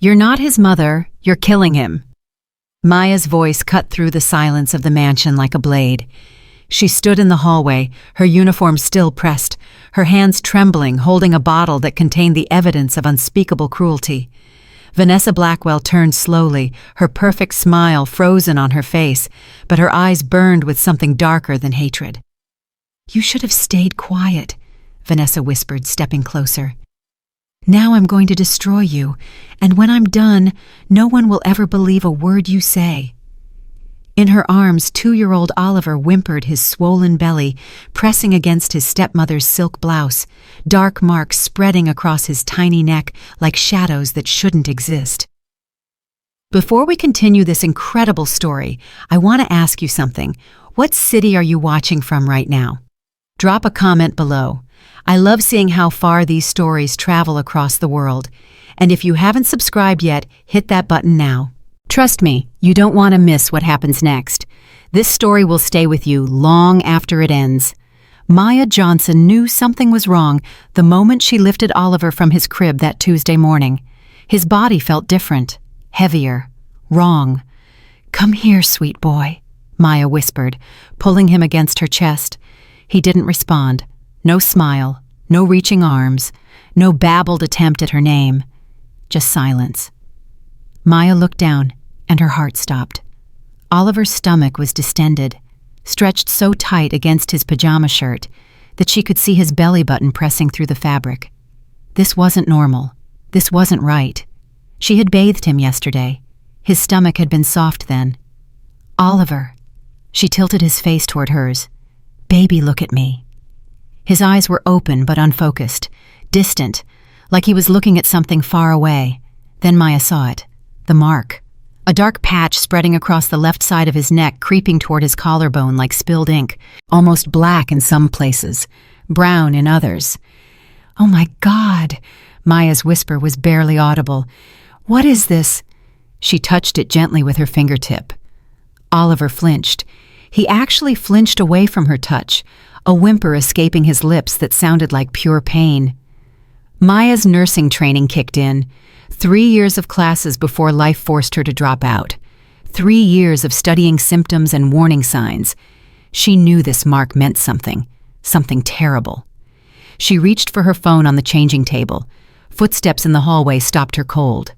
"You're not his mother, you're killing him." Maya's voice cut through the silence of the mansion like a blade. She stood in the hallway, her uniform still pressed, her hands trembling, holding a bottle that contained the evidence of unspeakable cruelty. Vanessa Blackwell turned slowly, her perfect smile frozen on her face, but her eyes burned with something darker than hatred. "You should have stayed quiet," Vanessa whispered, stepping closer. "Now I'm going to destroy you, and when I'm done, no one will ever believe a word you say." In her arms, 2-year-old Oliver whimpered, his swollen belly pressing against his stepmother's silk blouse, dark marks spreading across his tiny neck like shadows that shouldn't exist. Before we continue this incredible story, I want to ask you something. What city are you watching from right now? Drop a comment below. I love seeing how far these stories travel across the world. And if you haven't subscribed yet, hit that button now. Trust me, you don't want to miss what happens next. This story will stay with you long after it ends. Maya Johnson knew something was wrong the moment she lifted Oliver from his crib that Tuesday morning. His body felt different, heavier, wrong. "Come here, sweet boy," Maya whispered, pulling him against her chest. He didn't respond. No smile, no reaching arms, no babbled attempt at her name. Just silence. Maya looked down, and her heart stopped. Oliver's stomach was distended, stretched so tight against his pajama shirt that she could see his belly button pressing through the fabric. This wasn't normal. This wasn't right. She had bathed him yesterday. His stomach had been soft then. "Oliver." She tilted his face toward hers. "Baby, look at me." His eyes were open but unfocused, distant, like he was looking at something far away. Then Maya saw it. The mark. A dark patch spreading across the left side of his neck, creeping toward his collarbone like spilled ink, almost black in some places, brown in others. "Oh my God!" Maya's whisper was barely audible. "What is this?" She touched it gently with her fingertip. Oliver flinched. He actually flinched away from her touch, a whimper escaping his lips that sounded like pure pain. Maya's nursing training kicked in. 3 years of classes before life forced her to drop out. 3 years of studying symptoms and warning signs. She knew this mark meant something terrible. She reached for her phone on the changing table. Footsteps in the hallway stopped her cold.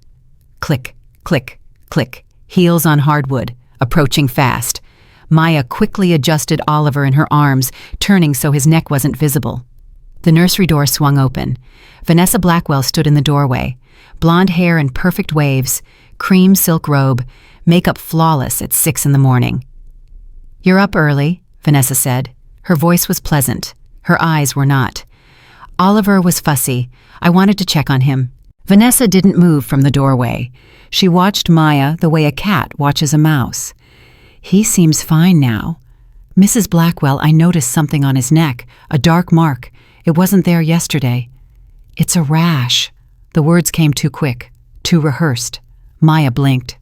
Click, click, click, heels on hardwood, approaching fast. Maya quickly adjusted Oliver in her arms, turning so his neck wasn't visible. The nursery door swung open. Vanessa Blackwell stood in the doorway, blonde hair in perfect waves, cream silk robe, makeup flawless at 6 in the morning. "You're up early," Vanessa said. Her voice was pleasant. Her eyes were not. Oliver was fussy. "I wanted to check on him." Vanessa didn't move from the doorway. She watched Maya the way a cat watches a mouse. "He seems fine now." "Mrs. Blackwell, I noticed something on his neck, a dark mark. It wasn't there yesterday." "It's a rash." The words came too quick, too rehearsed. Maya blinked.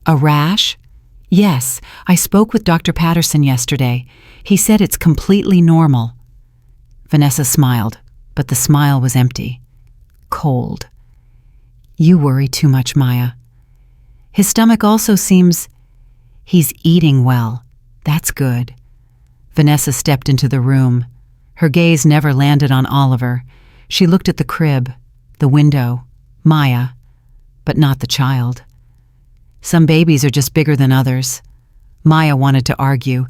"A rash?" "Yes, I spoke with Dr. Patterson yesterday. He said it's completely normal." Vanessa smiled, but the smile was empty. Cold. "You worry too much, Maya." "His stomach also seems... He's eating well. That's good." Vanessa stepped into the room. Her gaze never landed on Oliver. She looked at the crib, the window, Maya, but not the child. Some babies are just bigger than others. Maya wanted to argue.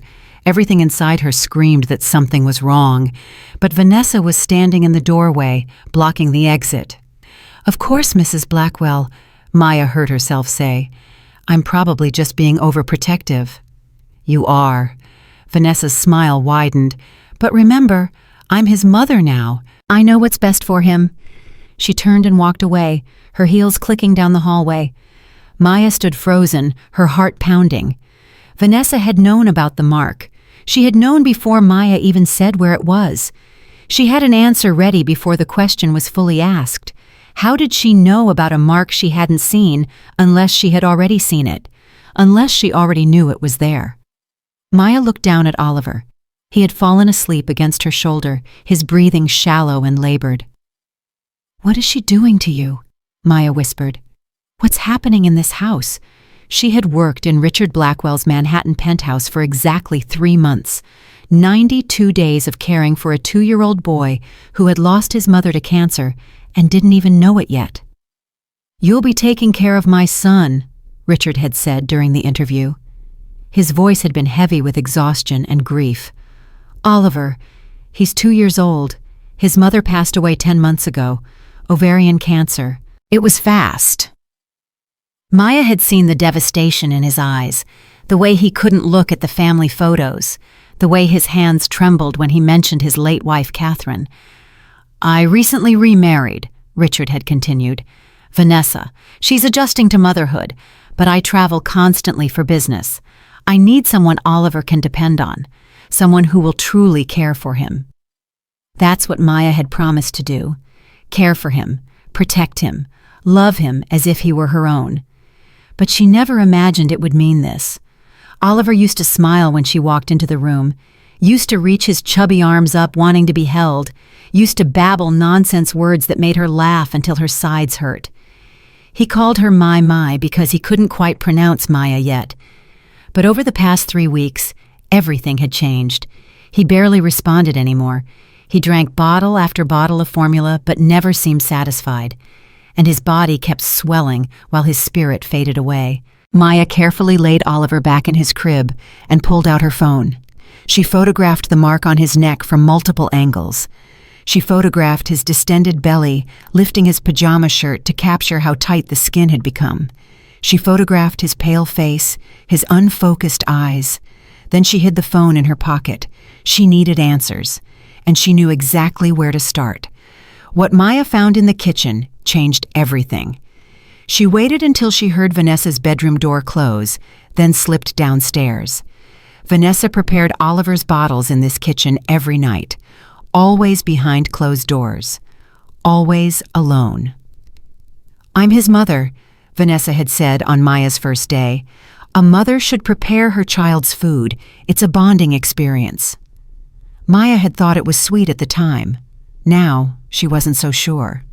Everything inside her screamed that something was wrong, but Vanessa was standing in the doorway, blocking the exit. "Of course, Mrs. Blackwell," Maya heard herself say. "I'm probably just being overprotective." "You are." Vanessa's smile widened. "But remember, I'm his mother now. I know what's best for him." She turned and walked away, her heels clicking down the hallway. Maya stood frozen, her heart pounding. Vanessa had known about the mark. She had known before Maya even said where it was. She had an answer ready before the question was fully asked. How did she know about a mark she hadn't seen unless she had already seen it, unless she already knew it was there? Maya looked down at Oliver. He had fallen asleep against her shoulder, his breathing shallow and labored. "What is she doing to you?" Maya whispered. What's happening in this house? She had worked in Richard Blackwell's Manhattan penthouse for exactly 3 months, 92 days of caring for a 2-year-old boy who had lost his mother to cancer and didn't even know it yet. "You'll be taking care of my son," Richard had said during the interview. His voice had been heavy with exhaustion and grief. "Oliver, he's 2 years old. His mother passed away 10 months ago, ovarian cancer. It was fast." Maya had seen the devastation in his eyes, the way he couldn't look at the family photos, the way his hands trembled when he mentioned his late wife, Catherine. "I recently remarried," Richard had continued. "Vanessa, she's adjusting to motherhood, but I travel constantly for business. I need someone Oliver can depend on, someone who will truly care for him." That's what Maya had promised to do: care for him, protect him, love him as if he were her own. But she never imagined it would mean this. Oliver used to smile when she walked into the room, used to reach his chubby arms up wanting to be held, used to babble nonsense words that made her laugh until her sides hurt. He called her my because he couldn't quite pronounce Maya yet. But over the past 3 weeks, everything had changed. He barely responded anymore. He drank bottle after bottle of formula but never seemed satisfied, and his body kept swelling while his spirit faded away. Maya carefully laid Oliver back in his crib and pulled out her phone. She photographed the mark on his neck from multiple angles. She photographed his distended belly, lifting his pajama shirt to capture how tight the skin had become. She photographed his pale face, his unfocused eyes. Then she hid the phone in her pocket. She needed answers, and she knew exactly where to start. What Maya found in the kitchen changed everything. She waited until she heard Vanessa's bedroom door close, then slipped downstairs. Vanessa prepared Oliver's bottles in this kitchen every night, always behind closed doors, always alone. "I'm his mother," Vanessa had said on Maya's first day. "A mother should prepare her child's food. It's a bonding experience." Maya had thought it was sweet at the time. Now, she wasn't so sure.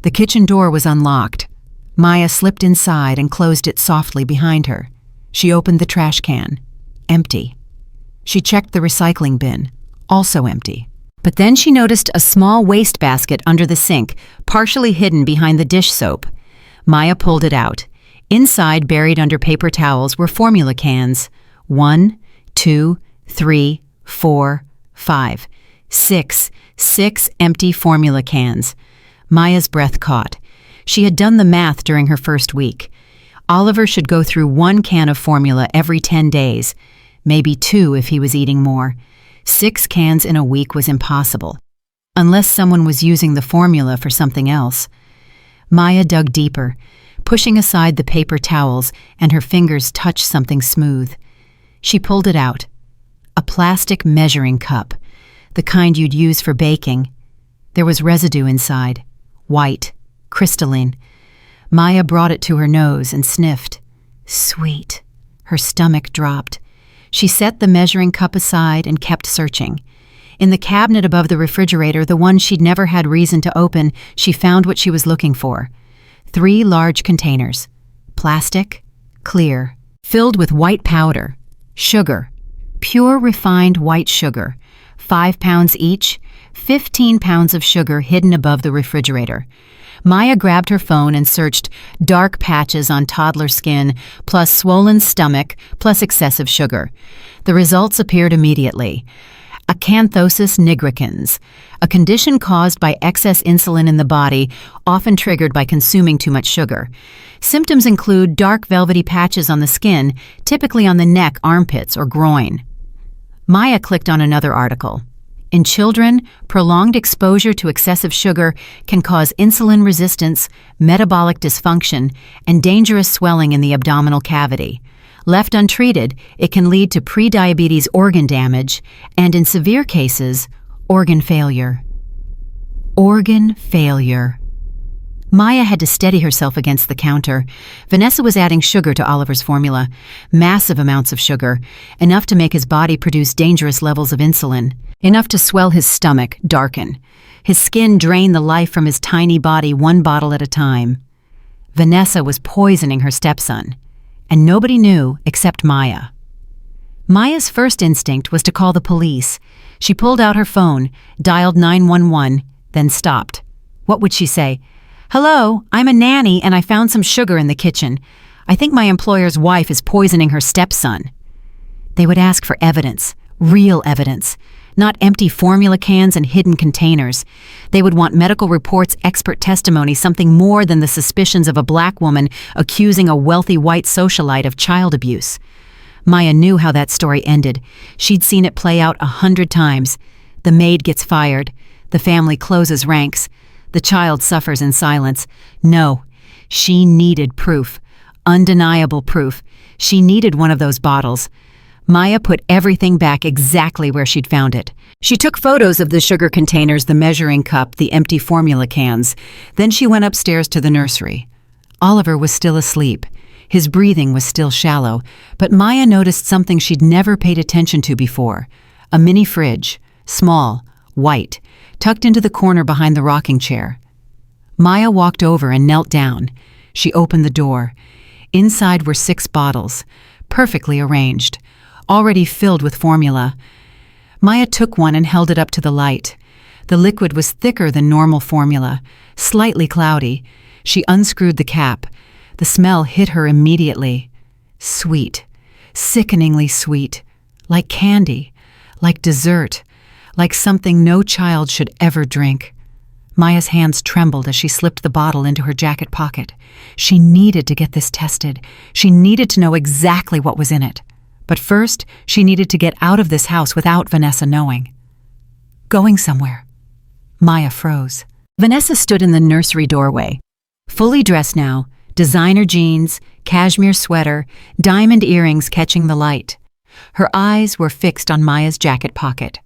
The kitchen door was unlocked. Maya slipped inside and closed it softly behind her. She opened the trash can. Empty. She checked the recycling bin. Also empty. But then she noticed a small wastebasket under the sink, partially hidden behind the dish soap. Maya pulled it out. Inside, buried under paper towels, were formula cans. 1, 2, 3, 4, 5, 6. 6 empty formula cans. Maya's breath caught. She had done the math during her first week. Oliver should go through 1 can of formula every 10 days, maybe 2 if he was eating more. 6 cans in a week was impossible, unless someone was using the formula for something else. Maya dug deeper, pushing aside the paper towels, and her fingers touched something smooth. She pulled it out. A plastic measuring cup, the kind you'd use for baking. There was residue inside, white, crystalline. Maya brought it to her nose and sniffed. Sweet. Her stomach dropped. She set the measuring cup aside and kept searching. In the cabinet above the refrigerator, the one she'd never had reason to open, she found what she was looking for. 3 large containers. Plastic, clear, filled with white powder, sugar, pure refined white sugar, 5 pounds each, 15 pounds of sugar hidden above the refrigerator. Maya grabbed her phone and searched dark patches on toddler skin, plus swollen stomach, plus excessive sugar. The results appeared immediately. Acanthosis nigricans, a condition caused by excess insulin in the body, often triggered by consuming too much sugar. Symptoms include dark velvety patches on the skin, typically on the neck, armpits, or groin. Maya clicked on another article. In children, prolonged exposure to excessive sugar can cause insulin resistance, metabolic dysfunction, and dangerous swelling in the abdominal cavity. Left untreated, it can lead to prediabetes organ damage and, in severe cases, organ failure. Organ failure. Maya had to steady herself against the counter. Vanessa was adding sugar to Oliver's formula, massive amounts of sugar, enough to make his body produce dangerous levels of insulin, enough to swell his stomach, darken. His skin drain the life from his tiny body 1 bottle at a time. Vanessa was poisoning her stepson, and nobody knew except Maya. Maya's first instinct was to call the police. She pulled out her phone, dialed 911, then stopped. What would she say? "Hello, I'm a nanny and I found some sugar in the kitchen. I think my employer's wife is poisoning her stepson." They would ask for evidence, real evidence, not empty formula cans and hidden containers. They would want medical reports, expert testimony, something more than the suspicions of a black woman accusing a wealthy white socialite of child abuse. Maya knew how that story ended. She'd seen it play out 100 times. The maid gets fired. The family closes ranks. The child suffers in silence. No, she needed proof. Undeniable proof. She needed one of those bottles. Maya put everything back exactly where she'd found it. She took photos of the sugar containers, the measuring cup, the empty formula cans. Then she went upstairs to the nursery. Oliver was still asleep. His breathing was still shallow, but Maya noticed something she'd never paid attention to before. A mini fridge, small, white, tucked into the corner behind the rocking chair. Maya walked over and knelt down. She opened the door. Inside were 6 bottles, perfectly arranged, already filled with formula. Maya took one and held it up to the light. The liquid was thicker than normal formula, slightly cloudy. She unscrewed the cap. The smell hit her immediately. Sweet, sickeningly sweet, like candy, like dessert, like something no child should ever drink. Maya's hands trembled as she slipped the bottle into her jacket pocket. She needed to get this tested. She needed to know exactly what was in it. But first, she needed to get out of this house without Vanessa knowing. Going somewhere. Maya froze. Vanessa stood in the nursery doorway. Fully dressed now, designer jeans, cashmere sweater, diamond earrings catching the light. Her eyes were fixed on Maya's jacket pocket.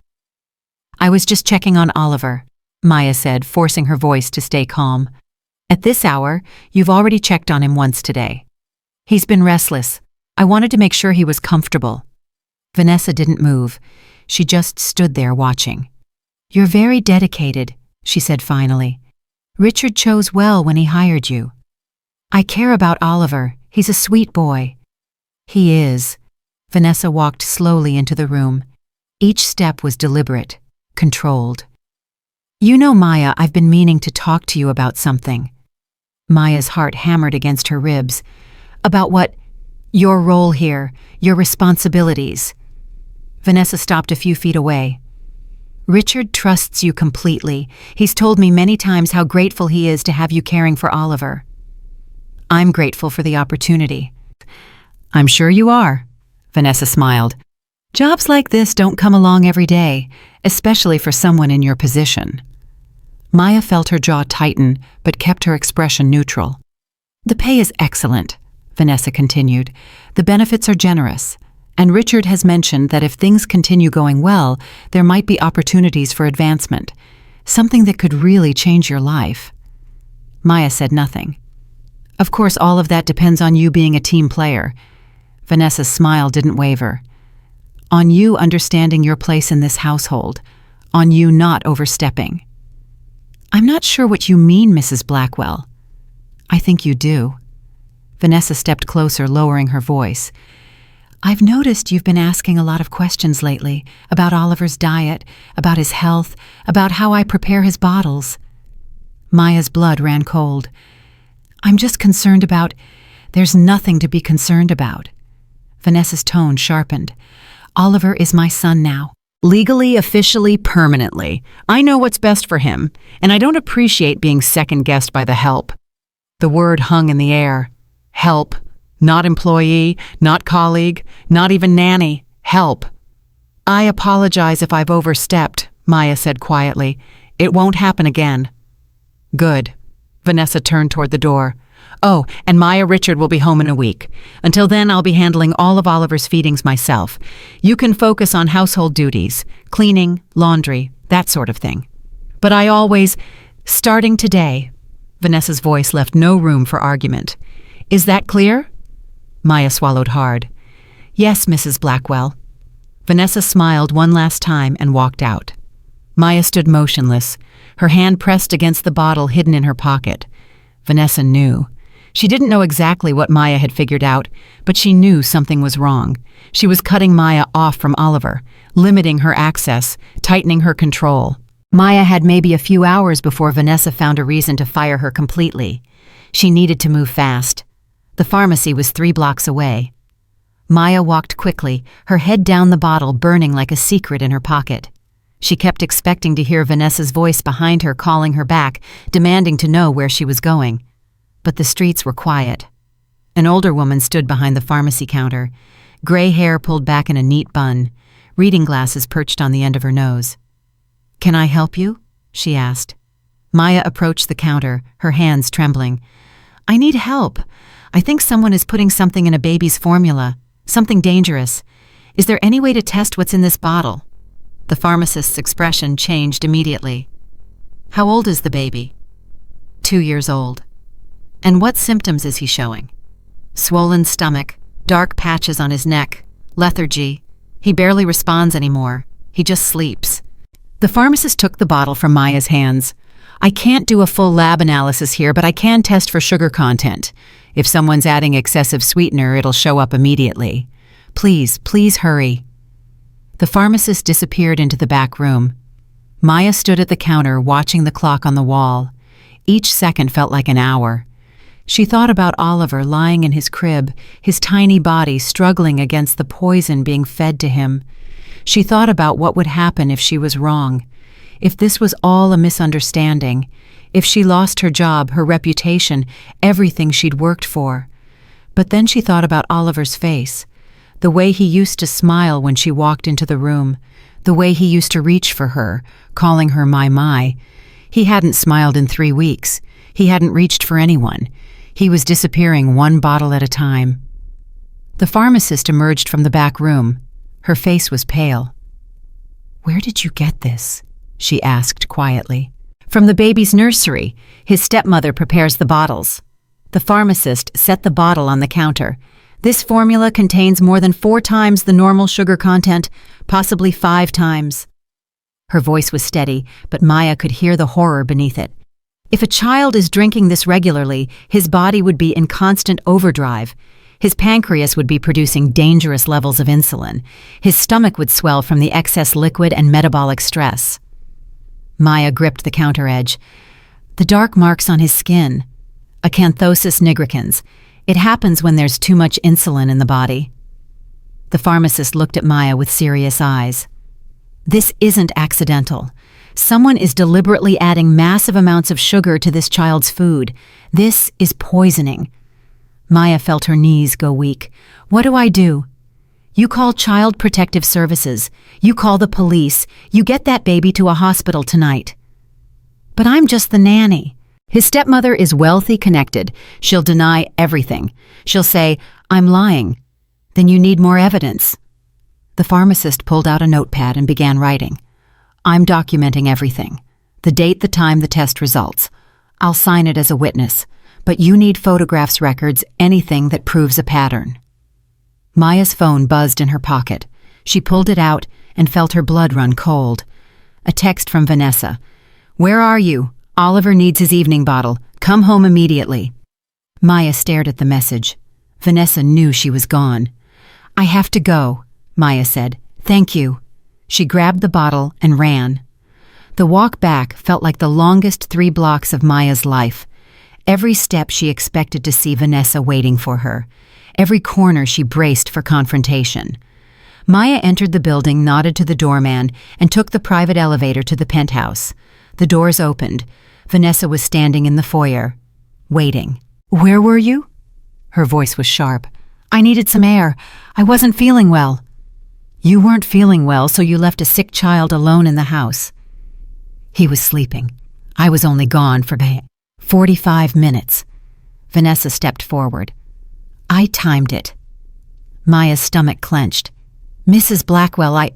"I was just checking on Oliver," Maya said, forcing her voice to stay calm. "At this hour, you've already checked on him once today. He's been restless. I wanted to make sure he was comfortable." Vanessa didn't move. She just stood there watching. "You're very dedicated," she said finally. "Richard chose well when he hired you. I care about Oliver. He's a sweet boy." "He is." Vanessa walked slowly into the room. Each step was deliberate, controlled. "You know, Maya, I've been meaning to talk to you about something." Maya's heart hammered against her ribs. "About what?" "Your role here, your responsibilities." Vanessa stopped a few feet away. "Richard trusts you completely. He's told me many times how grateful he is to have you caring for Oliver." "I'm grateful for the opportunity." "I'm sure you are," Vanessa smiled. "Jobs like this don't come along every day, especially for someone in your position." Maya felt her jaw tighten, but kept her expression neutral. "The pay is excellent," Vanessa continued. "The benefits are generous, and Richard has mentioned that if things continue going well, there might be opportunities for advancement, something that could really change your life." Maya said nothing. "Of course, all of that depends on you being a team player." Vanessa's smile didn't waver. "On you understanding your place in this household, on you not overstepping." "I'm not sure what you mean, Mrs. Blackwell." "I think you do." Vanessa stepped closer, lowering her voice. "I've noticed you've been asking a lot of questions lately about Oliver's diet, about his health, about how I prepare his bottles." Maya's blood ran cold. "I'm just concerned about—" "There's nothing to be concerned about." Vanessa's tone sharpened. "Oliver is my son now. Legally, officially, permanently. I know what's best for him, and I don't appreciate being second-guessed by the help." The word hung in the air. Help. Not employee, not colleague, not even nanny. Help. "I apologize if I've overstepped," Maya said quietly. "It won't happen again." "Good." Vanessa turned toward the door. "Oh, and Maya, Richard will be home in a week. Until then, I'll be handling all of Oliver's feedings myself. You can focus on household duties, cleaning, laundry, that sort of thing. But I always, starting today," Vanessa's voice left no room for argument. "Is that clear?" Maya swallowed hard. "Yes, Mrs. Blackwell." Vanessa smiled one last time and walked out. Maya stood motionless, her hand pressed against the bottle hidden in her pocket. Vanessa knew. She didn't know exactly what Maya had figured out, but she knew something was wrong. She was cutting Maya off from Oliver, limiting her access, tightening her control. Maya had maybe a few hours before Vanessa found a reason to fire her completely. She needed to move fast. The pharmacy was 3 blocks away. Maya walked quickly, her head down the bottle burning like a secret in her pocket. She kept expecting to hear Vanessa's voice behind her calling her back, demanding to know where she was going. But the streets were quiet. An older woman stood behind the pharmacy counter, gray hair pulled back in a neat bun, reading glasses perched on the end of her nose. "Can I help you?" she asked. Maya approached the counter, her hands trembling. "I need help. I think someone is putting something in a baby's formula, something dangerous. Is there any way to test what's in this bottle?" The pharmacist's expression changed immediately. "How old is the baby?" 2 years old. "And what symptoms is he showing?" "Swollen stomach, dark patches on his neck, lethargy. He barely responds anymore. He just sleeps." The pharmacist took the bottle from Maya's hands. "I can't do a full lab analysis here, but I can test for sugar content. If someone's adding excessive sweetener, it'll show up immediately. Please hurry." The pharmacist disappeared into the back room. Maya stood at the counter watching the clock on the wall. Each second felt like an hour. She thought about Oliver lying in his crib, his tiny body struggling against the poison being fed to him. She thought about what would happen if she was wrong, if this was all a misunderstanding, if she lost her job, her reputation, everything she'd worked for. But then she thought about Oliver's face, the way he used to smile when she walked into the room, the way he used to reach for her, calling her my. He hadn't smiled in 3 weeks. He hadn't reached for anyone. He was disappearing 1 bottle at a time. The pharmacist emerged from the back room. Her face was pale. "Where did you get this?" she asked quietly. "From the baby's nursery. His stepmother prepares the bottles." The pharmacist set the bottle on the counter. "This formula contains more than 4 times the normal sugar content, possibly 5 times. Her voice was steady, but Maya could hear the horror beneath it. If a child is drinking this regularly, his body would be in constant overdrive. His pancreas would be producing dangerous levels of insulin. His stomach would swell from the excess liquid and metabolic stress. Maya gripped the counter edge. The dark marks on his skin. Acanthosis nigricans. It happens when there's too much insulin in the body. The pharmacist looked at Maya with serious eyes. This isn't accidental. Someone is deliberately adding massive amounts of sugar to this child's food. This is poisoning. Maya felt her knees go weak. What do I do? You call Child Protective Services. You call the police. You get that baby to a hospital tonight. But I'm just the nanny. His stepmother is wealthy, connected. She'll deny everything. She'll say, I'm lying. Then you need more evidence. The pharmacist pulled out a notepad and began writing. I'm documenting everything. The date, the time, the test results. I'll sign it as a witness. But you need photographs, records, anything that proves a pattern. Maya's phone buzzed in her pocket. She pulled it out and felt her blood run cold. A text from Vanessa. Where are you? Oliver needs his evening bottle. Come home immediately. Maya stared at the message. Vanessa knew she was gone. I have to go, Maya said. Thank you. She grabbed the bottle and ran. The walk back felt like the longest 3 blocks of Maya's life. Every step she expected to see Vanessa waiting for her. Every corner she braced for confrontation. Maya entered the building, nodded to the doorman, and took the private elevator to the penthouse. The doors opened. Vanessa was standing in the foyer, waiting. Where were you? Her voice was sharp. I needed some air. I wasn't feeling well. You weren't feeling well, so you left a sick child alone in the house. He was sleeping. I was only gone for 45 minutes. Vanessa stepped forward. I timed it. Maya's stomach clenched. Mrs. Blackwell,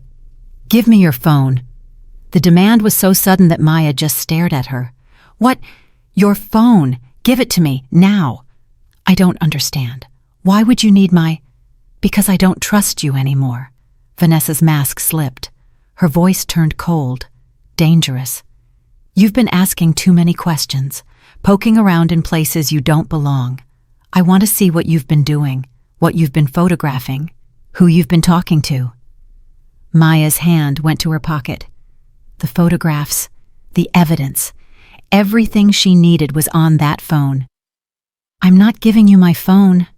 Give me your phone. The demand was so sudden that Maya just stared at her. What? Your phone. Give it to me, now. I don't understand. Why would you need my... Because I don't trust you anymore. Vanessa's mask slipped. Her voice turned cold, dangerous. You've been asking too many questions, poking around in places you don't belong. I want to see what you've been doing, what you've been photographing, who you've been talking to. Maya's hand went to her pocket. The photographs, the evidence, everything she needed was on that phone. I'm not giving you my phone,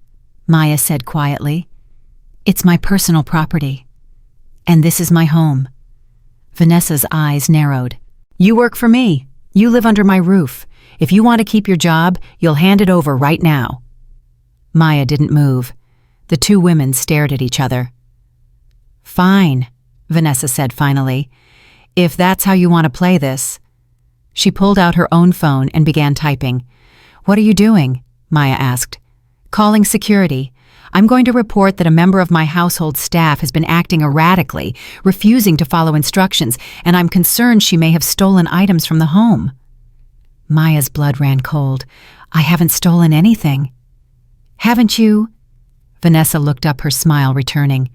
Maya said quietly. It's my personal property. And this is my home. Vanessa's eyes narrowed. You work for me. You live under my roof. If you want to keep your job, you'll hand it over right now. Maya didn't move. The two women stared at each other. Fine, Vanessa said finally. If that's how you want to play this. She pulled out her own phone and began typing. What are you doing? Maya asked. Calling security. I'm going to report that a member of my household staff has been acting erratically, refusing to follow instructions, and I'm concerned she may have stolen items from the home. Maya's blood ran cold. I haven't stolen anything. Haven't you? Vanessa looked up, her smile returning.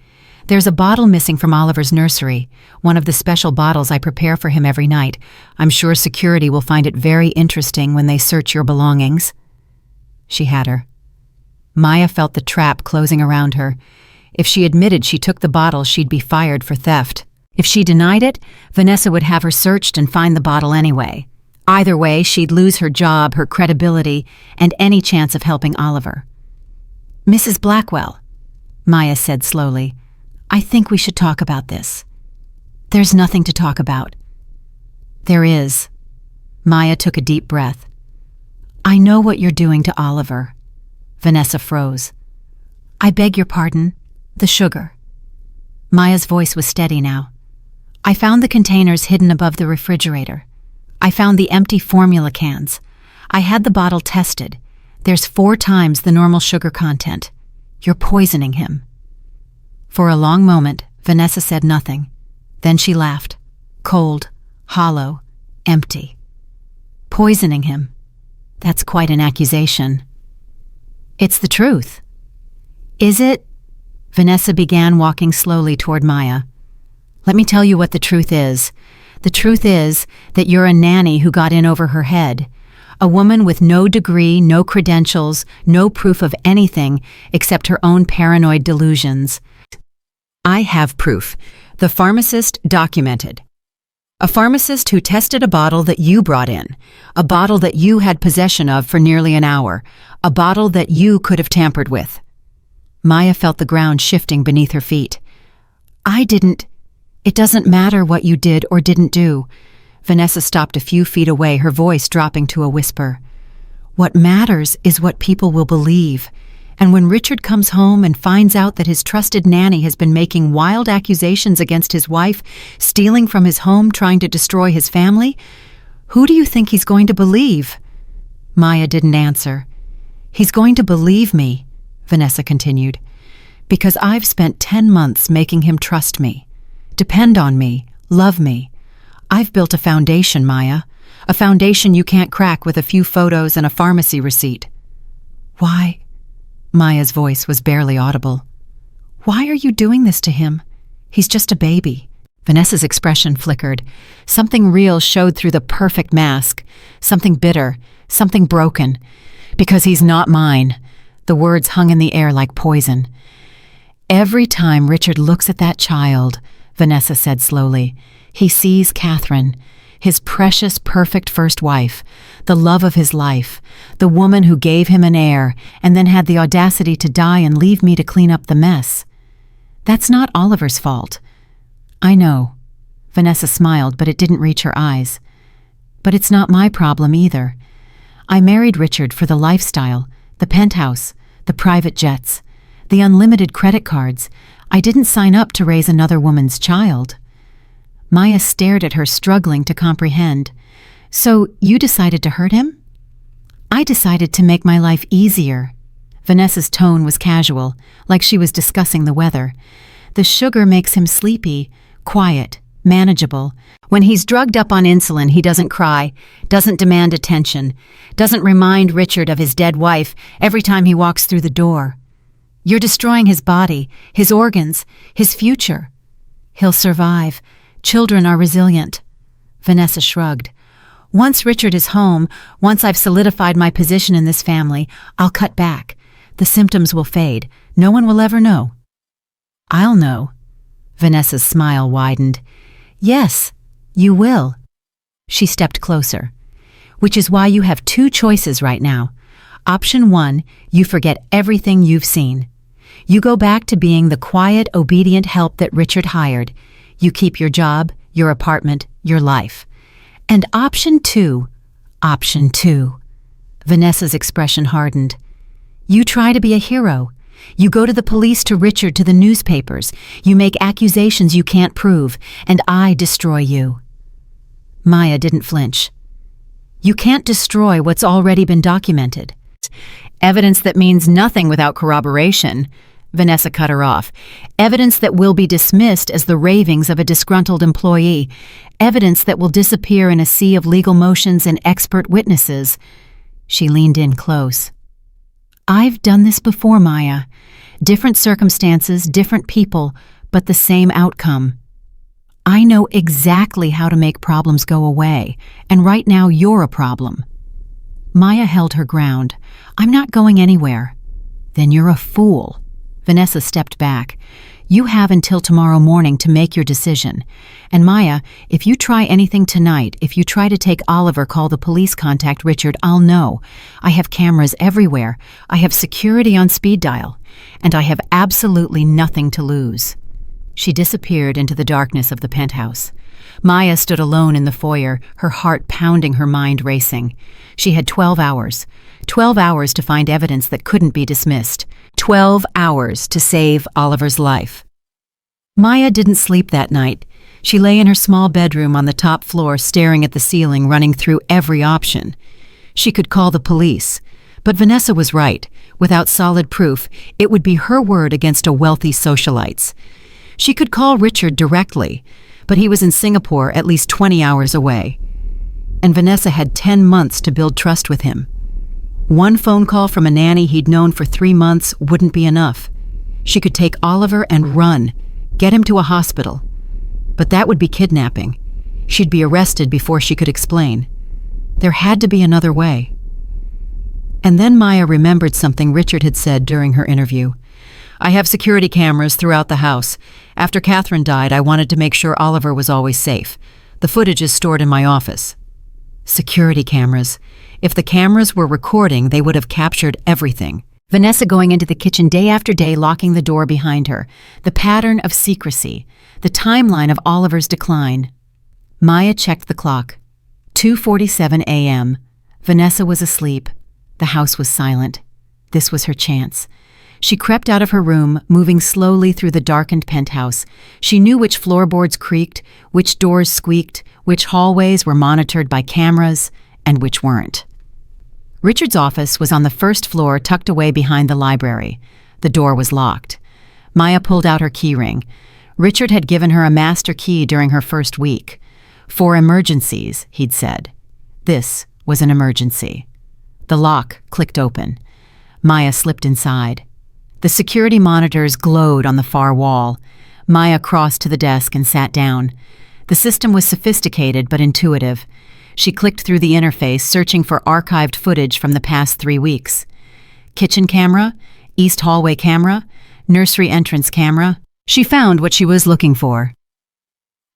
There's a bottle missing from Oliver's nursery, one of the special bottles I prepare for him every night. I'm sure security will find it very interesting when they search your belongings. She had her. Maya felt the trap closing around her. If she admitted she took the bottle, she'd be fired for theft. If she denied it, Vanessa would have her searched and find the bottle anyway. Either way, she'd lose her job, her credibility, and any chance of helping Oliver. Mrs. Blackwell, Maya said slowly, I think we should talk about this. There's nothing to talk about. There is. Maya took a deep breath. I know what you're doing to Oliver. Vanessa froze. I beg your pardon. The sugar. Maya's voice was steady now. I found the containers hidden above the refrigerator. I found the empty formula cans. I had the bottle tested. There's 4 times the normal sugar content. You're poisoning him. For a long moment, Vanessa said nothing. Then she laughed. Cold, hollow, empty. Poisoning him. That's quite an accusation. It's the truth. Is it? Vanessa began walking slowly toward Maya. Let me tell you what the truth is. The truth is that you're a nanny who got in over her head. A woman with no degree, no credentials, no proof of anything except her own paranoid delusions. I have proof. The pharmacist documented. A pharmacist who tested a bottle that you brought in, a bottle that you had possession of for nearly an hour, a bottle that you could have tampered with. Maya felt the ground shifting beneath her feet. I didn't. It doesn't matter what you did or didn't do. Vanessa stopped a few feet away, her voice dropping to a whisper. What matters is what people will believe. And when Richard comes home and finds out that his trusted nanny has been making wild accusations against his wife, stealing from his home, trying to destroy his family, who do you think he's going to believe? Maya didn't answer. He's going to believe me, Vanessa continued, because I've spent 10 months making him trust me, depend on me, love me. I've built a foundation, Maya, a foundation you can't crack with a few photos and a pharmacy receipt. Why? Maya's voice was barely audible. Why are you doing this to him? He's just a baby. Vanessa's expression flickered. Something real showed through the perfect mask. Something bitter, something broken. Because he's not mine. The words hung in the air like poison. Every time Richard looks at that child, Vanessa said slowly, he sees Catherine, his precious, perfect first wife, the love of his life, the woman who gave him an heir and then had the audacity to die and leave me to clean up the mess. That's not Oliver's fault. I know. Vanessa smiled, but it didn't reach her eyes. But it's not my problem either. I married Richard for the lifestyle, the penthouse, the private jets, the unlimited credit cards. I didn't sign up to raise another woman's child. Maya stared at her, struggling to comprehend. So you decided to hurt him? I decided to make my life easier. Vanessa's tone was casual, like she was discussing the weather. The sugar makes him sleepy, quiet, manageable. When he's drugged up on insulin, he doesn't cry, doesn't demand attention, doesn't remind Richard of his dead wife every time he walks through the door. You're destroying his body, his organs, his future. He'll survive. Children are resilient. Vanessa shrugged. Once Richard is home, once I've solidified my position in this family, I'll cut back. The symptoms will fade. No one will ever know. I'll know. Vanessa's smile widened. Yes, you will. She stepped closer. Which is why you have two choices right now. Option 1, you forget everything you've seen. You go back to being the quiet, obedient help that Richard hired. You keep your job, your apartment, your life. And option 2. Vanessa's expression hardened. You try to be a hero. You go to the police, to Richard, to the newspapers. You make accusations you can't prove, and I destroy you. Maya didn't flinch. You can't destroy what's already been documented. Evidence that means nothing without corroboration. Vanessa cut her off. Evidence that will be dismissed as the ravings of a disgruntled employee. Evidence that will disappear in a sea of legal motions and expert witnesses. She leaned in close. I've done this before, Maya. Different circumstances, different people, but the same outcome. I know exactly how to make problems go away, and right now you're a problem. Maya held her ground. I'm not going anywhere. Then you're a fool. Vanessa stepped back. You have until tomorrow morning to make your decision. And Maya, if you try anything tonight, if you try to take Oliver, call the police, contact Richard, I'll know. I have cameras everywhere. I have security on speed dial. And I have absolutely nothing to lose. She disappeared into the darkness of the penthouse. Maya stood alone in the foyer, her heart pounding, her mind racing. She had 12 hours. 12 hours to find evidence that couldn't be dismissed. 12 hours to save Oliver's life. Maya didn't sleep that night. She lay in her small bedroom on the top floor, staring at the ceiling, running through every option. She could call the police. But Vanessa was right. Without solid proof, it would be her word against a wealthy socialite's. She could call Richard directly, but he was in Singapore, at least 20 hours away. And Vanessa had 10 months to build trust with him. One phone call from a nanny he'd known for 3 months wouldn't be enough. She could take Oliver and run, get him to a hospital. But that would be kidnapping. She'd be arrested before she could explain. There had to be another way. And then Maya remembered something Richard had said during her interview. I have security cameras throughout the house. After Catherine died, I wanted to make sure Oliver was always safe. The footage is stored in my office. Security cameras. If the cameras were recording, they would have captured everything. Vanessa going into the kitchen day after day, locking the door behind her. The pattern of secrecy. The timeline of Oliver's decline. Maya checked the clock. 2:47 a.m. Vanessa was asleep. The house was silent. This was her chance. She crept out of her room, moving slowly through the darkened penthouse. She knew which floorboards creaked, which doors squeaked, which hallways were monitored by cameras, and which weren't. Richard's office was on the first floor, tucked away behind the library. The door was locked. Maya pulled out her keyring. Richard had given her a master key during her first week. For emergencies, he'd said. This was an emergency. The lock clicked open. Maya slipped inside. The security monitors glowed on the far wall. Maya crossed to the desk and sat down. The system was sophisticated but intuitive. She clicked through the interface, searching for archived footage from the past 3 weeks. Kitchen camera, east hallway camera, nursery entrance camera. She found what she was looking for.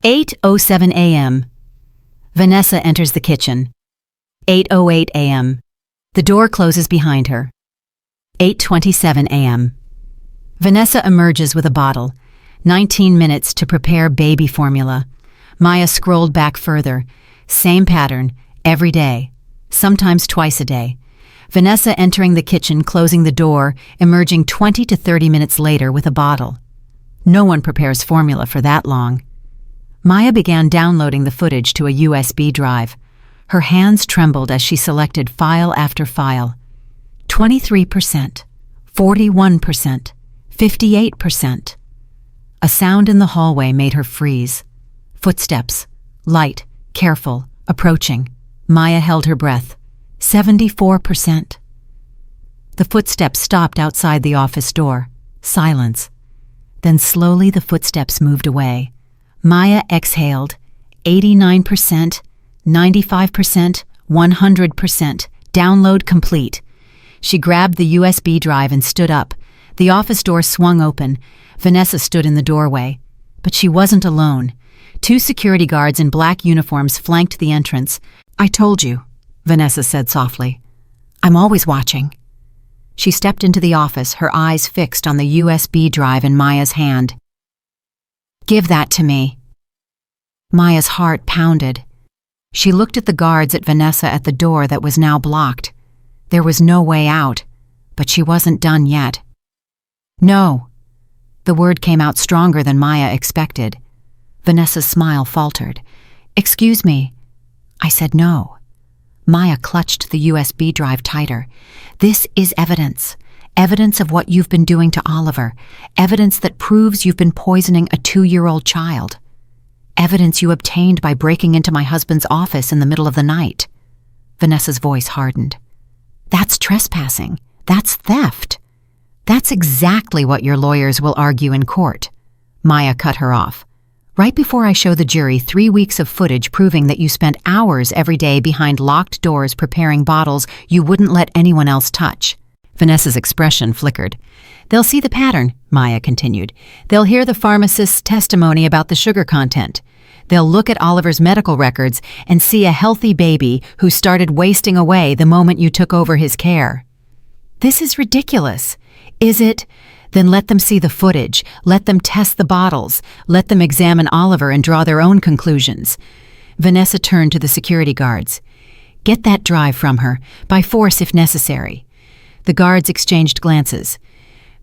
8:07 a.m. Vanessa enters the kitchen. 8:08 a.m. The door closes behind her. 8:27 a.m. Vanessa emerges with a bottle. 19 minutes to prepare baby formula. Maya scrolled back further. Same pattern, every day, sometimes twice a day. Vanessa entering the kitchen, closing the door, emerging 20 to 30 minutes later with a bottle. No one prepares formula for that long. Maya began downloading the footage to a USB drive. Her hands trembled as she selected file after file. 23%, 41%, 58%. A sound in the hallway made her freeze. Footsteps, light, careful, approaching. Maya held her breath. 74%. The footsteps stopped outside the office door. Silence. Then slowly the footsteps moved away. Maya exhaled. 89%, 95%, 100%. Download complete. She grabbed the USB drive and stood up. The office door swung open. Vanessa stood in the doorway. But she wasn't alone. 2 security guards in black uniforms flanked the entrance. "I told you," Vanessa said softly. "I'm always watching." She stepped into the office, her eyes fixed on the USB drive in Maya's hand. "Give that to me." Maya's heart pounded. She looked at the guards at Vanessa at the door that was now blocked. There was no way out, but she wasn't done yet. "No." The word came out stronger than Maya expected. Vanessa's smile faltered. "Excuse me." "I said no." Maya clutched the USB drive tighter. "This is evidence. Evidence of what you've been doing to Oliver. Evidence that proves you've been poisoning a 2-year-old child. Evidence you obtained by breaking into my husband's office in the middle of the night." Vanessa's voice hardened. "That's trespassing. That's theft." "That's exactly what your lawyers will argue in court." Maya cut her off. "Right before I show the jury 3 weeks of footage proving that you spent hours every day behind locked doors preparing bottles you wouldn't let anyone else touch." Vanessa's expression flickered. "They'll see the pattern," Maya continued. "They'll hear the pharmacist's testimony about the sugar content. They'll look at Oliver's medical records and see a healthy baby who started wasting away the moment you took over his care." "This is ridiculous." "Is it? Then let them see the footage. Let them test the bottles. Let them examine Oliver and draw their own conclusions." Vanessa turned to the security guards. "Get that drive from her, by force if necessary." The guards exchanged glances.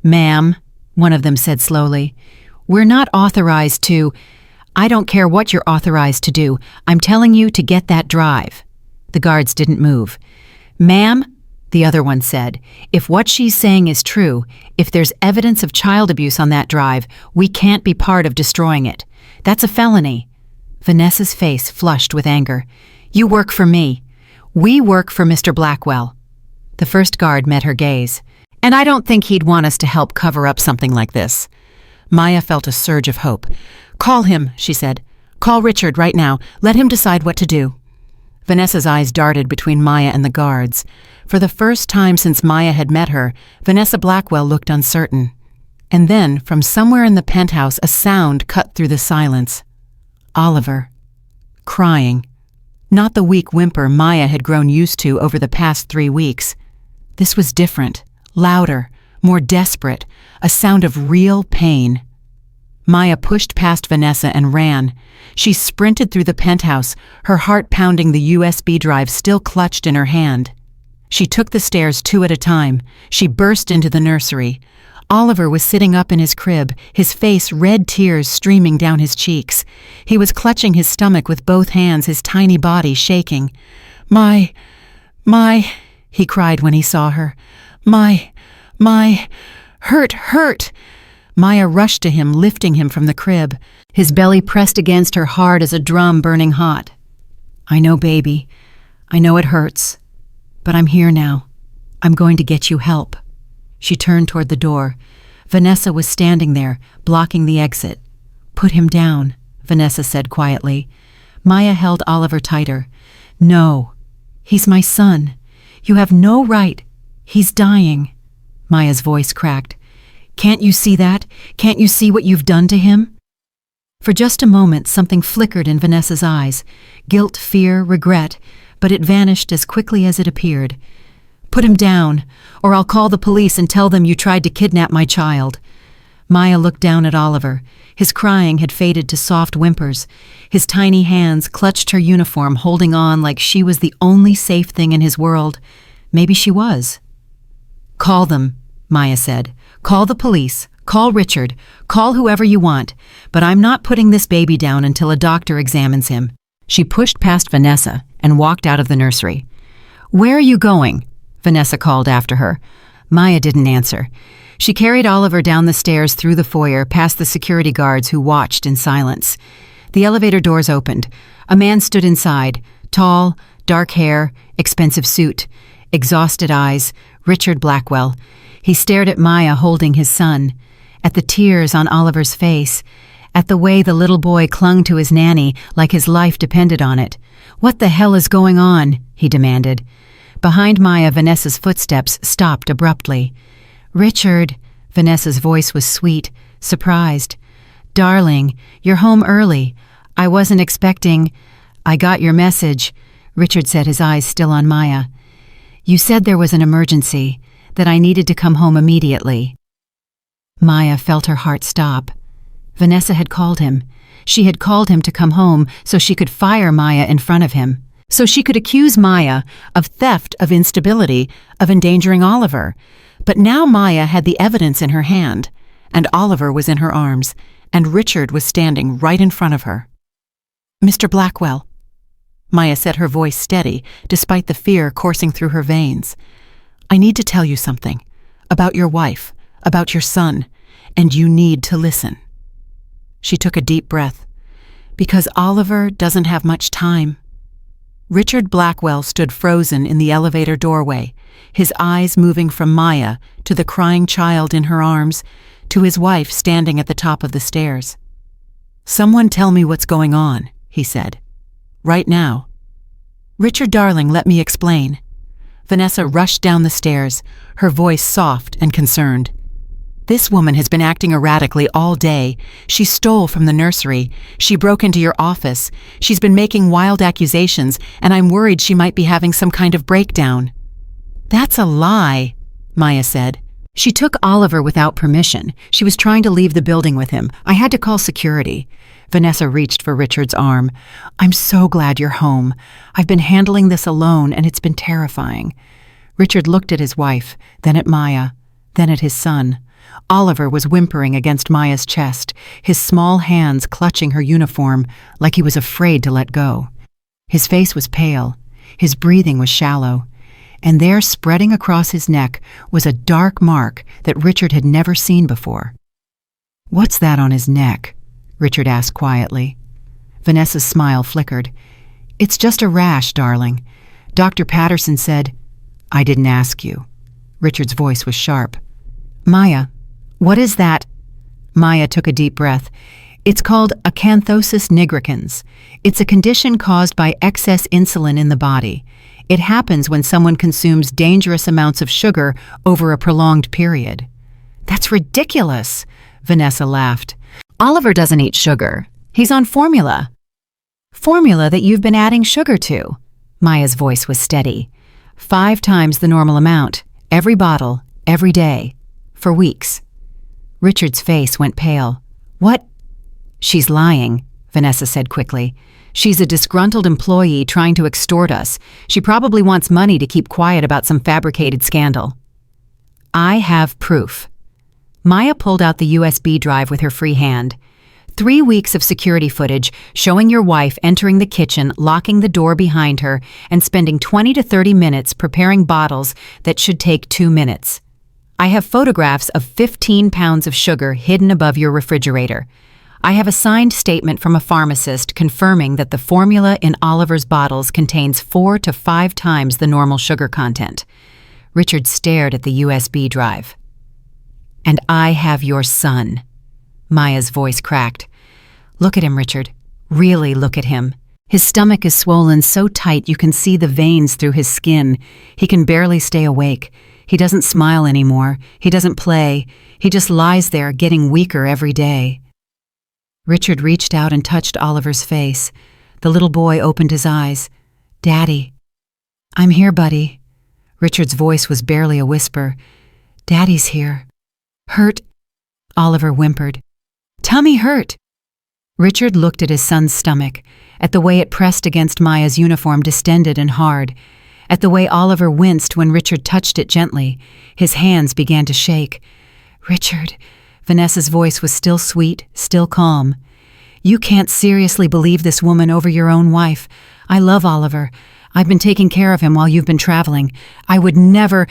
"Ma'am," one of them said slowly, "we're not authorized to—" "I don't care what you're authorized to do. I'm telling you to get that drive." The guards didn't move. "Ma'am," the other one said, "if what she's saying is true, if there's evidence of child abuse on that drive, we can't be part of destroying it. That's a felony." Vanessa's face flushed with anger. "You work for me. We work for Mr. Blackwell." The first guard met her gaze. "And I don't think he'd want us to help cover up something like this." Maya felt a surge of hope. "Call him," she said. "Call Richard right now. Let him decide what to do." Vanessa's eyes darted between Maya and the guards. For the first time since Maya had met her, Vanessa Blackwell looked uncertain. And then, from somewhere in the penthouse, a sound cut through the silence. Oliver. Crying. Not the weak whimper Maya had grown used to over the past 3 weeks. This was different, louder, more desperate, a sound of real pain. Maya pushed past Vanessa and ran. She sprinted through the penthouse, her heart pounding, the USB drive still clutched in her hand. She took the stairs 2 at a time. She burst into the nursery. Oliver was sitting up in his crib, his face red tears streaming down his cheeks. He was clutching his stomach with both hands, his tiny body shaking. My, he cried when he saw her. My, hurt. Maya rushed to him, lifting him from the crib. His belly pressed against her hard as a drum burning hot. "I know, baby. I know it hurts. But I'm here now. I'm going to get you help." She turned toward the door. Vanessa was standing there, blocking the exit. "Put him down," Vanessa said quietly. Maya held Oliver tighter. "No. He's my son. You have no right. He's dying." Maya's voice cracked. "Can't you see that? Can't you see what you've done to him?" For just a moment, something flickered in Vanessa's eyes. Guilt, fear, regret, but it vanished as quickly as it appeared. "Put him down, or I'll call the police and tell them you tried to kidnap my child." Maya looked down at Oliver. His crying had faded to soft whimpers. His tiny hands clutched her uniform, holding on like she was the only safe thing in his world. Maybe she was. "Call them," Maya said. "Call the police. Call Richard. Call whoever you want. But I'm not putting this baby down until a doctor examines him." She pushed past Vanessa and walked out of the nursery. "Where are you going?" Vanessa called after her. Maya didn't answer. She carried Oliver down the stairs through the foyer, past the security guards who watched in silence. The elevator doors opened. A man stood inside, tall, dark hair, expensive suit, exhausted eyes, Richard Blackwell. He stared at Maya holding his son, at the tears on Oliver's face, at the way the little boy clung to his nanny like his life depended on it. "What the hell is going on?" he demanded. Behind Maya, Vanessa's footsteps stopped abruptly. "Richard," Vanessa's voice was sweet, surprised. "Darling, you're home early. I wasn't expecting—" "I got your message," Richard said, his eyes still on Maya. "You said there was an emergency, that I needed to come home immediately." Maya felt her heart stop. Vanessa had called him. She had called him to come home so she could fire Maya in front of him, so she could accuse Maya of theft, of instability, of endangering Oliver. But now Maya had the evidence in her hand, and Oliver was in her arms, and Richard was standing right in front of her. "Mr. Blackwell," Maya said, her voice steady, despite the fear coursing through her veins. "I need to tell you something, about your wife, about your son, and you need to listen." She took a deep breath. "Because Oliver doesn't have much time." Richard Blackwell stood frozen in the elevator doorway, his eyes moving from Maya to the crying child in her arms, to his wife standing at the top of the stairs. "Someone tell me what's going on," he said. "Right now." "Richard, darling, let me explain." Vanessa rushed down the stairs, her voice soft and concerned. "This woman has been acting erratically all day. She stole from the nursery. She broke into your office. She's been making wild accusations, and I'm worried she might be having some kind of breakdown." "That's a lie," Maya said. "She took Oliver without permission. She was trying to leave the building with him. I had to call security." Vanessa reached for Richard's arm. "I'm so glad you're home. I've been handling this alone, and it's been terrifying." Richard looked at his wife, then at Maya, then at his son. Oliver was whimpering against Maya's chest, his small hands clutching her uniform like he was afraid to let go. His face was pale, his breathing was shallow, and there, spreading across his neck, was a dark mark that Richard had never seen before. "What's that on his neck?" Richard asked quietly. Vanessa's smile flickered. "It's just a rash, darling. Dr. Patterson said—" "I didn't ask you." Richard's voice was sharp. "Maya, what is that?" Maya took a deep breath. "It's called acanthosis nigricans. It's a condition caused by excess insulin in the body. It happens when someone consumes dangerous amounts of sugar over a prolonged period." "That's ridiculous," Vanessa laughed. "Oliver doesn't eat sugar. He's on formula." "Formula that you've been adding sugar to." Maya's voice was steady. 5 times the normal amount, every bottle, every day, for weeks. Richard's face went pale. "What?" "She's lying," Vanessa said quickly. "She's a disgruntled employee trying to extort us. She probably wants money to keep quiet about some fabricated scandal." "I have proof." Maya pulled out the USB drive with her free hand. 3 weeks of security footage showing your wife entering the kitchen, locking the door behind her, and spending 20 to 30 minutes preparing bottles that should take 2 minutes. I have photographs of 15 pounds of sugar hidden above your refrigerator. I have a signed statement from a pharmacist confirming that the formula in Oliver's bottles contains 4 to 5 times the normal sugar content. Richard stared at the USB drive. "And I have your son." Maya's voice cracked. "Look at him, Richard. Really look at him. His stomach is swollen so tight you can see the veins through his skin. He can barely stay awake. He doesn't smile anymore. He doesn't play. He just lies there, getting weaker every day." Richard reached out and touched Oliver's face. The little boy opened his eyes. "Daddy." "I'm here, buddy." Richard's voice was barely a whisper. "Daddy's here." "Hurt?" Oliver whimpered. "Tummy hurt." Richard looked at his son's stomach, at the way it pressed against Maya's uniform, distended and hard, at the way Oliver winced when Richard touched it gently. His hands began to shake. "Richard," Vanessa's voice was still sweet, still calm. "You can't seriously believe this woman over your own wife. I love Oliver. I've been taking care of him while you've been traveling. I would never—"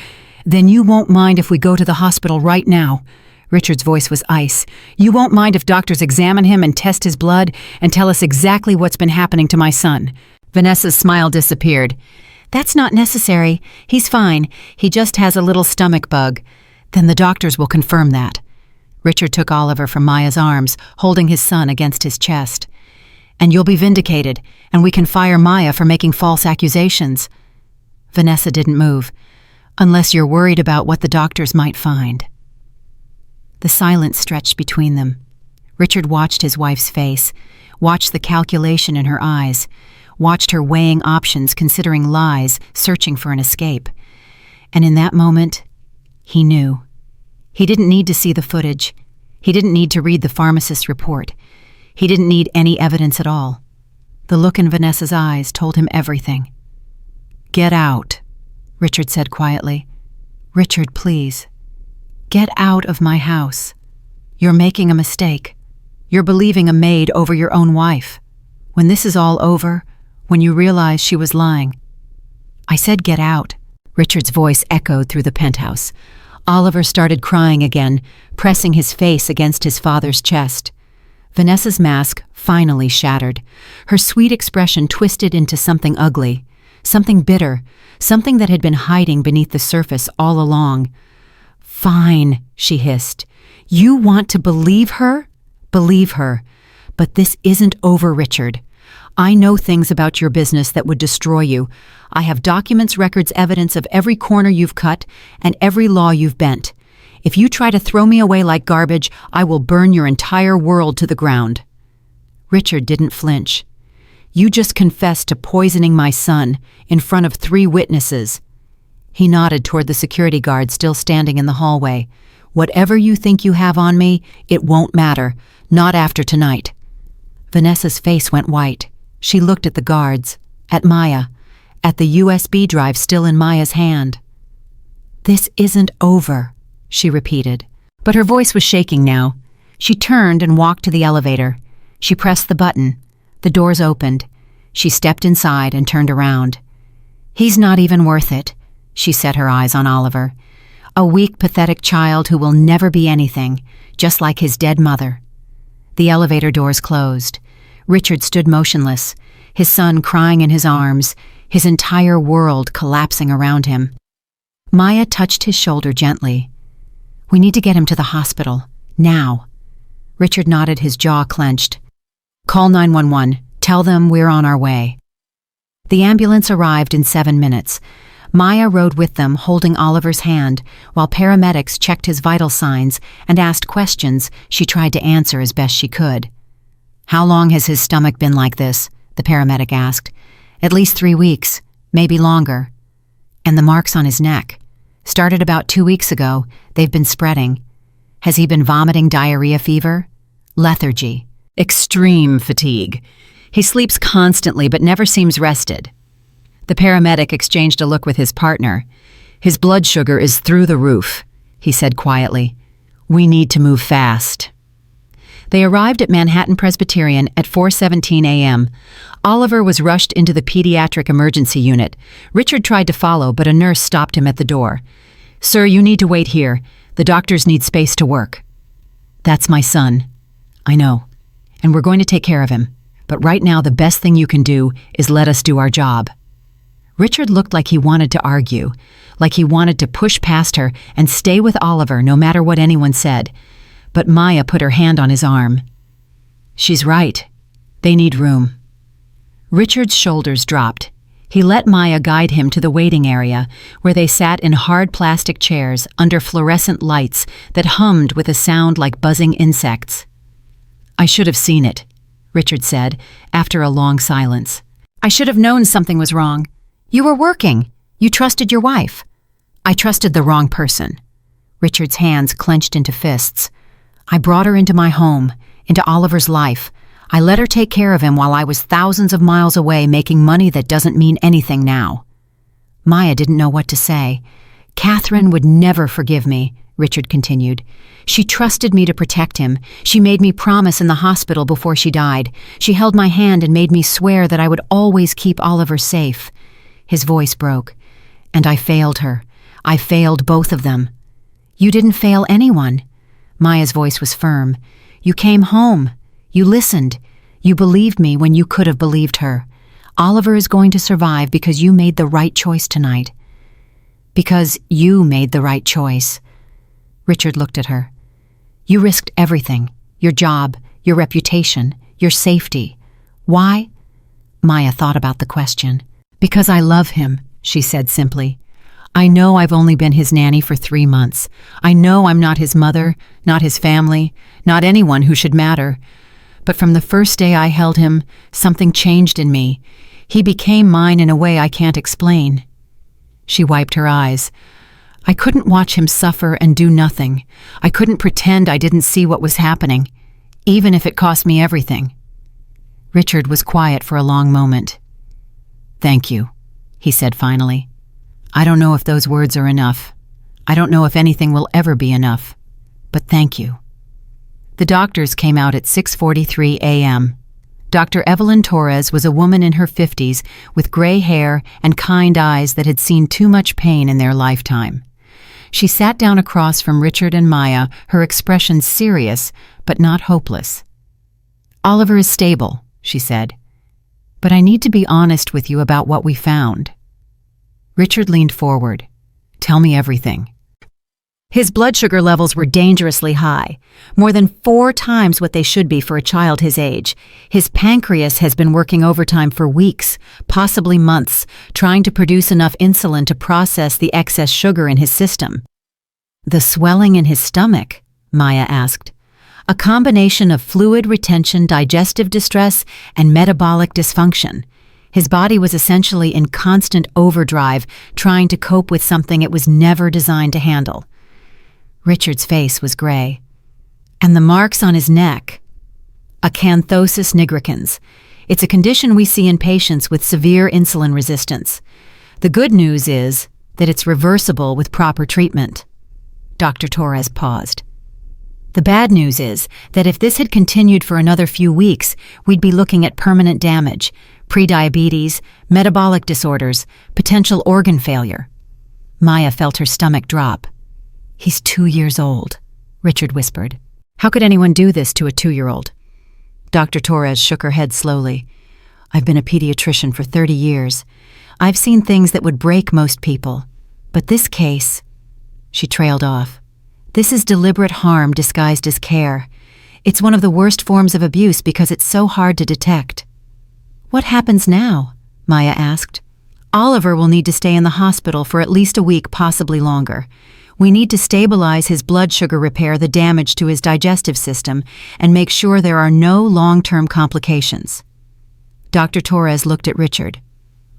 "Then you won't mind if we go to the hospital right now." Richard's voice was ice. "You won't mind if doctors examine him and test his blood and tell us exactly what's been happening to my son?" Vanessa's smile disappeared. "That's not necessary. He's fine. He just has a little stomach bug." "Then the doctors will confirm that." Richard took Oliver from Maya's arms, holding his son against his chest. "And you'll be vindicated, and we can fire Maya for making false accusations." Vanessa didn't move. Unless you're worried about what the doctors might find. The silence stretched between them. Richard watched his wife's face, watched the calculation in her eyes, watched her weighing options, considering lies, searching for an escape. And in that moment, he knew. He didn't need to see the footage. He didn't need to read the pharmacist's report. He didn't need any evidence at all. The look in Vanessa's eyes told him everything. "Get out," Richard said quietly. "Richard, please. Get out of my house. You're making a mistake. You're believing a maid over your own wife. When this is all over, when you realize she was lying." "I said get out." Richard's voice echoed through the penthouse. Oliver started crying again, pressing his face against his father's chest. Vanessa's mask finally shattered. Her sweet expression twisted into something ugly, something bitter, something that had been hiding beneath the surface all along. "Fine," she hissed. "You want to believe her? Believe her. But this isn't over, Richard. I know things about your business that would destroy you. I have documents, records, evidence of every corner you've cut and every law you've bent. If you try to throw me away like garbage, I will burn your entire world to the ground." Richard didn't flinch. "You just confessed to poisoning my son in front of 3 witnesses." He nodded toward the security guard still standing in the hallway. "Whatever you think you have on me, it won't matter. Not after tonight." Vanessa's face went white. She looked at the guards, at Maya, at the USB drive still in Maya's hand. "This isn't over," she repeated. But her voice was shaking now. She turned and walked to the elevator. She pressed the button. The doors opened. She stepped inside and turned around. "He's not even worth it," she set her eyes on Oliver. "A weak, pathetic child who will never be anything, just like his dead mother." The elevator doors closed. Richard stood motionless, his son crying in his arms, his entire world collapsing around him. Maya touched his shoulder gently. "We need to get him to the hospital, now." Richard nodded, his jaw clenched. "Call 911. Tell them we're on our way." The ambulance arrived in 7 minutes. Maya rode with them, holding Oliver's hand, while paramedics checked his vital signs and asked questions she tried to answer as best she could. "How long has his stomach been like this?" the paramedic asked. "At least 3 weeks, maybe longer." "And the marks on his neck? Started about 2 weeks ago. They've been spreading. Has he been vomiting diarrhea fever?" "Lethargy. Extreme fatigue. He sleeps constantly but never seems rested." The paramedic exchanged a look with his partner. "His blood sugar is through the roof," he said quietly. "We need to move fast." They arrived at Manhattan Presbyterian at 4:17 a.m. Oliver was rushed into the pediatric emergency unit. Richard tried to follow, but a nurse stopped him at the door. "Sir, you need to wait here. The doctors need space to work." "That's my son." "I know. And we're going to take care of him. But right now the best thing you can do is let us do our job." Richard looked like he wanted to argue, like he wanted to push past her and stay with Oliver no matter what anyone said. But Maya put her hand on his arm. "She's right. They need room." Richard's shoulders dropped. He let Maya guide him to the waiting area, where they sat in hard plastic chairs under fluorescent lights that hummed with a sound like buzzing insects. "I should have seen it," Richard said, after a long silence. "I should have known something was wrong. You were working. You trusted your wife." "I trusted the wrong person." Richard's hands clenched into fists. "I brought her into my home, into Oliver's life. I let her take care of him while I was thousands of miles away making money that doesn't mean anything now." Maya didn't know what to say. "Catherine would never forgive me," Richard continued. "She trusted me to protect him. She made me promise in the hospital before she died. She held my hand and made me swear that I would always keep Oliver safe." His voice broke. "And I failed her. I failed both of them." "You didn't fail anyone." Maya's voice was firm. "You came home. You listened. You believed me when you could have believed her. Oliver is going to survive because you made the right choice tonight. Because you made the right choice." Richard looked at her. "You risked everything. Your job, your reputation, your safety. Why?" Maya thought about the question. "Because I love him," she said simply. I know I've only been his nanny for 3 months. I know I'm not his mother, not his family, not anyone who should matter. But from the first day I held him, something changed in me. He became mine in a way I can't explain. She wiped her eyes. I couldn't watch him suffer and do nothing. I couldn't pretend I didn't see what was happening, even if it cost me everything. Richard was quiet for a long moment. Thank you, he said finally. I don't know if those words are enough. I don't know if anything will ever be enough. But thank you. The doctors came out at 6:43 a.m. Dr. Evelyn Torres was a woman in her 50s with gray hair and kind eyes that had seen too much pain in their lifetime. She sat down across from Richard and Maya, her expression serious but not hopeless. Oliver is stable, she said. But I need to be honest with you about what we found. Richard leaned forward. Tell me everything. His blood sugar levels were dangerously high, more than 4 times what they should be for a child his age. His pancreas has been working overtime for weeks, possibly months, trying to produce enough insulin to process the excess sugar in his system. The swelling in his stomach, Maya asked. A combination of fluid retention, digestive distress, and metabolic dysfunction. His body was essentially in constant overdrive, trying to cope with something it was never designed to handle. Richard's face was gray. And the marks on his neck. Acanthosis nigricans. It's a condition we see in patients with severe insulin resistance. The good news is that it's reversible with proper treatment. Dr. Torres paused. The bad news is that if this had continued for another few weeks, we'd be looking at permanent damage, prediabetes, metabolic disorders, potential organ failure. Maya felt her stomach drop. He's 2 years old, Richard whispered. How could anyone do this to a 2-year-old? Dr. Torres shook her head slowly. I've been a pediatrician for 30 years. I've seen things that would break most people. But this case... She trailed off. This is deliberate harm disguised as care. It's one of the worst forms of abuse because it's so hard to detect. What happens now? Maya asked. Oliver will need to stay in the hospital for at least a week, possibly longer. We need to stabilize his blood sugar, repair the damage to his digestive system, and make sure there are no long-term complications. Dr. Torres looked at Richard.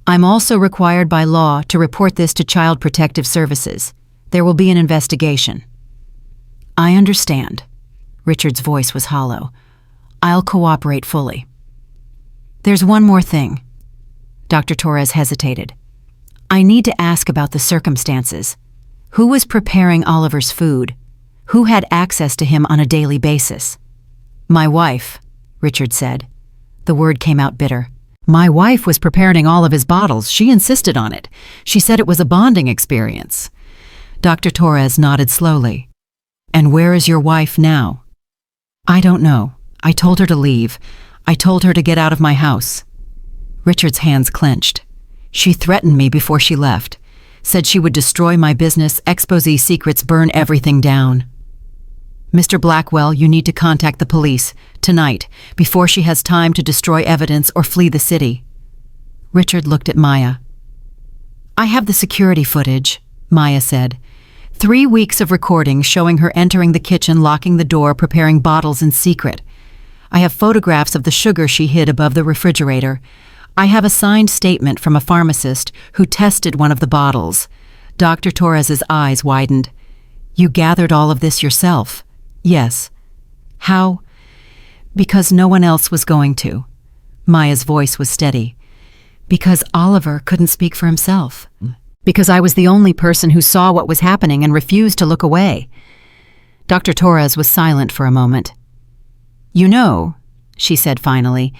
I'm also required by law to report this to Child Protective Services. There will be an investigation. I understand. Richard's voice was hollow. I'll cooperate fully. There's one more thing. Dr. Torres hesitated. I need to ask about the circumstances. Who was preparing Oliver's food? Who had access to him on a daily basis? My wife, Richard said. The word came out bitter. My wife was preparing all of his bottles. She insisted on it. She said it was a bonding experience. Dr. Torres nodded slowly. And where is your wife now? I don't know. I told her to leave. I told her to get out of my house. Richard's hands clenched. She threatened me before she left. Said she would destroy my business, expose secrets, burn everything down. Mr. Blackwell, you need to contact the police, tonight, before she has time to destroy evidence or flee the city. Richard looked at Maya. I have the security footage, Maya said. 3 weeks of recording showing her entering the kitchen, locking the door, preparing bottles in secret. I have photographs of the sugar she hid above the refrigerator. I have a signed statement from a pharmacist who tested one of the bottles. Dr. Torres's eyes widened. You gathered all of this yourself? Yes. How? Because no one else was going to. Maya's voice was steady. Because Oliver couldn't speak for himself. Because I was the only person who saw what was happening and refused to look away. Dr. Torres was silent for a moment. You know, she said finally,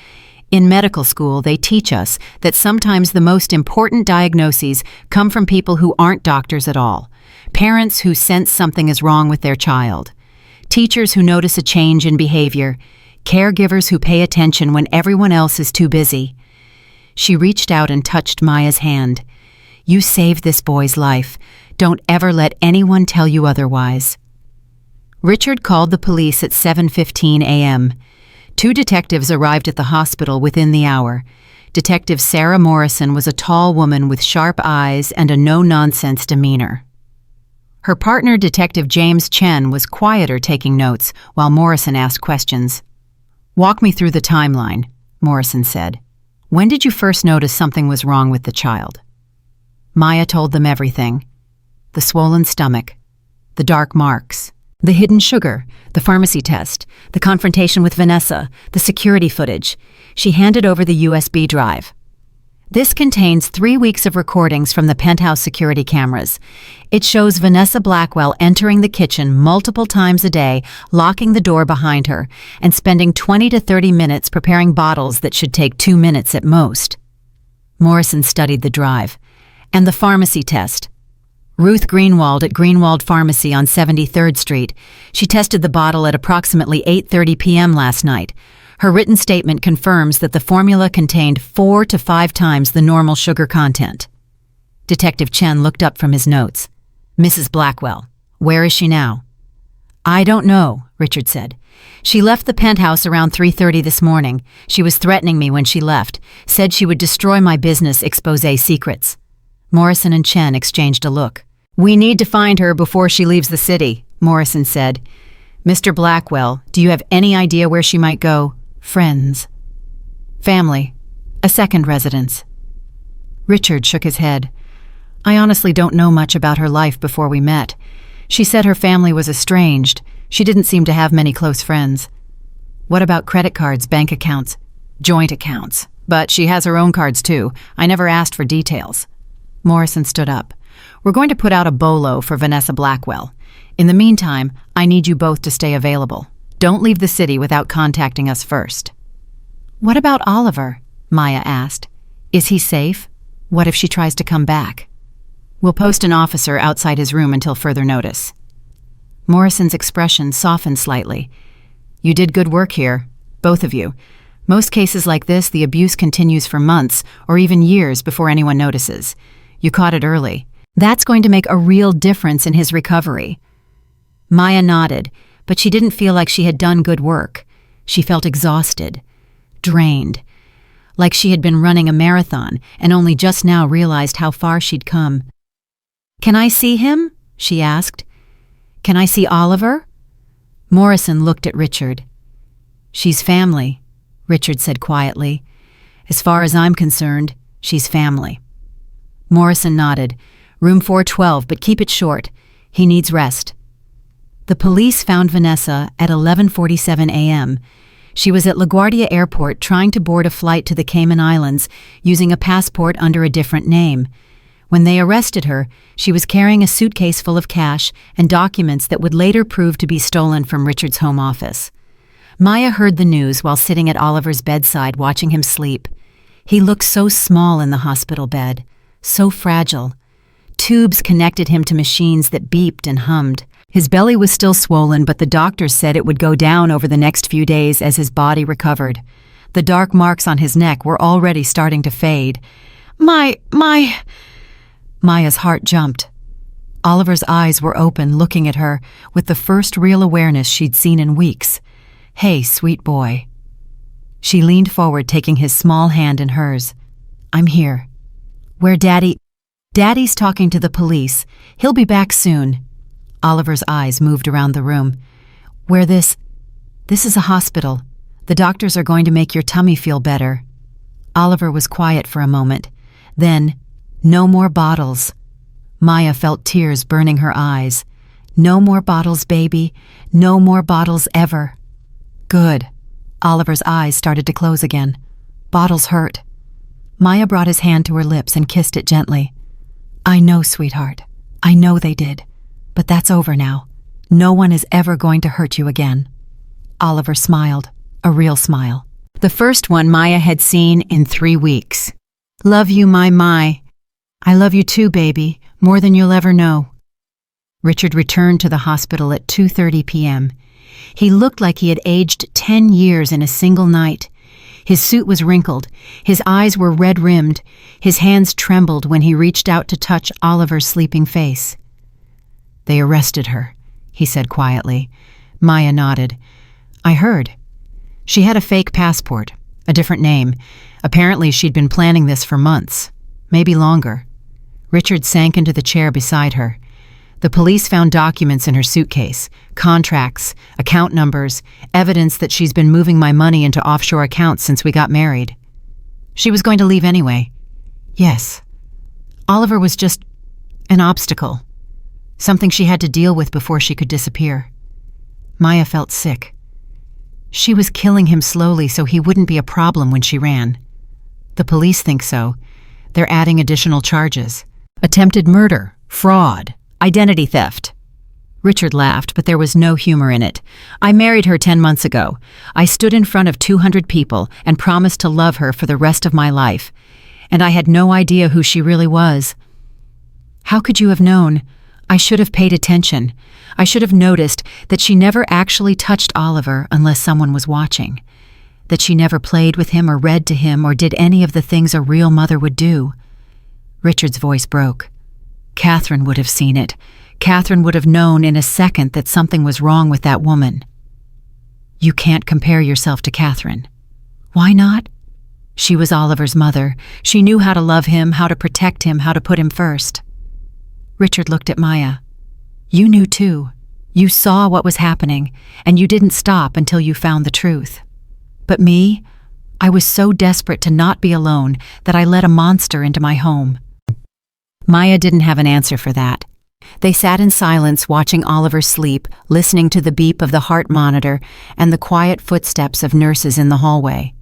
in medical school they teach us that sometimes the most important diagnoses come from people who aren't doctors at all. Parents who sense something is wrong with their child. Teachers who notice a change in behavior. Caregivers who pay attention when everyone else is too busy. She reached out and touched Maya's hand. You saved this boy's life. Don't ever let anyone tell you otherwise. Richard called the police at 7:15 a.m. 2 detectives arrived at the hospital within the hour. Detective Sarah Morrison was a tall woman with sharp eyes and a no-nonsense demeanor. Her partner, Detective James Chen, was quieter, taking notes, while Morrison asked questions. "Walk me through the timeline," Morrison said. "When did you first notice something was wrong with the child?" Maya told them everything. The swollen stomach, the dark marks, the hidden sugar, the pharmacy test, the confrontation with Vanessa, the security footage. She handed over the USB drive. This contains 3 weeks of recordings from the penthouse security cameras. It shows Vanessa Blackwell entering the kitchen multiple times a day, locking the door behind her, and spending 20 to 30 minutes preparing bottles that should take 2 minutes at most. Morrison studied the drive. And the pharmacy test. Ruth Greenwald at Greenwald Pharmacy on 73rd Street. She tested the bottle at approximately 8:30 p.m. last night. Her written statement confirms that the formula contained 4 to 5 times the normal sugar content. Detective Chen looked up from his notes. "Mrs. Blackwell, where is she now?" "I don't know," Richard said. "She left the penthouse around 3:30 this morning. She was threatening me when she left, said she would destroy my business expose secrets." Morrison and Chen exchanged a look. "We need to find her before she leaves the city," Morrison said. "Mr. Blackwell, do you have any idea where she might go?" "Friends. Family. A second residence." Richard shook his head. "I honestly don't know much about her life before we met. She said her family was estranged. She didn't seem to have many close friends." "What about credit cards, bank accounts?" "Joint accounts. But she has her own cards too. I never asked for details." Morrison stood up. "We're going to put out a bolo for Vanessa Blackwell. In the meantime, I need you both to stay available. Don't leave the city without contacting us first." "What about Oliver?" Maya asked. "Is he safe? What if she tries to come back?" "We'll post an officer outside his room until further notice." Morrison's expression softened slightly. "You did good work here, both of you. Most cases like this, the abuse continues for months or even years before anyone notices. You caught it early. That's going to make a real difference in his recovery." Maya nodded, but she didn't feel like she had done good work. She felt exhausted, drained, like she had been running a marathon and only just now realized how far she'd come. "Can I see him?" she asked. "Can I see Oliver?" Morrison looked at Richard. "She's family," Richard said quietly. "As far as I'm concerned, she's family." Morrison nodded. "Room 412, but keep it short. He needs rest." The police found Vanessa at 11:47 a.m. She was at LaGuardia Airport trying to board a flight to the Cayman Islands using a passport under a different name. When they arrested her, she was carrying a suitcase full of cash and documents that would later prove to be stolen from Richard's home office. Maya heard the news while sitting at Oliver's bedside watching him sleep. He looked so small in the hospital bed, so fragile. Tubes connected him to machines that beeped and hummed. His belly was still swollen, but the doctors said it would go down over the next few days as his body recovered. The dark marks on his neck were already starting to fade. Maya's heart jumped. Oliver's eyes were open, looking at her, with the first real awareness she'd seen in weeks. "Hey, sweet boy." She leaned forward, taking his small hand in hers. "I'm here." "Where Daddy?" "Daddy's talking to the police. He'll be back soon." Oliver's eyes moved around the room. "Where this is a hospital. The doctors are going to make your tummy feel better." Oliver was quiet for a moment. Then, "No more bottles." Maya felt tears burning her eyes. "No more bottles, baby. No more bottles ever." "Good." Oliver's eyes started to close again. "Bottles hurt." Maya brought his hand to her lips and kissed it gently. "I know, sweetheart. I know they did. But that's over now. No one is ever going to hurt you again." Oliver smiled, a real smile. The first one Maya had seen in 3 weeks. "Love you, my. I love you too, baby, more than you'll ever know." Richard returned to the hospital at 2:30 p.m. He looked like he had aged 10 years in a single night. His suit was wrinkled, his eyes were red-rimmed, his hands trembled when he reached out to touch Oliver's sleeping face. "They arrested her," he said quietly. Maya nodded. "I heard. She had a fake passport. A different name. Apparently she'd been planning this for months, maybe longer. Richard sank into the chair beside her. The police found documents in her suitcase, contracts, account numbers, evidence that she's been moving my money into offshore accounts since we got married. She was going to leave anyway. Yes. Oliver was just an obstacle. Something she had to deal with before she could disappear. Maya felt sick. She was killing him slowly so he wouldn't be a problem when she ran. The police think so. They're adding additional charges. Attempted murder, fraud, identity theft. Richard laughed, but there was no humor in it. I married her 10 months ago. I stood in front of 200 people and promised to love her for the rest of my life. And I had no idea who she really was. How could you have known? I should have paid attention. I should have noticed that she never actually touched Oliver unless someone was watching. That she never played with him or read to him or did any of the things a real mother would do. Richard's voice broke. Catherine would have seen it. Catherine would have known in a second that something was wrong with that woman. You can't compare yourself to Catherine. Why not? She was Oliver's mother. She knew how to love him, how to protect him, how to put him first. Richard looked at Maya. You knew too. You saw what was happening, and you didn't stop until you found the truth. But me, I was so desperate to not be alone that I let a monster into my home. Maya didn't have an answer for that. They sat in silence watching Oliver sleep, listening to the beep of the heart monitor and the quiet footsteps of nurses in the hallway.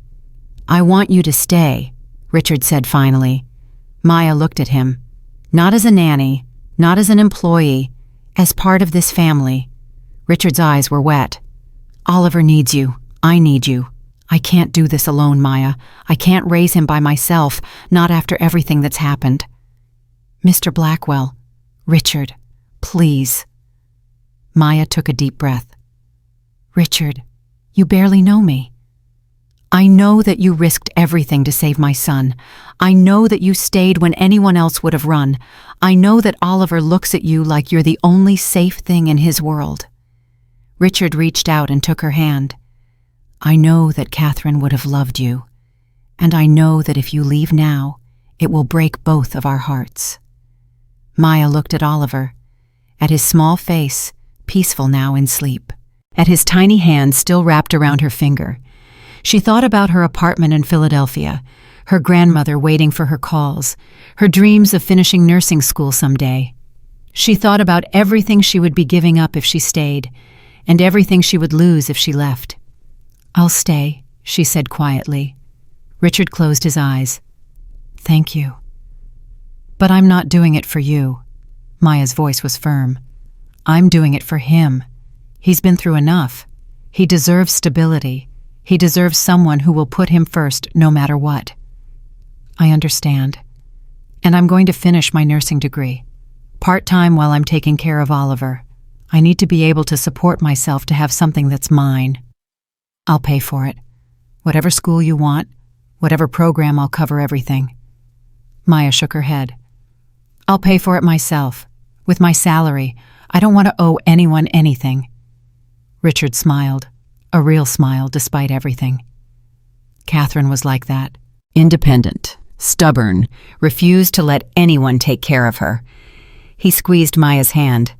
I want you to stay, Richard said finally. Maya looked at him. Not as a nanny, not as an employee, as part of this family. Richard's eyes were wet. Oliver needs you. I need you. I can't do this alone, Maya. I can't raise him by myself, not after everything that's happened. Mr. Blackwell, Richard, please. Maya took a deep breath. Richard, you barely know me. I know that you risked everything to save my son. I know that you stayed when anyone else would have run. I know that Oliver looks at you like you're the only safe thing in his world. Richard reached out and took her hand. I know that Catherine would have loved you, and I know that if you leave now, it will break both of our hearts. Maya looked at Oliver, at his small face, peaceful now in sleep, at his tiny hand still wrapped around her finger. She thought about her apartment in Philadelphia, her grandmother waiting for her calls, her dreams of finishing nursing school someday. She thought about everything she would be giving up if she stayed, and everything she would lose if she left. I'll stay, she said quietly. Richard closed his eyes. Thank you. But I'm not doing it for you. Maya's voice was firm. I'm doing it for him. He's been through enough. He deserves stability. He deserves someone who will put him first no matter what. I understand. And I'm going to finish my nursing degree. Part-time while I'm taking care of Oliver. I need to be able to support myself to have something that's mine. I'll pay for it. Whatever school you want, whatever program, I'll cover everything. Maya shook her head. I'll pay for it myself. With my salary. I don't want to owe anyone anything. Richard smiled. A real smile despite everything. Catherine was like that. Independent, stubborn, refused to let anyone take care of her. He squeezed Maya's hand.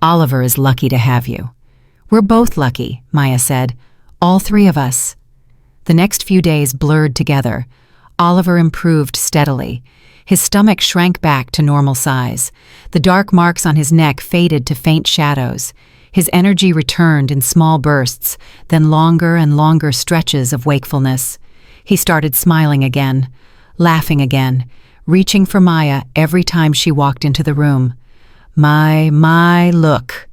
Oliver is lucky to have you. We're both lucky, Maya said. All three of us. The next few days blurred together. Oliver improved steadily. His stomach shrank back to normal size. The dark marks on his neck faded to faint shadows. His energy returned in small bursts, then longer and longer stretches of wakefulness. He started smiling again, laughing again, reaching for Maya every time she walked into the room. My, look.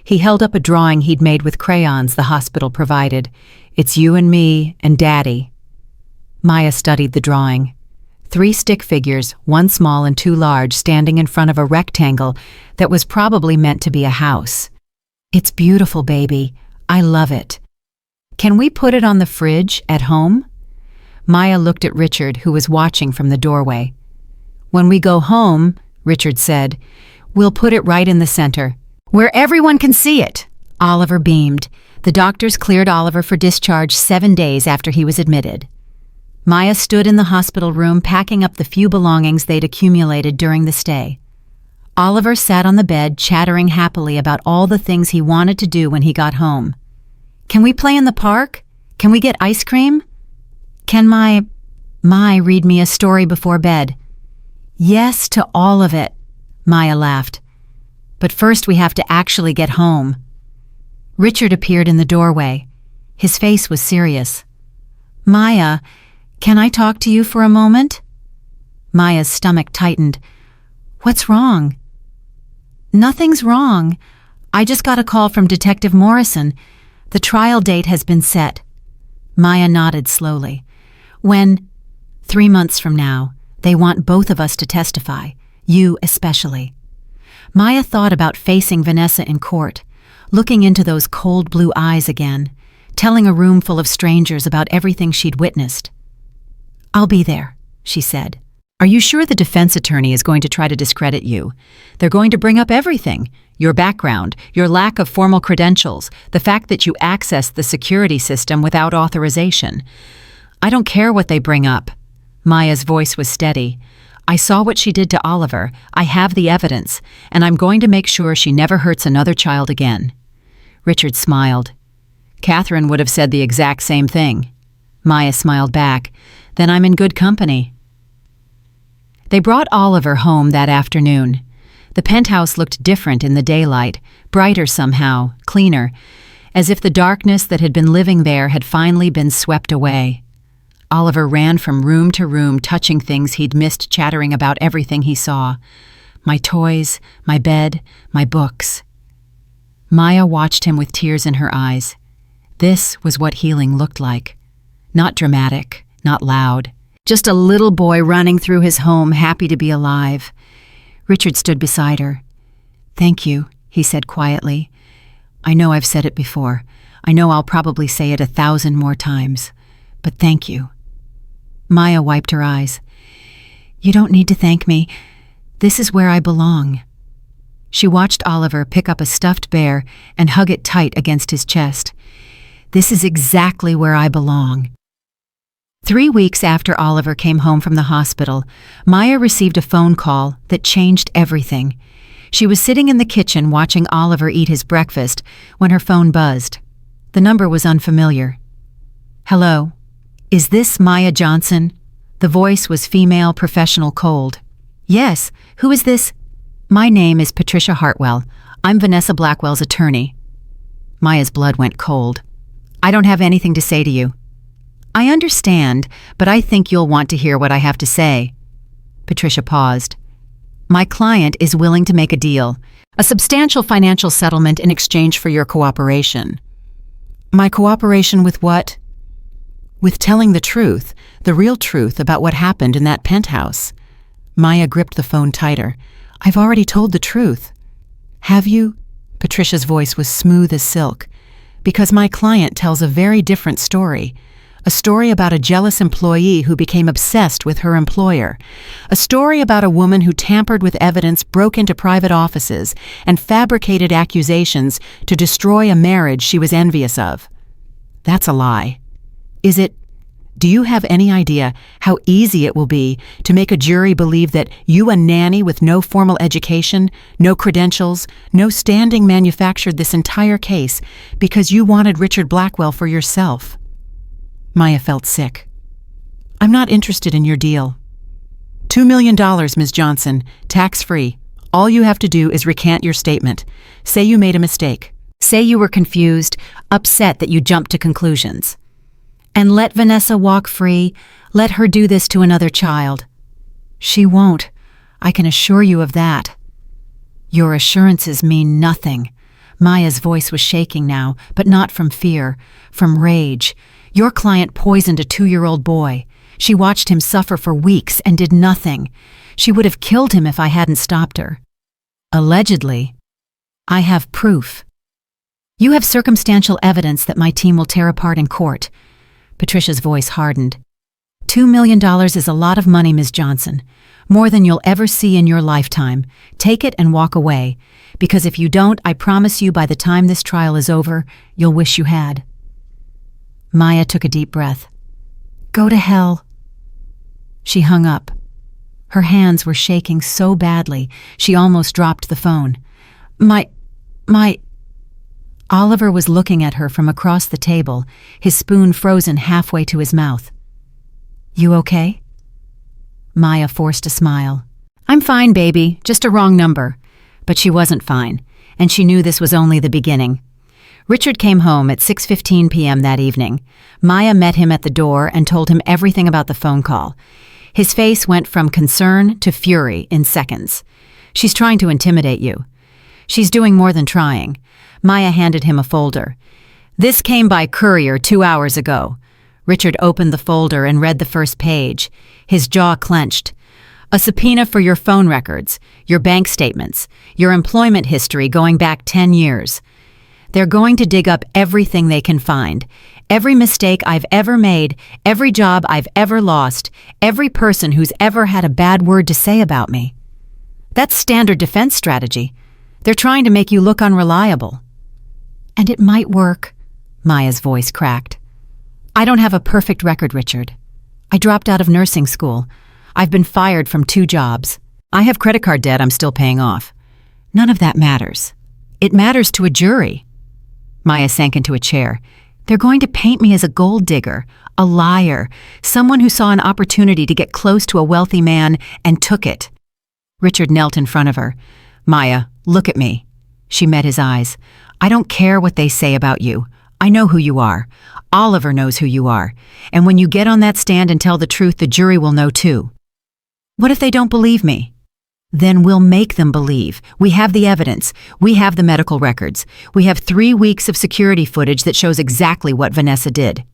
He held up a drawing he'd made with crayons the hospital provided. It's you and me and Daddy. Maya studied the drawing. 3 stick figures, 1 small and 2 large, standing in front of a rectangle that was probably meant to be a house. It's beautiful, baby. I love it. Can we put it on the fridge at home? Maya looked at Richard, who was watching from the doorway. When we go home, Richard said, we'll put it right in the center, where everyone can see it. Oliver beamed. The doctors cleared Oliver for discharge 7 days after he was admitted. Maya stood in the hospital room packing up the few belongings they'd accumulated during the stay. Oliver sat on the bed chattering happily about all the things he wanted to do when he got home. "Can we play in the park? Can we get ice cream? Can my read me a story before bed?" "Yes to all of it," Maya laughed. "But first we have to actually get home." Richard appeared in the doorway. His face was serious. "Maya, can I talk to you for a moment?" Maya's stomach tightened. "What's wrong?" "Nothing's wrong. I just got a call from Detective Morrison. The trial date has been set." Maya nodded slowly. "When?" "3 months from now. They want both of us to testify, you especially." Maya thought about facing Vanessa in court, looking into those cold blue eyes again, telling a room full of strangers about everything she'd witnessed. "I'll be there," she said. "Are you sure the defense attorney is going to try to discredit you? They're going to bring up everything. Your background, your lack of formal credentials, the fact that you accessed the security system without authorization. I don't care what they bring up." Maya's voice was steady. "I saw what she did to Oliver. I have the evidence, and I'm going to make sure she never hurts another child again." Richard smiled. "Catherine would have said the exact same thing." Maya smiled back. "Then I'm in good company." They brought Oliver home that afternoon. The penthouse looked different in the daylight, brighter somehow, cleaner, as if the darkness that had been living there had finally been swept away. Oliver ran from room to room, touching things he'd missed, chattering about everything he saw. My toys, my bed, my books. Maya watched him with tears in her eyes. This was what healing looked like. Not dramatic, not loud. Just a little boy running through his home, happy to be alive. Richard stood beside her. "Thank you," he said quietly. "I know I've said it before. I know I'll probably say it 1,000 more times. But thank you." Maya wiped her eyes. "You don't need to thank me. This is where I belong." She watched Oliver pick up a stuffed bear and hug it tight against his chest. "This is exactly where I belong." 3 weeks after Oliver came home from the hospital, Maya received a phone call that changed everything. She was sitting in the kitchen watching Oliver eat his breakfast when her phone buzzed. The number was unfamiliar. "Hello? Is this Maya Johnson?" The voice was female, professional, cold. "Yes, who is this?" "My name is Patricia Hartwell. I'm Vanessa Blackwell's attorney." Maya's blood went cold. "I don't have anything to say to you." "I understand, but I think you'll want to hear what I have to say." Patricia paused. "My client is willing to make a deal, a substantial financial settlement in exchange for your cooperation." "My cooperation with what?" "With telling the truth, the real truth about what happened in that penthouse." Maya gripped the phone tighter. "I've already told the truth." "Have you?" Patricia's voice was smooth as silk. "Because my client tells a very different story. A story about a jealous employee who became obsessed with her employer. A story about a woman who tampered with evidence, broke into private offices, and fabricated accusations to destroy a marriage she was envious of." "That's a lie." "Is it? Do you have any idea how easy it will be to make a jury believe that you, a nanny with no formal education, no credentials, no standing, manufactured this entire case because you wanted Richard Blackwell for yourself?" Maya felt sick. "I'm not interested in your deal." $2 million, Ms. Johnson, tax-free. All you have to do is recant your statement. Say you made a mistake. Say you were confused, upset that you jumped to conclusions. And let Vanessa walk free. Let her do this to another child. She won't. I can assure you of that. Your assurances mean nothing. Maya's voice was shaking now, but not from fear, from rage. Your client poisoned a 2-year-old boy. She watched him suffer for weeks and did nothing. She would have killed him if I hadn't stopped her. Allegedly. I have proof. You have circumstantial evidence that my team will tear apart in court. Patricia's voice hardened. $2 million is a lot of money, Ms. Johnson. More than you'll ever see in your lifetime. Take it and walk away. Because if you don't, I promise you by the time this trial is over, you'll wish you had. Maya took a deep breath. Go to hell, She hung up. Her hands were shaking so badly, she almost dropped the phone. My... Oliver was looking at her from across the table, his spoon frozen halfway to his mouth. You okay? Maya forced a smile. I'm fine, baby, just a wrong number. But she wasn't fine, and she knew this was only the beginning. Richard came home at 6:15 p.m. that evening. Maya met him at the door and told him everything about the phone call. His face went from concern to fury in seconds. She's trying to intimidate you. She's doing more than trying. Maya handed him a folder. This came by courier 2 hours ago. Richard opened the folder and read the first page. His jaw clenched. A subpoena for your phone records, your bank statements, your employment history going back 10 years. They're going to dig up everything they can find. Every mistake I've ever made, every job I've ever lost, every person who's ever had a bad word to say about me. That's standard defense strategy. They're trying to make you look unreliable. And it might work, Maya's voice cracked. I don't have a perfect record, Richard. I dropped out of nursing school. I've been fired from 2 jobs. I have credit card debt I'm still paying off. None of that matters. It matters to a jury. Maya sank into a chair. They're going to paint me as a gold digger, a liar, someone who saw an opportunity to get close to a wealthy man and took it. Richard knelt in front of her. Maya, look at me. She met his eyes. I don't care what they say about you. I know who you are. Oliver knows who you are. And when you get on that stand and tell the truth, the jury will know too. What if they don't believe me? Then we'll make them believe. We have the evidence. We have the medical records. We have 3 weeks of security footage that shows exactly what Vanessa did.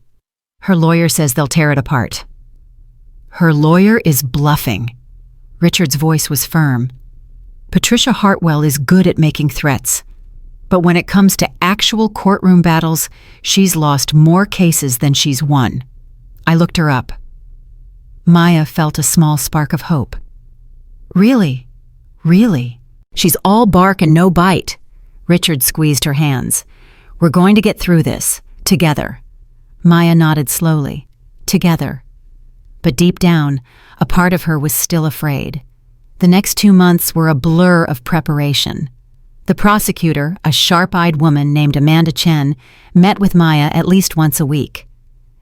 Her lawyer says they'll tear it apart. Her lawyer is bluffing. Richard's voice was firm. Patricia Hartwell is good at making threats. But when it comes to actual courtroom battles, she's lost more cases than she's won. I looked her up. Maya felt a small spark of hope. Really? Really? She's all bark and no bite. Richard squeezed her hands. We're going to get through this, together. Maya nodded slowly. Together. But deep down, a part of her was still afraid. The next 2 months were a blur of preparation. The prosecutor, a sharp-eyed woman named Amanda Chen, met with Maya at least once a week.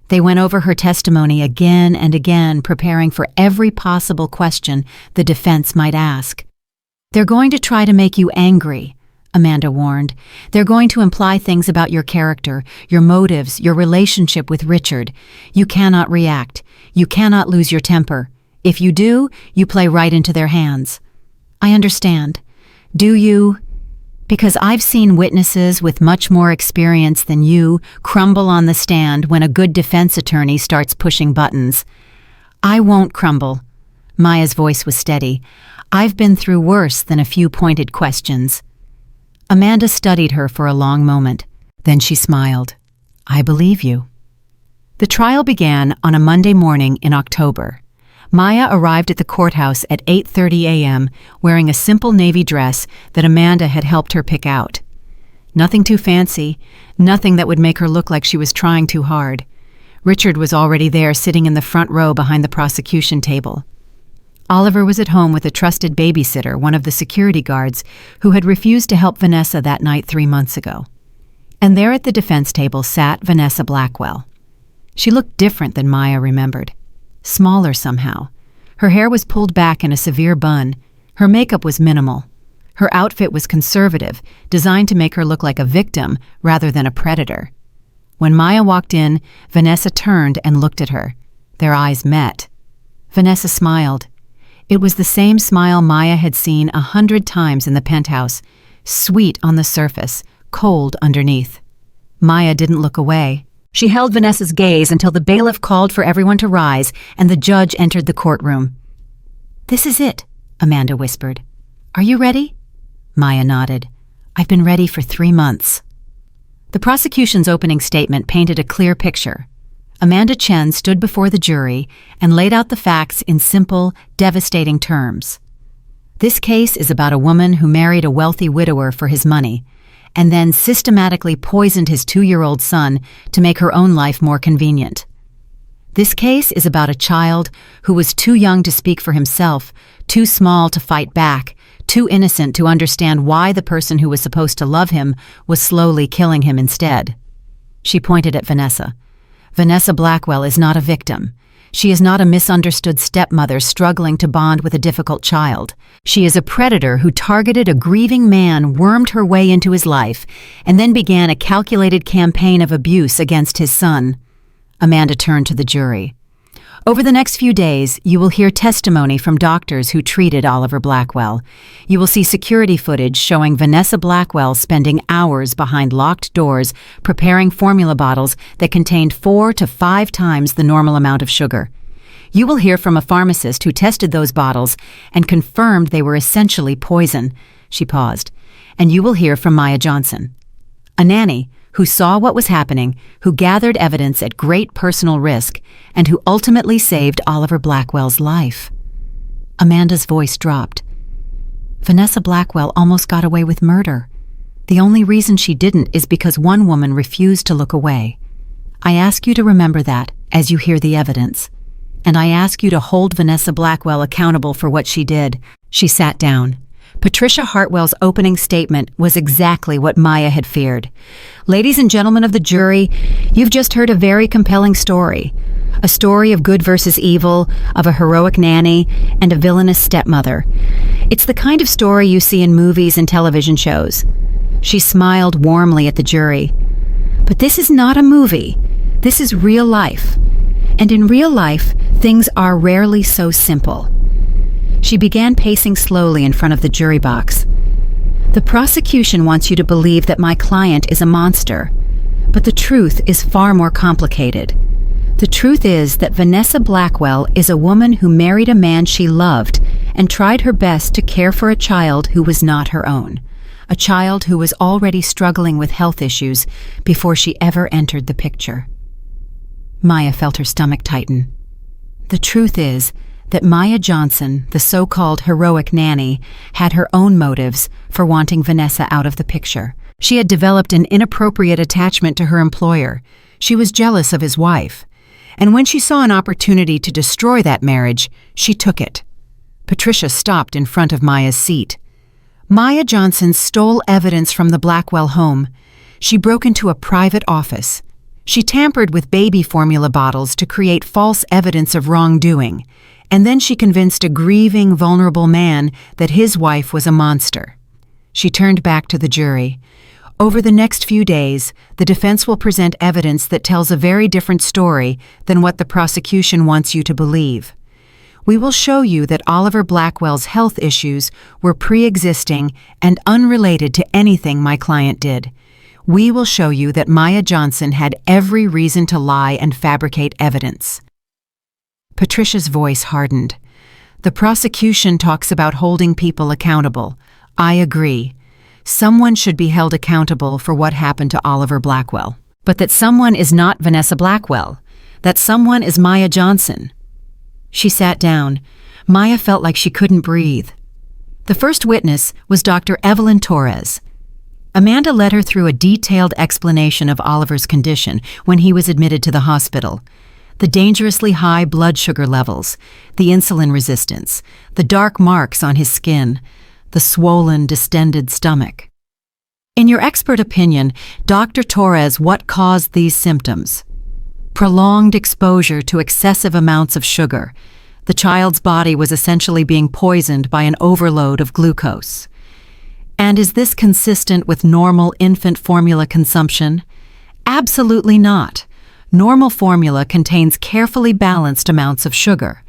They went over her testimony again and again, preparing for every possible question the defense might ask. They're going to try to make you angry, Amanda warned. They're going to imply things about your character, your motives, your relationship with Richard. You cannot react. You cannot lose your temper. If you do, you play right into their hands. I understand. Do you? Because I've seen witnesses with much more experience than you crumble on the stand when a good defense attorney starts pushing buttons. I won't crumble. Maya's voice was steady. I've been through worse than a few pointed questions. Amanda studied her for a long moment. Then she smiled. I believe you. The trial began on a Monday morning in October. Maya arrived at the courthouse at 8:30 a.m. wearing a simple navy dress that Amanda had helped her pick out. Nothing too fancy, nothing that would make her look like she was trying too hard. Richard was already there sitting in the front row behind the prosecution table. Oliver was at home with a trusted babysitter, one of the security guards, who had refused to help Vanessa that night 3 months ago. And there at the defense table sat Vanessa Blackwell. She looked different than Maya remembered. Smaller somehow. Her hair was pulled back in a severe bun. Her makeup was minimal. Her outfit was conservative, designed to make her look like a victim rather than a predator. When Maya walked in, Vanessa turned and looked at her. Their eyes met. Vanessa smiled. It was the same smile Maya had seen 100 times in the penthouse, sweet on the surface, cold underneath. Maya didn't look away. She held Vanessa's gaze until the bailiff called for everyone to rise and the judge entered the courtroom. This is it, Amanda whispered. Are you ready? Maya nodded. I've been ready for 3 months. The prosecution's opening statement painted a clear picture. Amanda Chen stood before the jury and laid out the facts in simple, devastating terms. This case is about a woman who married a wealthy widower for his money, and then systematically poisoned his 2-year-old son to make her own life more convenient. This case is about a child who was too young to speak for himself, too small to fight back, too innocent to understand why the person who was supposed to love him was slowly killing him instead. She pointed at Vanessa. Vanessa Blackwell is not a victim. She is not a misunderstood stepmother struggling to bond with a difficult child. She is a predator who targeted a grieving man, wormed her way into his life, and then began a calculated campaign of abuse against his son. Amanda turned to the jury. Over the next few days, you will hear testimony from doctors who treated Oliver Blackwell. You will see security footage showing Vanessa Blackwell spending hours behind locked doors preparing formula bottles that contained 4 to 5 times the normal amount of sugar. You will hear from a pharmacist who tested those bottles and confirmed they were essentially poison. She paused. And you will hear from Maya Johnson, a nanny who saw what was happening, who gathered evidence at great personal risk, and who ultimately saved Oliver Blackwell's life. Amanda's voice dropped. Vanessa Blackwell almost got away with murder. The only reason she didn't is because one woman refused to look away. I ask you to remember that as you hear the evidence. And I ask you to hold Vanessa Blackwell accountable for what she did. She sat down. Patricia Hartwell's opening statement was exactly what Maya had feared. Ladies and gentlemen of the jury, you've just heard a very compelling story. A story of good versus evil, of a heroic nanny, and a villainous stepmother. It's the kind of story you see in movies and television shows. She smiled warmly at the jury. But this is not a movie. This is real life. And in real life, things are rarely so simple. She began pacing slowly in front of the jury box. The prosecution wants you to believe that my client is a monster, but the truth is far more complicated. The truth is that Vanessa Blackwell is a woman who married a man she loved and tried her best to care for a child who was not her own, a child who was already struggling with health issues before she ever entered the picture. Maya felt her stomach tighten. The truth is that Maya Johnson, the so-called heroic nanny, had her own motives for wanting Vanessa out of the picture. She had developed an inappropriate attachment to her employer. She was jealous of his wife. And when she saw an opportunity to destroy that marriage, she took it. Patricia stopped in front of Maya's seat. Maya Johnson stole evidence from the Blackwell home. She broke into a private office. She tampered with baby formula bottles to create false evidence of wrongdoing. And then she convinced a grieving, vulnerable man that his wife was a monster. She turned back to the jury. Over the next few days, the defense will present evidence that tells a very different story than what the prosecution wants you to believe. We will show you that Oliver Blackwell's health issues were pre-existing and unrelated to anything my client did. We will show you that Maya Johnson had every reason to lie and fabricate evidence. Patricia's voice hardened. The prosecution talks about holding people accountable. I agree. Someone should be held accountable for what happened to Oliver Blackwell. But that someone is not Vanessa Blackwell. That someone is Maya Johnson. She sat down. Maya felt like she couldn't breathe. The first witness was Dr. Evelyn Torres. Amanda led her through a detailed explanation of Oliver's condition when he was admitted to the hospital. The dangerously high blood sugar levels, the insulin resistance, the dark marks on his skin, the swollen, distended stomach. In your expert opinion, Dr. Torres, what caused these symptoms? Prolonged exposure to excessive amounts of sugar. The child's body was essentially being poisoned by an overload of glucose. And is this consistent with normal infant formula consumption? Absolutely not. Normal formula contains carefully balanced amounts of sugar.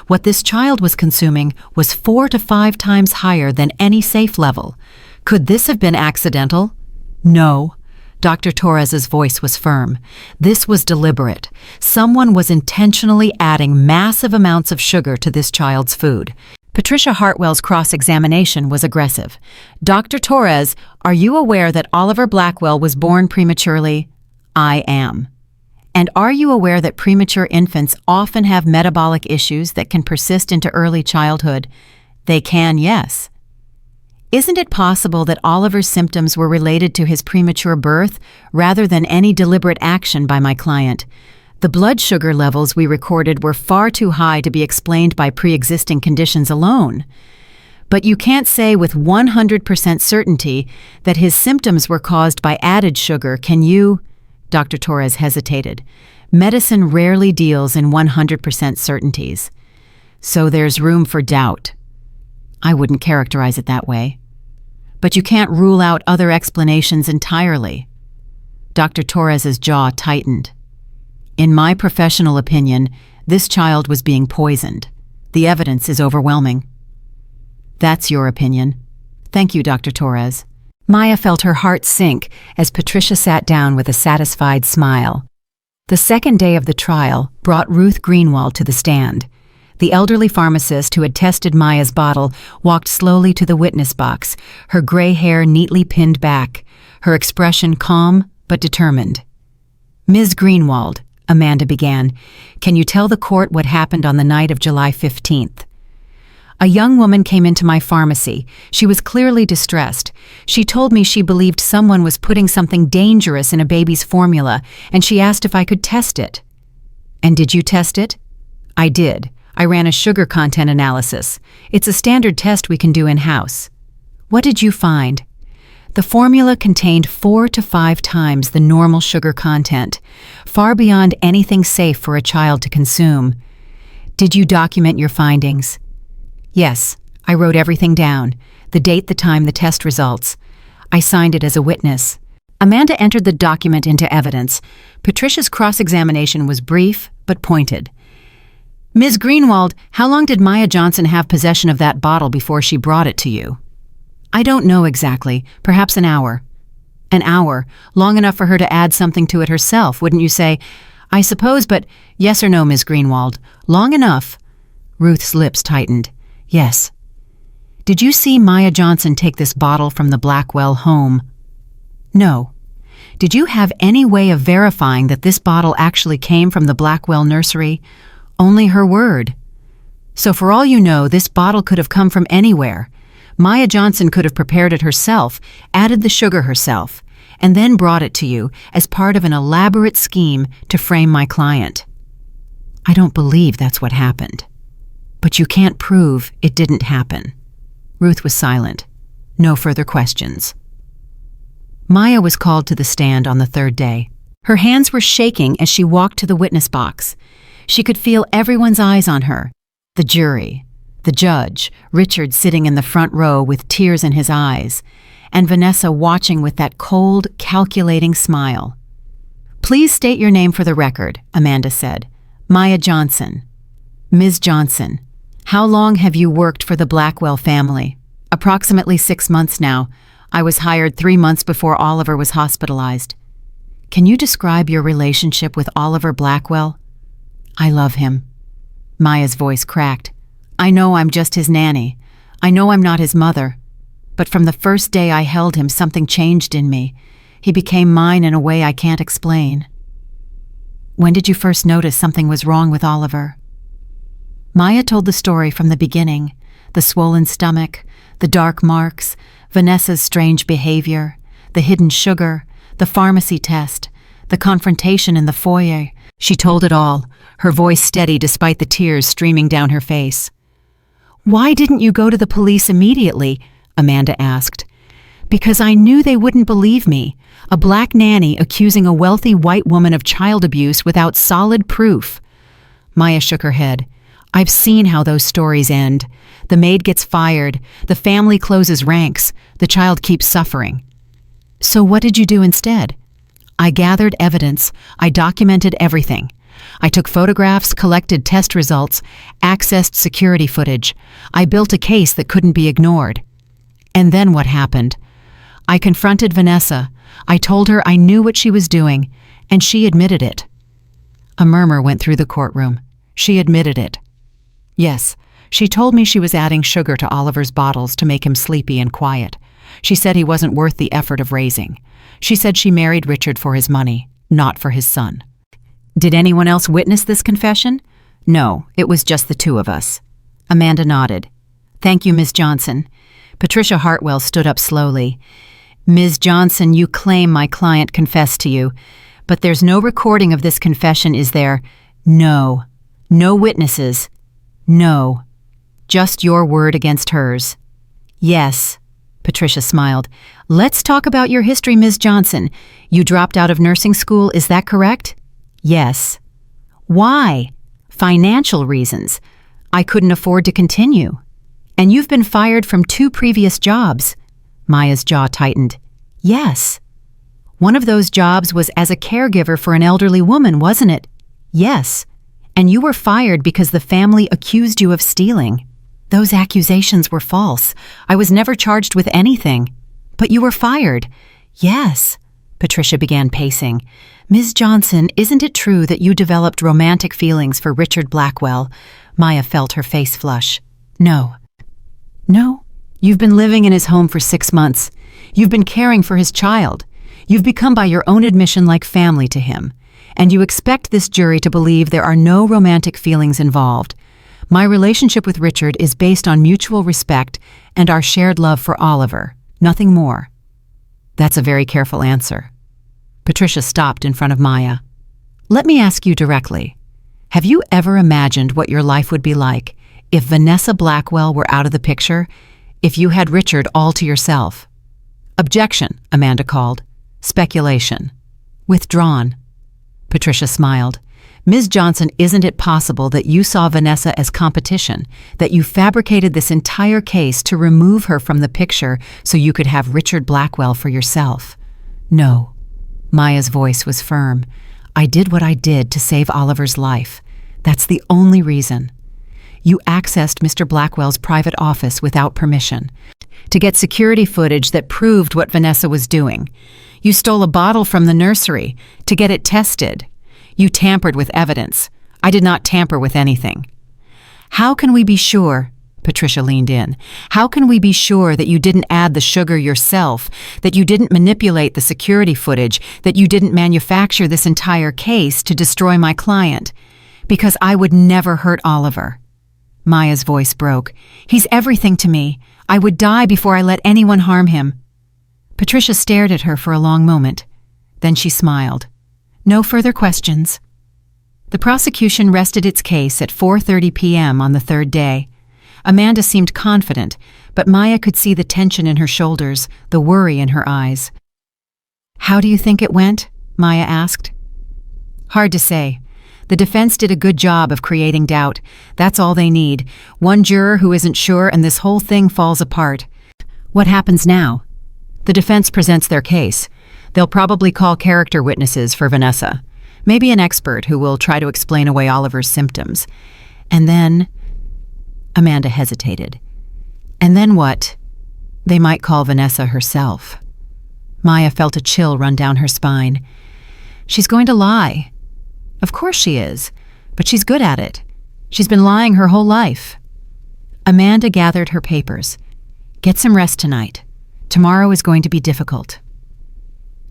What this child was consuming was 4 to 5 times higher than any safe level. Could this have been accidental? No. Dr. Torres's voice was firm. This was deliberate. Someone was intentionally adding massive amounts of sugar to this child's food. Patricia Hartwell's cross-examination was aggressive. Dr. Torres, are you aware that Oliver Blackwell was born prematurely? I am. And are you aware that premature infants often have metabolic issues that can persist into early childhood? They can, yes. Isn't it possible that Oliver's symptoms were related to his premature birth rather than any deliberate action by my client? The blood sugar levels we recorded were far too high to be explained by pre-existing conditions alone. But you can't say with 100% certainty that his symptoms were caused by added sugar, can you? Dr. Torres hesitated. Medicine rarely deals in 100% certainties. So there's room for doubt. I wouldn't characterize it that way. But you can't rule out other explanations entirely. Dr. Torres's jaw tightened. In my professional opinion, this child was being poisoned. The evidence is overwhelming. That's your opinion. Thank you, Dr. Torres. Maya felt her heart sink as Patricia sat down with a satisfied smile. The second day of the trial brought Ruth Greenwald to the stand. The elderly pharmacist who had tested Maya's bottle walked slowly to the witness box, her gray hair neatly pinned back, her expression calm but determined. Ms. Greenwald, Amanda began, can you tell the court what happened on the night of July 15th? A young woman came into my pharmacy. She was clearly distressed. She told me she believed someone was putting something dangerous in a baby's formula, and she asked if I could test it. And did you test it? I did. I ran a sugar content analysis. It's a standard test we can do in-house. What did you find? The formula contained 4 to 5 times the normal sugar content, far beyond anything safe for a child to consume. Did you document your findings? Yes, I wrote everything down, the date, the time, the test results. I signed it as a witness. Amanda entered the document into evidence. Patricia's cross-examination was brief but pointed. Ms. Greenwald, how long did Maya Johnson have possession of that bottle before she brought it to you? I don't know exactly, perhaps an hour. An hour, long enough for her to add something to it herself, wouldn't you say? I suppose, but yes or no, Ms. Greenwald, long enough? Ruth's lips tightened. Yes. Did you see Maya Johnson take this bottle from the Blackwell home? No. Did you have any way of verifying that this bottle actually came from the Blackwell nursery? Only her word. So for all you know, this bottle could have come from anywhere. Maya Johnson could have prepared it herself, added the sugar herself, and then brought it to you as part of an elaborate scheme to frame my client. I don't believe that's what happened. But you can't prove it didn't happen. Ruth was silent. No further questions. Maya was called to the stand on the third day. Her hands were shaking as she walked to the witness box. She could feel everyone's eyes on her. The jury, the judge, Richard sitting in the front row with tears in his eyes, and Vanessa watching with that cold, calculating smile. Please state your name for the record, Amanda said. Maya Johnson. Ms. Johnson. How long have you worked for the Blackwell family? Approximately 6 months now. I was hired 3 months before Oliver was hospitalized. Can you describe your relationship with Oliver Blackwell? I love him. Maya's voice cracked. I know I'm just his nanny. I know I'm not his mother. But from the first day I held him, something changed in me. He became mine in a way I can't explain. When did you first notice something was wrong with Oliver? Maya told the story from the beginning, the swollen stomach, the dark marks, Vanessa's strange behavior, the hidden sugar, the pharmacy test, the confrontation in the foyer. She told it all, her voice steady despite the tears streaming down her face. Why didn't you go to the police immediately? Amanda asked. Because I knew they wouldn't believe me, a black nanny accusing a wealthy white woman of child abuse without solid proof. Maya shook her head. I've seen how those stories end. The maid gets fired, the family closes ranks, the child keeps suffering. So what did you do instead? I gathered evidence. I documented everything. I took photographs, collected test results, accessed security footage. I built a case that couldn't be ignored. And then what happened? I confronted Vanessa. I told her I knew what she was doing, and she admitted it. A murmur went through the courtroom. She admitted it. Yes, she told me she was adding sugar to Oliver's bottles to make him sleepy and quiet. She said he wasn't worth the effort of raising. She said she married Richard for his money, not for his son. Did anyone else witness this confession? No, it was just the two of us. Amanda nodded. Thank you, Ms. Johnson. Patricia Hartwell stood up slowly. Ms. Johnson, you claim my client confessed to you, But there's no recording of this confession, is there? No. No witnesses. No. Just your word against hers. Yes. Patricia smiled. Let's talk about your history, Ms. Johnson. You dropped out of nursing school, is that correct? Yes. Why? Financial reasons. I couldn't afford to continue. And you've been fired from 2 previous jobs. Maya's jaw tightened. Yes. One of those jobs was as a caregiver for an elderly woman, wasn't it? Yes. And you were fired because the family accused you of stealing. Those accusations were false. I was never charged with anything. But you were fired. Yes. Patricia began pacing. Ms. Johnson, isn't it true that you developed romantic feelings for Richard Blackwell? Maya felt her face flush. No. No? You've been living in his home for 6 months. You've been caring for his child. You've become, by your own admission, like family to him. And you expect this jury to believe there are no romantic feelings involved. My relationship with Richard is based on mutual respect and our shared love for Oliver. Nothing more. That's a very careful answer. Patricia stopped in front of Maya. Let me ask you directly. Have you ever imagined what your life would be like if Vanessa Blackwell were out of the picture, if you had Richard all to yourself? Objection, Amanda called. Speculation. Withdrawn. Patricia smiled. Ms. Johnson, isn't it possible that you saw Vanessa as competition, that you fabricated this entire case to remove her from the picture so you could have Richard Blackwell for yourself? No. Maya's voice was firm. I did what I did to save Oliver's life. That's the only reason. You accessed Mr. Blackwell's private office without permission to get security footage that proved what Vanessa was doing. You stole a bottle from the nursery to get it tested. You tampered with evidence. I did not tamper with anything. How can we be sure, Patricia leaned in, how can we be sure that you didn't add the sugar yourself, that you didn't manipulate the security footage, that you didn't manufacture this entire case to destroy my client? Because I would never hurt Oliver. Maya's voice broke. He's everything to me. I would die before I let anyone harm him. Patricia stared at her for a long moment. Then she smiled. No further questions. The prosecution rested its case at 4:30 p.m. on the 3rd day. Amanda seemed confident, but Maya could see the tension in her shoulders, the worry in her eyes. How do you think it went? Maya asked. Hard to say. The defense did a good job of creating doubt. That's all they need. One juror who isn't sure and this whole thing falls apart. What happens now? The defense presents their case. They'll probably call character witnesses for Vanessa. Maybe an expert who will try to explain away Oliver's symptoms. And then... Amanda hesitated. And then what? They might call Vanessa herself. Maya felt a chill run down her spine. She's going to lie. Of course she is, but she's good at it. She's been lying her whole life. Amanda gathered her papers. Get some rest tonight. Tomorrow is going to be difficult.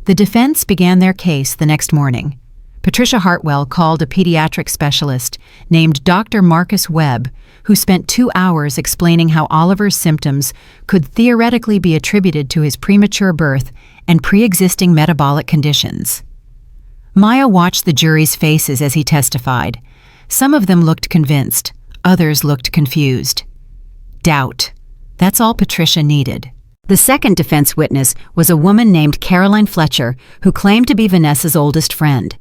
The defense began their case the next morning. Patricia Hartwell called a pediatric specialist named Dr. Marcus Webb, who spent 2 hours explaining how Oliver's symptoms could theoretically be attributed to his premature birth and pre-existing metabolic conditions. Maya watched the jury's faces as he testified. Some of them looked convinced, others looked confused. Doubt. That's all Patricia needed. The second defense witness was a woman named Caroline Fletcher, who claimed to be Vanessa's oldest friend.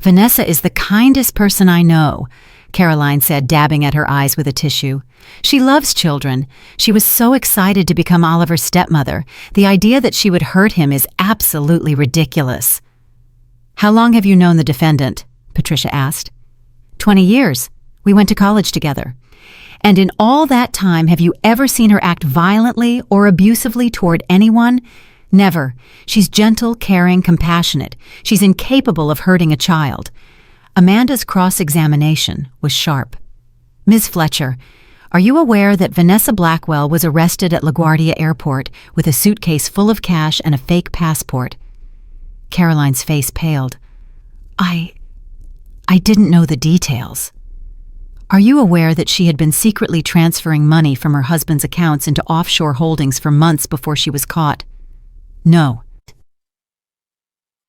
Vanessa is the kindest person I know, Caroline said, dabbing at her eyes with a tissue. She loves children. She was so excited to become Oliver's stepmother. The idea that she would hurt him is absolutely ridiculous. How long have you known the defendant? Patricia asked. 20 years. We went to college together. And in all that time, have you ever seen her act violently or abusively toward anyone? Never. She's gentle, caring, compassionate. She's incapable of hurting a child. Amanda's cross-examination was sharp. Ms. Fletcher, are you aware that Vanessa Blackwell was arrested at LaGuardia Airport with a suitcase full of cash and a fake passport? Caroline's face paled. I didn't know the details. Are you aware that she had been secretly transferring money from her husband's accounts into offshore holdings for months before she was caught? No.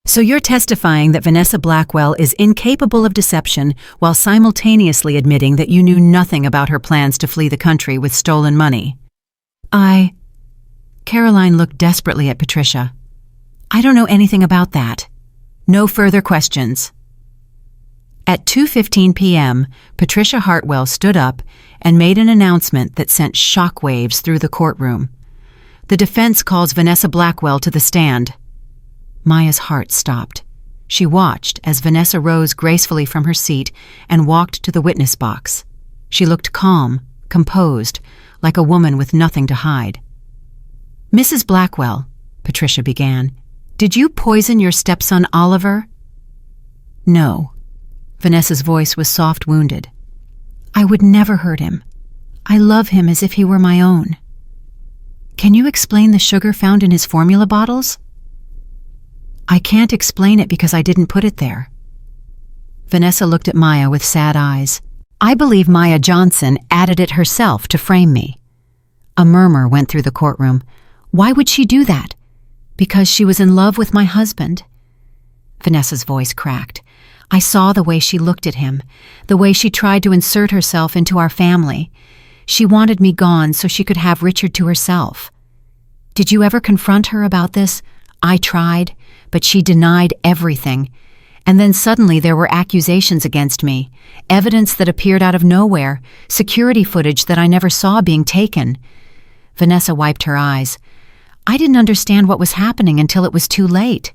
So you're testifying that Vanessa Blackwell is incapable of deception while simultaneously admitting that you knew nothing about her plans to flee the country with stolen money. Caroline looked desperately at Patricia. I don't know anything about that. No further questions. At 2:15 p.m., Patricia Hartwell stood up and made an announcement that sent shockwaves through the courtroom. The defense calls Vanessa Blackwell to the stand. Maya's heart stopped. She watched as Vanessa rose gracefully from her seat and walked to the witness box. She looked calm, composed, like a woman with nothing to hide. Mrs. Blackwell, Patricia began, did you poison your stepson Oliver? No. Vanessa's voice was soft wounded. I would never hurt him. I love him as if he were my own. Can you explain the sugar found in his formula bottles? I can't explain it because I didn't put it there. Vanessa looked at Maya with sad eyes. I believe Maya Johnson added it herself to frame me. A murmur went through the courtroom. Why would she do that? Because she was in love with my husband. Vanessa's voice cracked. I saw the way she looked at him, the way she tried to insert herself into our family. She wanted me gone so she could have Richard to herself. Did you ever confront her about this? I tried, but she denied everything. And then suddenly there were accusations against me, evidence that appeared out of nowhere, security footage that I never saw being taken. Vanessa wiped her eyes. I didn't understand what was happening until it was too late.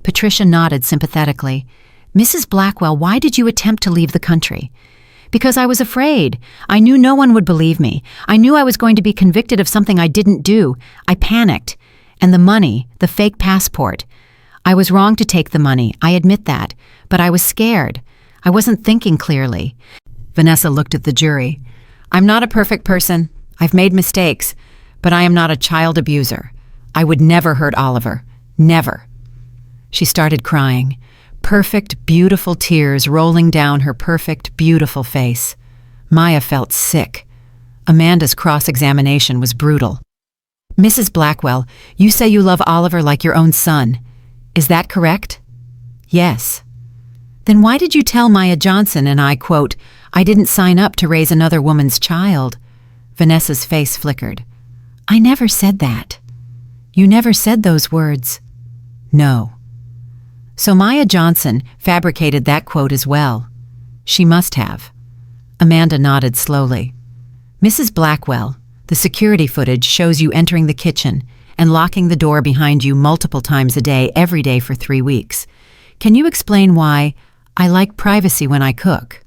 Patricia nodded sympathetically. Mrs. Blackwell, why did you attempt to leave the country? Because I was afraid. I knew no one would believe me. I knew I was going to be convicted of something I didn't do. I panicked. And the money, the fake passport. I was wrong to take the money, I admit that, but I was scared. I wasn't thinking clearly. Vanessa looked at the jury. I'm not a perfect person. I've made mistakes, but I am not a child abuser. I would never hurt Oliver. Never. She started crying. Perfect, beautiful tears rolling down her perfect, beautiful face. Maya felt sick. Amanda's cross-examination was brutal. Mrs. Blackwell, you say you love Oliver like your own son. Is that correct? Yes. Then why did you tell Maya Johnson and I, quote, I didn't sign up to raise another woman's child? Vanessa's face flickered. I never said that. You never said those words. No. So Maya Johnson fabricated that quote as well. She must have. Amanda nodded slowly. Mrs. Blackwell, the security footage shows you entering the kitchen and locking the door behind you multiple times a day, every day for 3 weeks. Can you explain why I like privacy when I cook?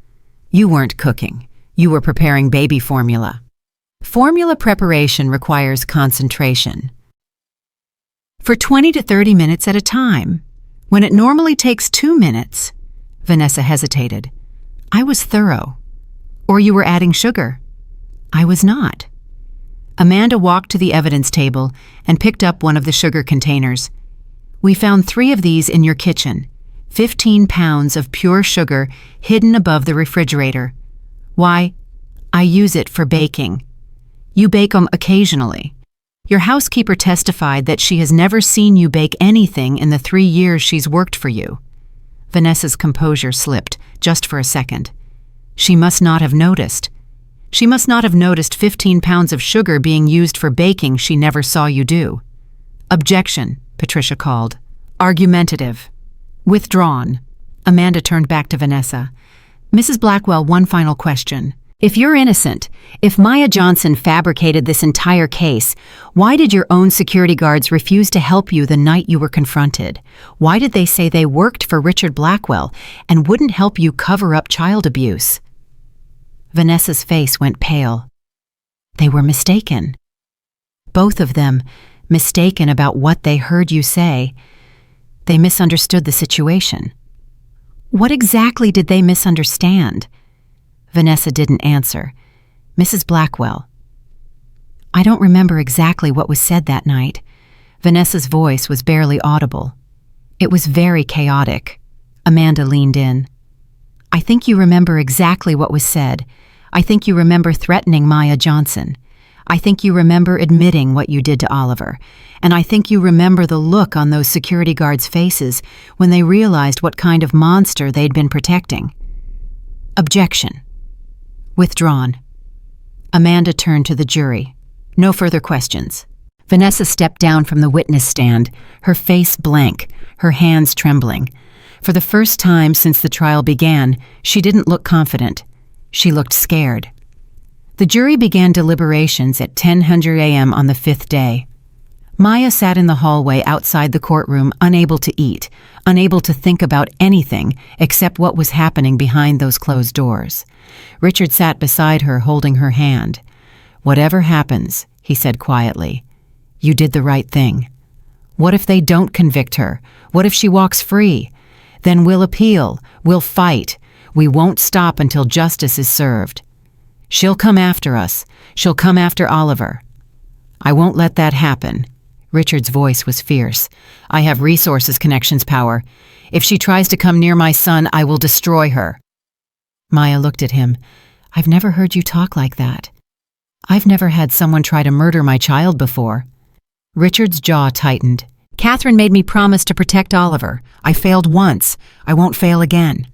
You weren't cooking. You were preparing baby formula. Formula preparation requires concentration. For 20 to 30 minutes at a time. When it normally takes 2 minutes, Vanessa hesitated. I was thorough. Or you were adding sugar. I was not. Amanda walked to the evidence table and picked up one of the sugar containers. We found 3 of these in your kitchen, 15 pounds of pure sugar hidden above the refrigerator. Why? I use it for baking. You bake them occasionally. Your housekeeper testified that she has never seen you bake anything in the 3 years she's worked for you. Vanessa's composure slipped, just for a second. She must not have noticed. She must not have noticed 15 pounds of sugar being used for baking she never saw you do. Objection, Patricia called. Argumentative. Withdrawn. Amanda turned back to Vanessa. Mrs. Blackwell, one final question. If you're innocent, if Maya Johnson fabricated this entire case, why did your own security guards refuse to help you the night you were confronted? Why did they say they worked for Richard Blackwell and wouldn't help you cover up child abuse? Vanessa's face went pale. They were mistaken. Both of them, mistaken about what they heard you say. They misunderstood the situation. What exactly did they misunderstand? Vanessa didn't answer. Mrs. Blackwell. I don't remember exactly what was said that night. Vanessa's voice was barely audible. It was very chaotic. Amanda leaned in. I think you remember exactly what was said. I think you remember threatening Maya Johnson. I think you remember admitting what you did to Oliver, and I think you remember the look on those security guards' faces when they realized what kind of monster they'd been protecting. Objection. Withdrawn. Amanda turned to the jury. No further questions. Vanessa stepped down from the witness stand, her face blank, her hands trembling. For the first time since the trial began, she didn't look confident. She looked scared. The jury began deliberations at 10:00 a.m. on the 5th day. Maya sat in the hallway outside the courtroom, unable to eat, unable to think about anything except what was happening behind those closed doors. Richard sat beside her, holding her hand. "Whatever happens," he said quietly, "you did the right thing. What if they don't convict her? What if she walks free? Then we'll appeal, we'll fight. We won't stop until justice is served. She'll come after us. She'll come after Oliver. I won't let that happen." Richard's voice was fierce. "I have resources, connections, power. If she tries to come near my son, I will destroy her." Maya looked at him. "I've never heard you talk like that. I've never had someone try to murder my child before." Richard's jaw tightened. "Catherine made me promise to protect Oliver. I failed once. I won't fail again."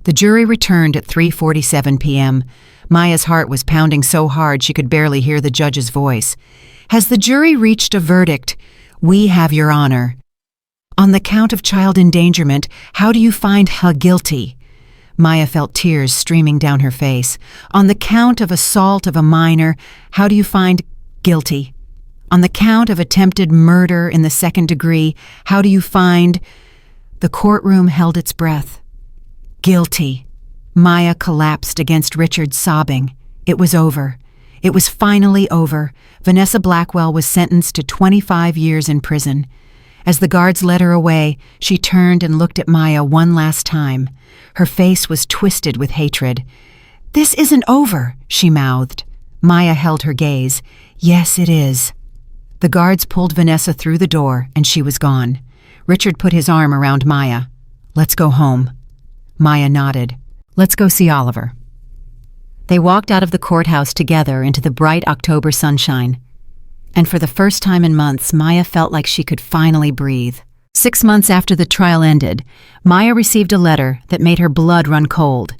The jury returned at 3:47 p.m. Maya's heart was pounding so hard she could barely hear the judge's voice. "Has the jury reached a verdict? We have your honor. On the count of child endangerment, how do you find her guilty?" Maya felt tears streaming down her face. "On the count of assault of a minor, how do you find guilty? On the count of attempted murder in the second degree, how do you find—" The courtroom held its breath. "Guilty." Maya collapsed against Richard, sobbing. It was over. It was finally over. Vanessa Blackwell was sentenced to 25 years in prison. As the guards led her away, she turned and looked at Maya one last time. Her face was twisted with hatred. "This isn't over," she mouthed. Maya held her gaze. "Yes, it is." The guards pulled Vanessa through the door, and she was gone. Richard put his arm around Maya. "Let's go home." Maya nodded. "Let's go see Oliver." They walked out of the courthouse together into the bright October sunshine. And for the first time in months, Maya felt like she could finally breathe. 6 months after the trial ended, Maya received a letter that made her blood run cold.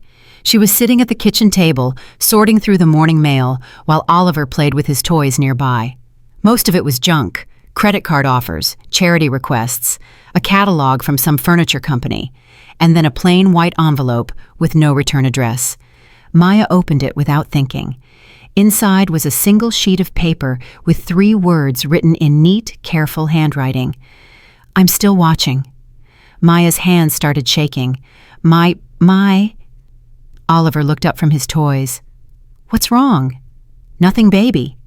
She was sitting at the kitchen table, sorting through the morning mail, while Oliver played with his toys nearby. Most of it was junk: credit card offers, charity requests, a catalog from some furniture company, and then a plain white envelope with no return address. Maya opened it without thinking. Inside was a single sheet of paper with 3 words written in neat, careful handwriting. "I'm still watching." Maya's hands started shaking. My... Oliver looked up from his toys. "What's wrong?" "Nothing, baby."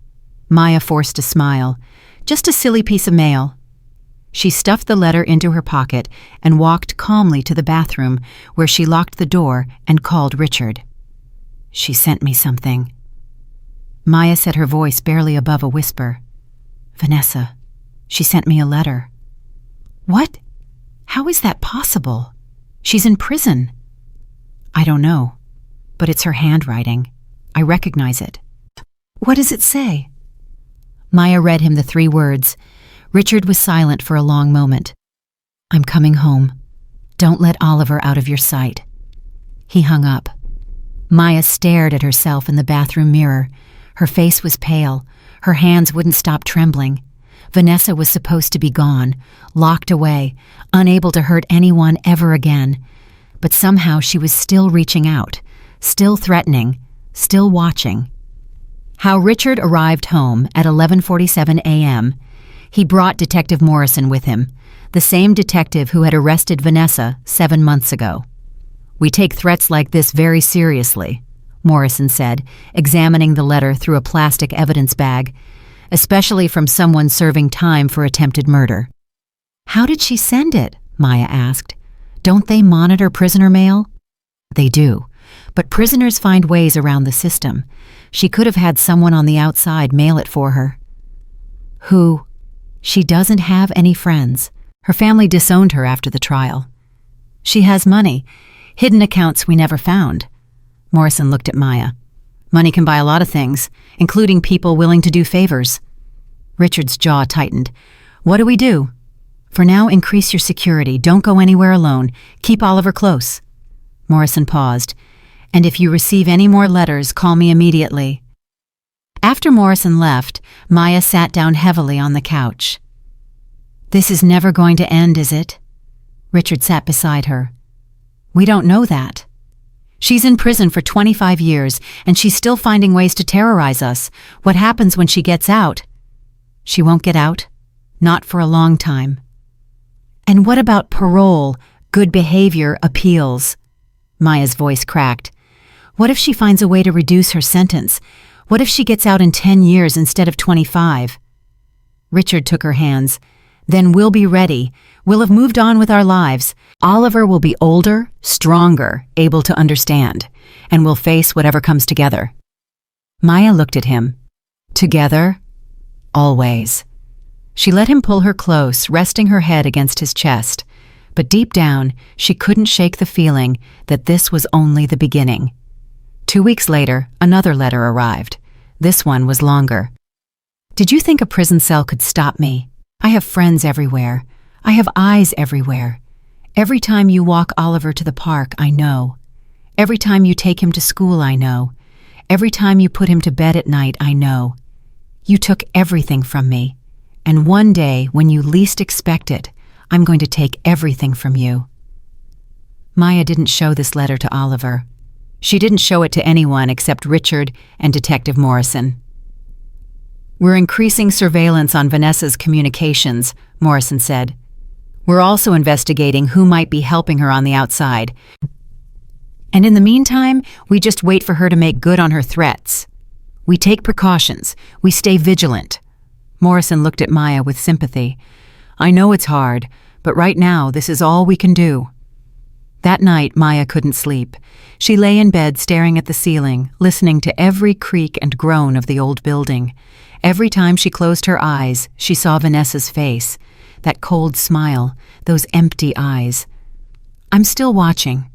Maya forced a smile. "Just a silly piece of mail." She stuffed the letter into her pocket and walked calmly to the bathroom, where she locked the door and called Richard. "She sent me something." Maya said, her voice barely above a whisper. "Vanessa, she sent me a letter." "What? How is that possible? She's in prison." "I don't know, but it's her handwriting. I recognize it." "What does it say?" Maya read him the 3 words. Richard was silent for a long moment. "I'm coming home. Don't let Oliver out of your sight." He hung up. Maya stared at herself in the bathroom mirror. Her face was pale. Her hands wouldn't stop trembling. Vanessa was supposed to be gone, locked away, unable to hurt anyone ever again. But somehow she was still reaching out, still threatening, still watching. How Richard arrived home at 11:47 a.m. He brought Detective Morrison with him, the same detective who had arrested Vanessa 7 months ago. "We take threats like this very seriously," Morrison said, examining the letter through a plastic evidence bag, "especially from someone serving time for attempted murder." "How did she send it?" Maya asked. "Don't they monitor prisoner mail?" "They do, but prisoners find ways around the system. She could have had someone on the outside mail it for her." "Who?" "She doesn't have any friends. Her family disowned her after the trial. She has money, hidden accounts we never found." Morrison looked at Maya. Money can buy a lot of things, including people willing to do favors. Richard's jaw tightened. What do we do? For now, increase your security. Don't go anywhere alone. Keep Oliver close. Morrison paused. And if you receive any more letters, call me immediately. After Morrison left, Maya sat down heavily on the couch. This is never going to end, is it? Richard sat beside her. We don't know that. She's in prison for 25 years, and she's still finding ways to terrorize us. What happens when she gets out? She won't get out. Not for a long time. And what about parole, good behavior, appeals? Maya's voice cracked. What if she finds a way to reduce her sentence? What if she gets out in 10 years instead of 25? Richard took her hands. Then we'll be ready. We'll have moved on with our lives. Oliver will be older, stronger, able to understand, and we'll face whatever comes together. Maya looked at him. Together? Always. She let him pull her close, resting her head against his chest. But deep down, she couldn't shake the feeling that this was only the beginning. 2 weeks later, another letter arrived. This one was longer. Did you think a prison cell could stop me? I have friends everywhere. I have eyes everywhere. Every time you walk Oliver to the park, I know. Every time you take him to school, I know. Every time you put him to bed at night, I know. You took everything from me. And one day, when you least expect it, I'm going to take everything from you. Maya didn't show this letter to Oliver. She didn't show it to anyone except Richard and Detective Morrison. We're increasing surveillance on Vanessa's communications, Morrison said. We're also investigating who might be helping her on the outside. And in the meantime, we just wait for her to make good on her threats. We take precautions. We stay vigilant. Morrison looked at Maya with sympathy. I know it's hard, but right now this is all we can do. That night, Maya couldn't sleep. She lay in bed staring at the ceiling, listening to every creak and groan of the old building. Every time she closed her eyes, she saw Vanessa's face, that cold smile, those empty eyes. I'm still watching.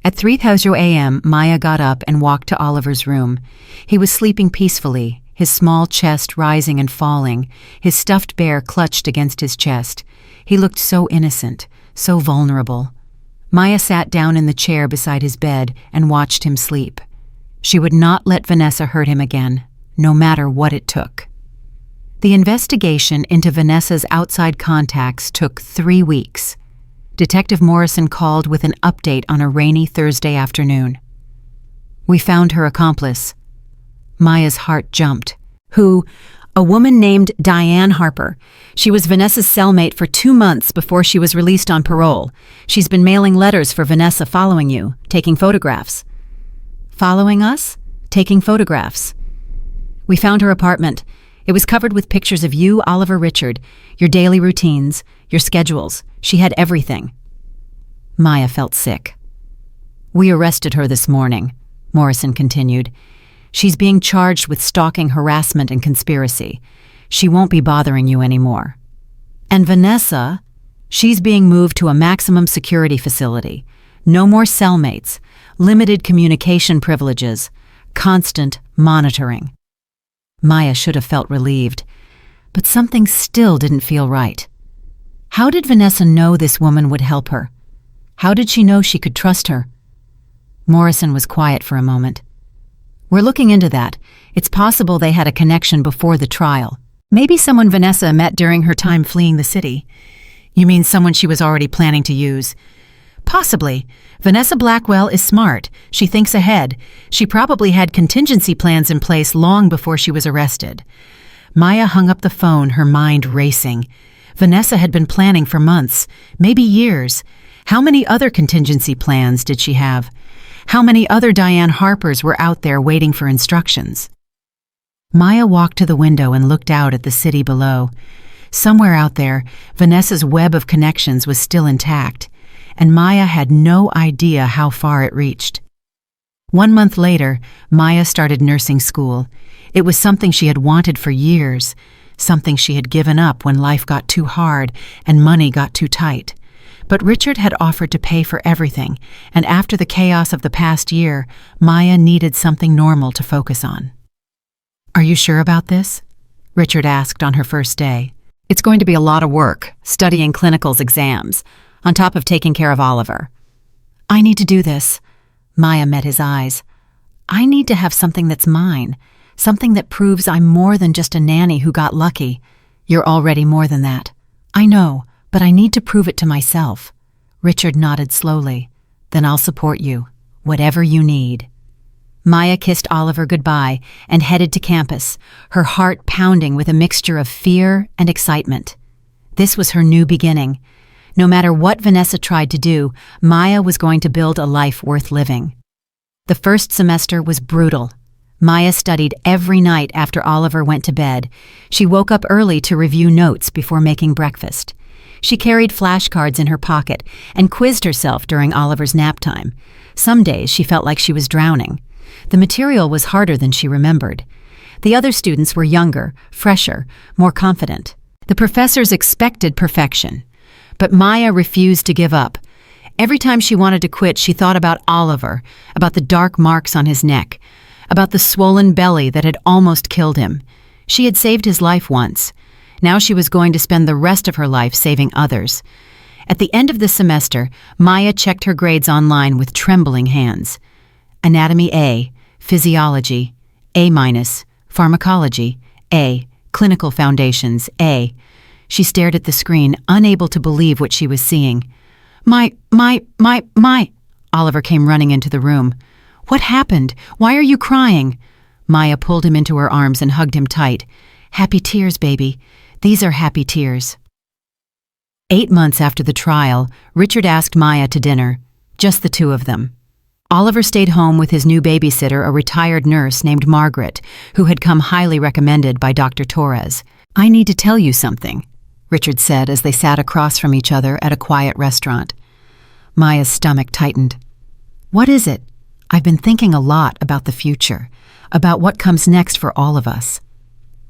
At 3:00 a.m., Maya got up and walked to Oliver's room. He was sleeping peacefully, his small chest rising and falling, his stuffed bear clutched against his chest. He looked so innocent, so vulnerable. Maya sat down in the chair beside his bed and watched him sleep. She would not let Vanessa hurt him again, no matter what it took. The investigation into Vanessa's outside contacts took 3 weeks. Detective Morrison called with an update on a rainy Thursday afternoon. We found her accomplice. Maya's heart jumped. Who? A woman named Diane Harper. She was Vanessa's cellmate for 2 months before she was released on parole. She's been mailing letters for Vanessa following you, taking photographs. Following us? Taking photographs. We found her apartment. It was covered with pictures of you, Oliver, Richard, your daily routines, your schedules. She had everything. Maya felt sick. We arrested her this morning, Morrison continued. She's being charged with stalking, harassment, and conspiracy. She won't be bothering you anymore. And Vanessa, she's being moved to a maximum security facility. No more cellmates, limited communication privileges, constant monitoring. Maya should have felt relieved, but something still didn't feel right. How did Vanessa know this woman would help her? How did she know she could trust her? Morrison was quiet for a moment. We're looking into that. It's possible they had a connection before the trial. Maybe someone Vanessa met during her time fleeing the city. You mean someone she was already planning to use? Possibly. Vanessa Blackwell is smart. She thinks ahead. She probably had contingency plans in place long before she was arrested. Maya hung up the phone, her mind racing. Vanessa had been planning for months, maybe years. How many other contingency plans did she have? How many other Diane Harpers were out there waiting for instructions? Maya walked to the window and looked out at the city below. Somewhere out there, Vanessa's web of connections was still intact, and Maya had no idea how far it reached. 1 month later, Maya started nursing school. It was something she had wanted for years, something she had given up when life got too hard and money got too tight. But Richard had offered to pay for everything, and after the chaos of the past year, Maya needed something normal to focus on. "Are you sure about this?" Richard asked on her first day. "It's going to be a lot of work, studying clinicals exams, on top of taking care of Oliver." "I need to do this." Maya met his eyes. "I need to have something that's mine, something that proves I'm more than just a nanny who got lucky." "You're already more than that." "I know, but I need to prove it to myself." Richard nodded slowly. "Then I'll support you, whatever you need." Maya kissed Oliver goodbye and headed to campus, her heart pounding with a mixture of fear and excitement. This was her new beginning. No matter what Vanessa tried to do, Maya was going to build a life worth living. The first semester was brutal. Maya studied every night after Oliver went to bed. She woke up early to review notes before making breakfast. She carried flashcards in her pocket and quizzed herself during Oliver's nap time. Some days she felt like she was drowning. The material was harder than she remembered. The other students were younger, fresher, more confident. The professors expected perfection. But Maya refused to give up. Every time she wanted to quit, she thought about Oliver, about the dark marks on his neck, about the swollen belly that had almost killed him. She had saved his life once. Now she was going to spend the rest of her life saving others. At the end of the semester, Maya checked her grades online with trembling hands. Anatomy A, Physiology A-, Pharmacology A, Clinical Foundations A. She stared at the screen, unable to believe what she was seeing. My. Oliver came running into the room. "What happened? Why are you crying?" Maya pulled him into her arms and hugged him tight. "Happy tears, baby. These are happy tears." 8 months after the trial, Richard asked Maya to dinner, just the two of them. Oliver stayed home with his new babysitter, a retired nurse named Margaret, who had come highly recommended by Dr. Torres. "I need to tell you something," Richard said as they sat across from each other at a quiet restaurant. Maya's stomach tightened. "What is it?" "I've been thinking a lot about the future, about what comes next for all of us."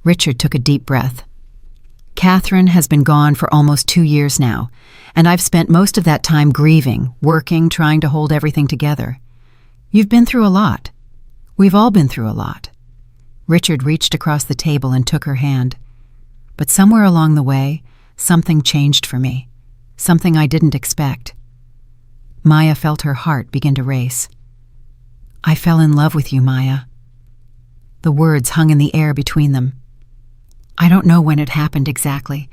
Richard took a deep breath. "Catherine has been gone for almost 2 years now, and I've spent most of that time grieving, working, trying to hold everything together. You've been through a lot. We've all been through a lot." Richard reached across the table and took her hand. "But somewhere along the way, something changed for me, something I didn't expect." Maya felt her heart begin to race. "I fell in love with you, Maya." The words hung in the air between them. "I don't know when it happened exactly.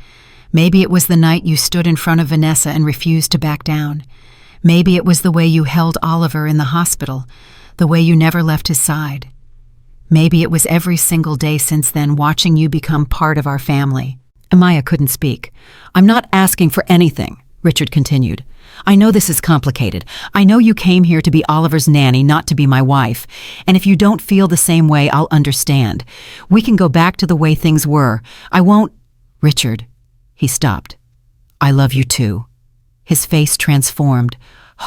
Maybe it was the night you stood in front of Vanessa and refused to back down. Maybe it was the way you held Oliver in the hospital, the way you never left his side. Maybe it was every single day since then, watching you become part of our family." Maya couldn't speak. "I'm not asking for anything," Richard continued. "I know this is complicated. I know you came here to be Oliver's nanny, not to be my wife. And if you don't feel the same way, I'll understand. We can go back to the way things were. I won't—" "Richard," he stopped. "I love you too." His face transformed.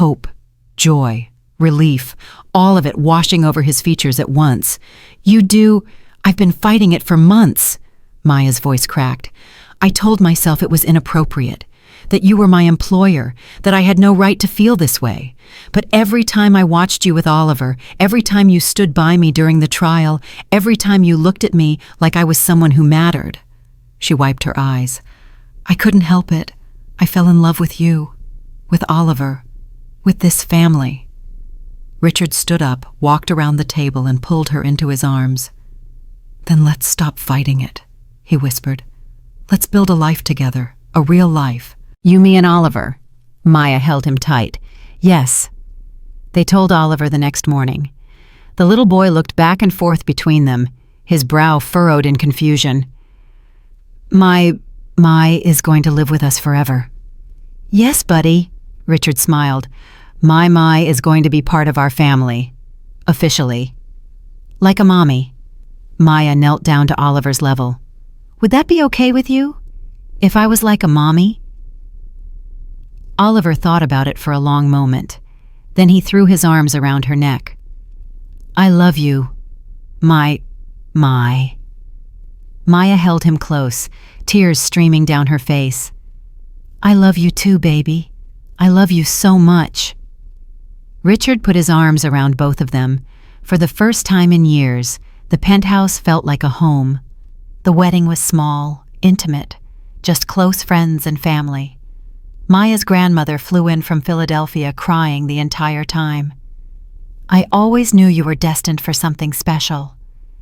Hope, joy, relief, all of it washing over his features at once. "You do? I've been fighting it for months." Maya's voice cracked. "I told myself it was inappropriate, that you were my employer, that I had no right to feel this way. But every time I watched you with Oliver, every time you stood by me during the trial, every time you looked at me like I was someone who mattered." She wiped her eyes. "I couldn't help it. I fell in love with you, with Oliver, with this family." Richard stood up, walked around the table, and pulled her into his arms. "Then let's stop fighting it," he whispered. "Let's build a life together, a real life." "You, me, and Oliver." Maya held him tight. "Yes." They told Oliver the next morning. The little boy looked back and forth between them, his brow furrowed in confusion. My is going to live with us forever." "Yes, buddy," Richard smiled. My is going to be part of our family. Officially. Like a mommy." Maya knelt down to Oliver's level. "Would that be okay with you? If I was like a mommy?" Oliver thought about it for a long moment. Then he threw his arms around her neck. "I love you, my." Maya held him close, tears streaming down her face. "I love you too, baby. I love you so much." Richard put his arms around both of them. For the first time in years, the penthouse felt like a home. The wedding was small, intimate, just close friends and family. Maya's grandmother flew in from Philadelphia crying the entire time. "I always knew you were destined for something special,"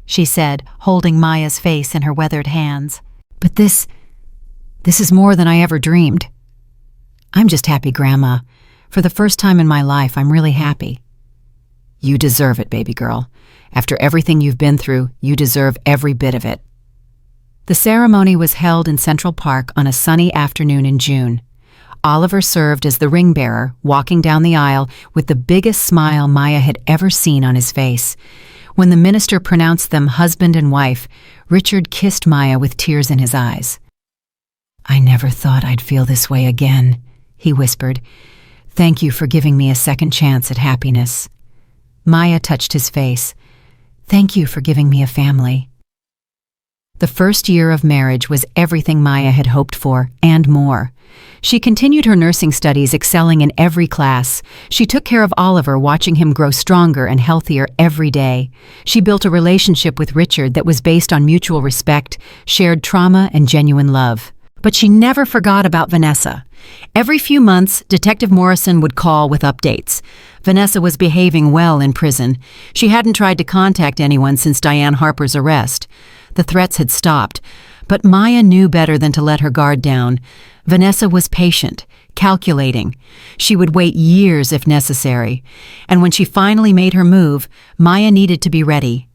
she said, holding Maya's face in her weathered hands. "But this is more than I ever dreamed." "I'm just happy, Grandma. For the first time in my life, I'm really happy." "You deserve it, baby girl. After everything you've been through, you deserve every bit of it." The ceremony was held in Central Park on a sunny afternoon in June. Oliver served as the ring bearer, walking down the aisle with the biggest smile Maya had ever seen on his face. When the minister pronounced them husband and wife, Richard kissed Maya with tears in his eyes. "I never thought I'd feel this way again," he whispered. "Thank you for giving me a second chance at happiness." Maya touched his face. "Thank you for giving me a family." The first year of marriage was everything Maya had hoped for, and more. She continued her nursing studies, excelling in every class. She took care of Oliver, watching him grow stronger and healthier every day. She built a relationship with Richard that was based on mutual respect, shared trauma, and genuine love. But she never forgot about Vanessa. Every few months, Detective Morrison would call with updates. Vanessa was behaving well in prison. She hadn't tried to contact anyone since Diane Harper's arrest. The threats had stopped, but Maya knew better than to let her guard down. Vanessa was patient, calculating. She would wait years if necessary. And when she finally made her move, Maya needed to be ready.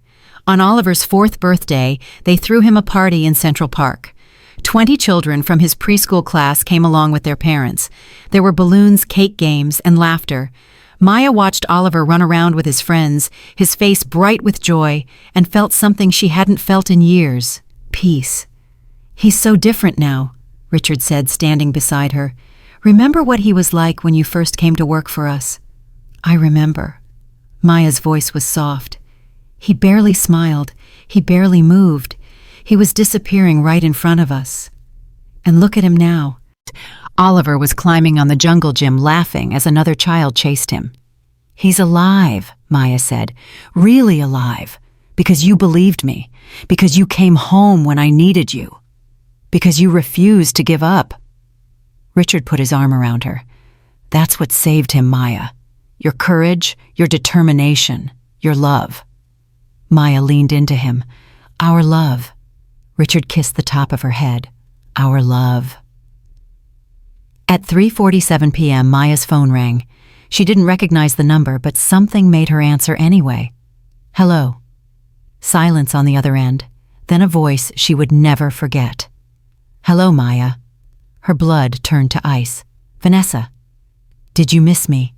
On Oliver's 4th birthday, they threw him a party in Central Park. 20 children from his preschool class came along with their parents. There were balloons, cake games, and laughter. Maya watched Oliver run around with his friends, his face bright with joy, and felt something she hadn't felt in years: peace. "He's so different now," Richard said, standing beside her. "Remember what he was like when you first came to work for us?" "I remember." Maya's voice was soft. "He barely smiled. He barely moved. He was disappearing right in front of us. And look at him now." Oliver was climbing on the jungle gym, laughing as another child chased him. "He's alive," Maya said. "Really alive. Because you believed me. Because you came home when I needed you. Because you refused to give up." Richard put his arm around her. "That's what saved him, Maya. Your courage, your determination, your love." Maya leaned into him. "Our love." Richard kissed the top of her head. "Our love." At 3:47 p.m., Maya's phone rang. She didn't recognize the number, but something made her answer anyway. "Hello." Silence on the other end, then a voice she would never forget. "Hello, Maya." Her blood turned to ice. "Vanessa. Did you miss me?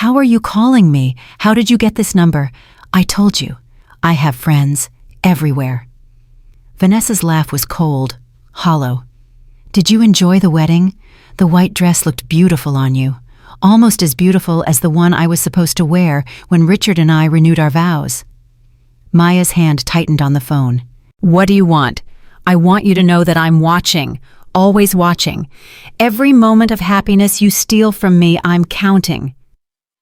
How are you calling me? How did you get this number? I told you. I have friends everywhere." Vanessa's laugh was cold, hollow. "Did you enjoy the wedding? The white dress looked beautiful on you, almost as beautiful as the one I was supposed to wear when Richard and I renewed our vows." Maya's hand tightened on the phone. "What do you want? I want you to know that I'm watching, always watching. Every moment of happiness you steal from me, I'm counting.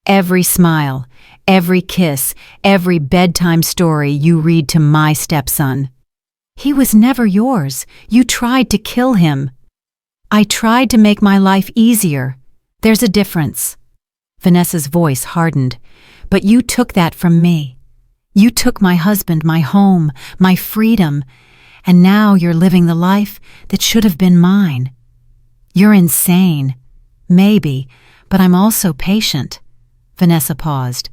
Every smile, every kiss, every bedtime story you read to my stepson. He was never yours. You tried to kill him. I tried to make my life easier. There's a difference." Vanessa's voice hardened. "But you took that from me. You took my husband, my home, my freedom, and now you're living the life that should have been mine. You're insane. Maybe, but I'm also patient." Vanessa paused.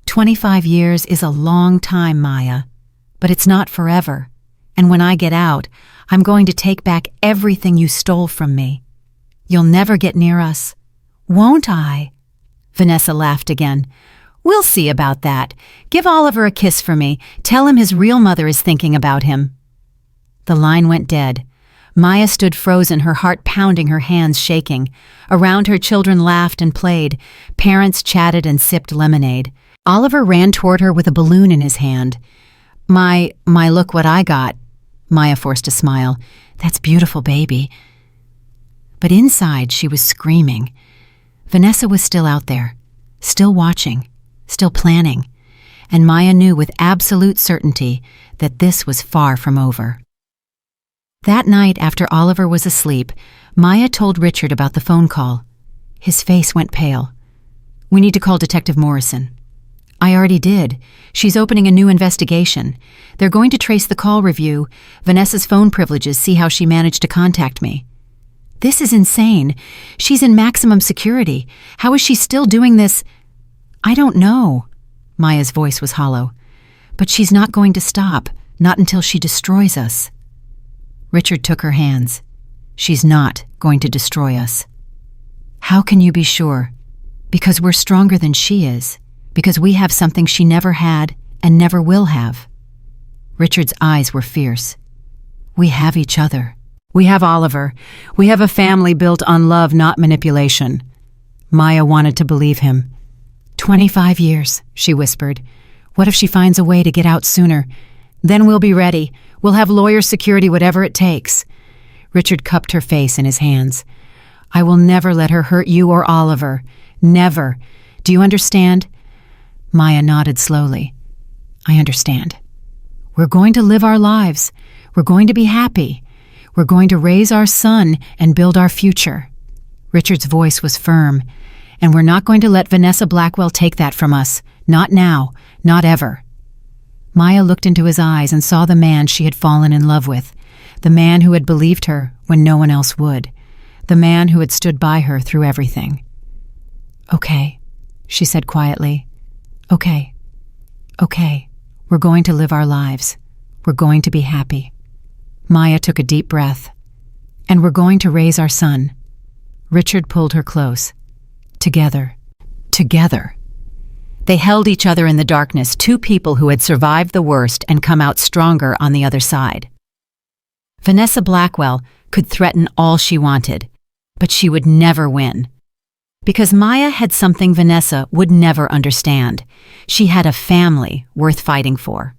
25 years is a long time, Maya, but it's not forever. And when I get out, I'm going to take back everything you stole from me. You'll never get near us. Won't I? Vanessa laughed again. "We'll see about that. Give Oliver a kiss for me. Tell him his real mother is thinking about him." The line went dead. Maya stood frozen, her heart pounding, her hands shaking. Around her, children laughed and played. Parents chatted and sipped lemonade. Oliver ran toward her with a balloon in his hand. My, look what I got." Maya forced a smile. "That's beautiful, baby." But inside, she was screaming. Vanessa was still out there, still watching, still planning, and Maya knew with absolute certainty that this was far from over. That night, after Oliver was asleep, Maya told Richard about the phone call. His face went pale. "We need to call Detective Morrison." "I already did. She's opening a new investigation. They're going to trace the call review, Vanessa's phone privileges, see how she managed to contact me." "This is insane. She's in maximum security. How is she still doing this?" "I don't know." Maya's voice was hollow. "But she's not going to stop, not until she destroys us." Richard took her hands. "She's not going to destroy us." "How can you be sure?" "Because we're stronger than she is. Because we have something she never had and never will have." Richard's eyes were fierce. "We have each other. We have Oliver. We have a family built on love, not manipulation." Maya wanted to believe him. 25 years, she whispered. "What if she finds a way to get out sooner? Then we'll be ready. We'll have lawyer security, whatever it takes." Richard cupped her face in his hands. "I will never let her hurt you or Oliver. Never. Do you understand?" Maya nodded slowly. "I understand. We're going to live our lives. We're going to be happy. We're going to raise our son and build our future." Richard's voice was firm. "And we're not going to let Vanessa Blackwell take that from us. Not now. Not ever." Maya looked into his eyes and saw the man she had fallen in love with, the man who had believed her when no one else would, the man who had stood by her through everything. "Okay," she said quietly. "Okay. Okay. We're going to live our lives. We're going to be happy." Maya took a deep breath. "And we're going to raise our son." Richard pulled her close. Together. Together. They held each other in the darkness, two people who had survived the worst and come out stronger on the other side. Vanessa Blackwell could threaten all she wanted, but she would never win. Because Maya had something Vanessa would never understand. She had a family worth fighting for.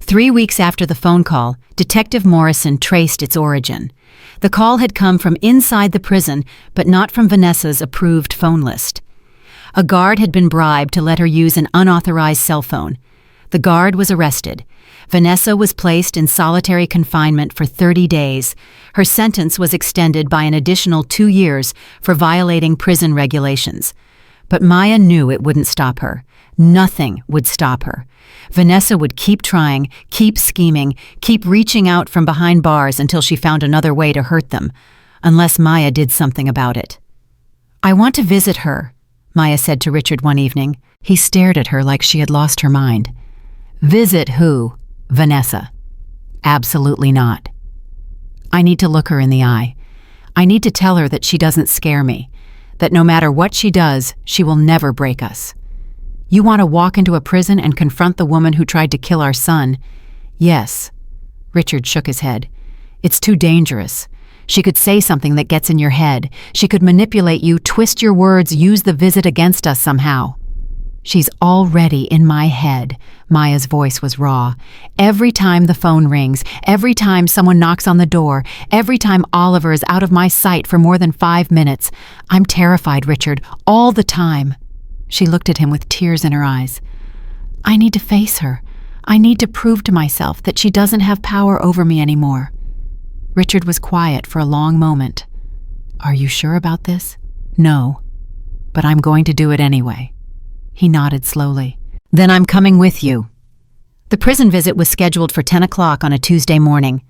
3 weeks after the phone call, Detective Morrison traced its origin. The call had come from inside the prison, but not from Vanessa's approved phone list. A guard had been bribed to let her use an unauthorized cell phone. The guard was arrested. Vanessa was placed in solitary confinement for 30 days. Her sentence was extended by an additional 2 years for violating prison regulations. But Maya knew it wouldn't stop her. Nothing would stop her. Vanessa would keep trying, keep scheming, keep reaching out from behind bars until she found another way to hurt them, unless Maya did something about it. "I want to visit her," Maya said to Richard one evening. He stared at her like she had lost her mind. "Visit who? Vanessa." "Absolutely not." "I need to look her in the eye. I need to tell her that she doesn't scare me, that no matter what she does, she will never break us." "You want to walk into a prison and confront the woman who tried to kill our son?" "Yes." Richard shook his head. "It's too dangerous. She could say something that gets in your head. She could manipulate you, twist your words, use the visit against us somehow." "She's already in my head." Maya's voice was raw. "Every time the phone rings, every time someone knocks on the door, every time Oliver is out of my sight for more than 5 minutes, I'm terrified, Richard, all the time." She looked at him with tears in her eyes. "I need to face her. I need to prove to myself that she doesn't have power over me anymore." Richard was quiet for a long moment. "Are you sure about this?" "No, but I'm going to do it anyway." He nodded slowly. "Then I'm coming with you." The prison visit was scheduled for 10 o'clock on a Tuesday morning.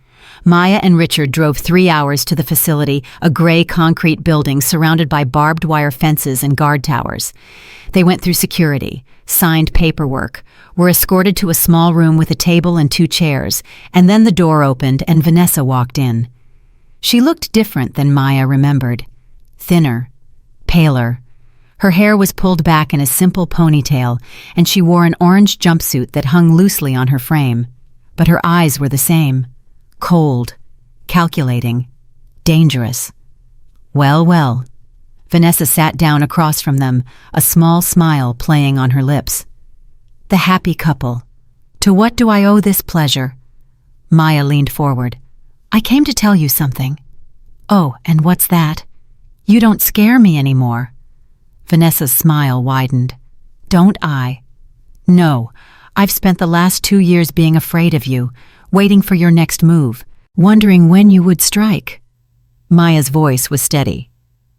Maya and Richard drove 3 hours to the facility, a gray concrete building surrounded by barbed wire fences and guard towers. They went through security, signed paperwork, were escorted to a small room with a table and 2 chairs, and then the door opened and Vanessa walked in. She looked different than Maya remembered. Thinner, paler. Her hair was pulled back in a simple ponytail, and she wore an orange jumpsuit that hung loosely on her frame. But her eyes were the same. Cold, calculating, dangerous. "Well, well." Vanessa sat down across from them, a small smile playing on her lips. "The happy couple. To what do I owe this pleasure?" Maya leaned forward. "I came to tell you something." "Oh, and what's that?" You don't scare me anymore." Vanessa's smile widened. "Don't I?" "No. I've spent the last 2 years being afraid of you, waiting for your next move, wondering when you would strike." Maya's voice was steady.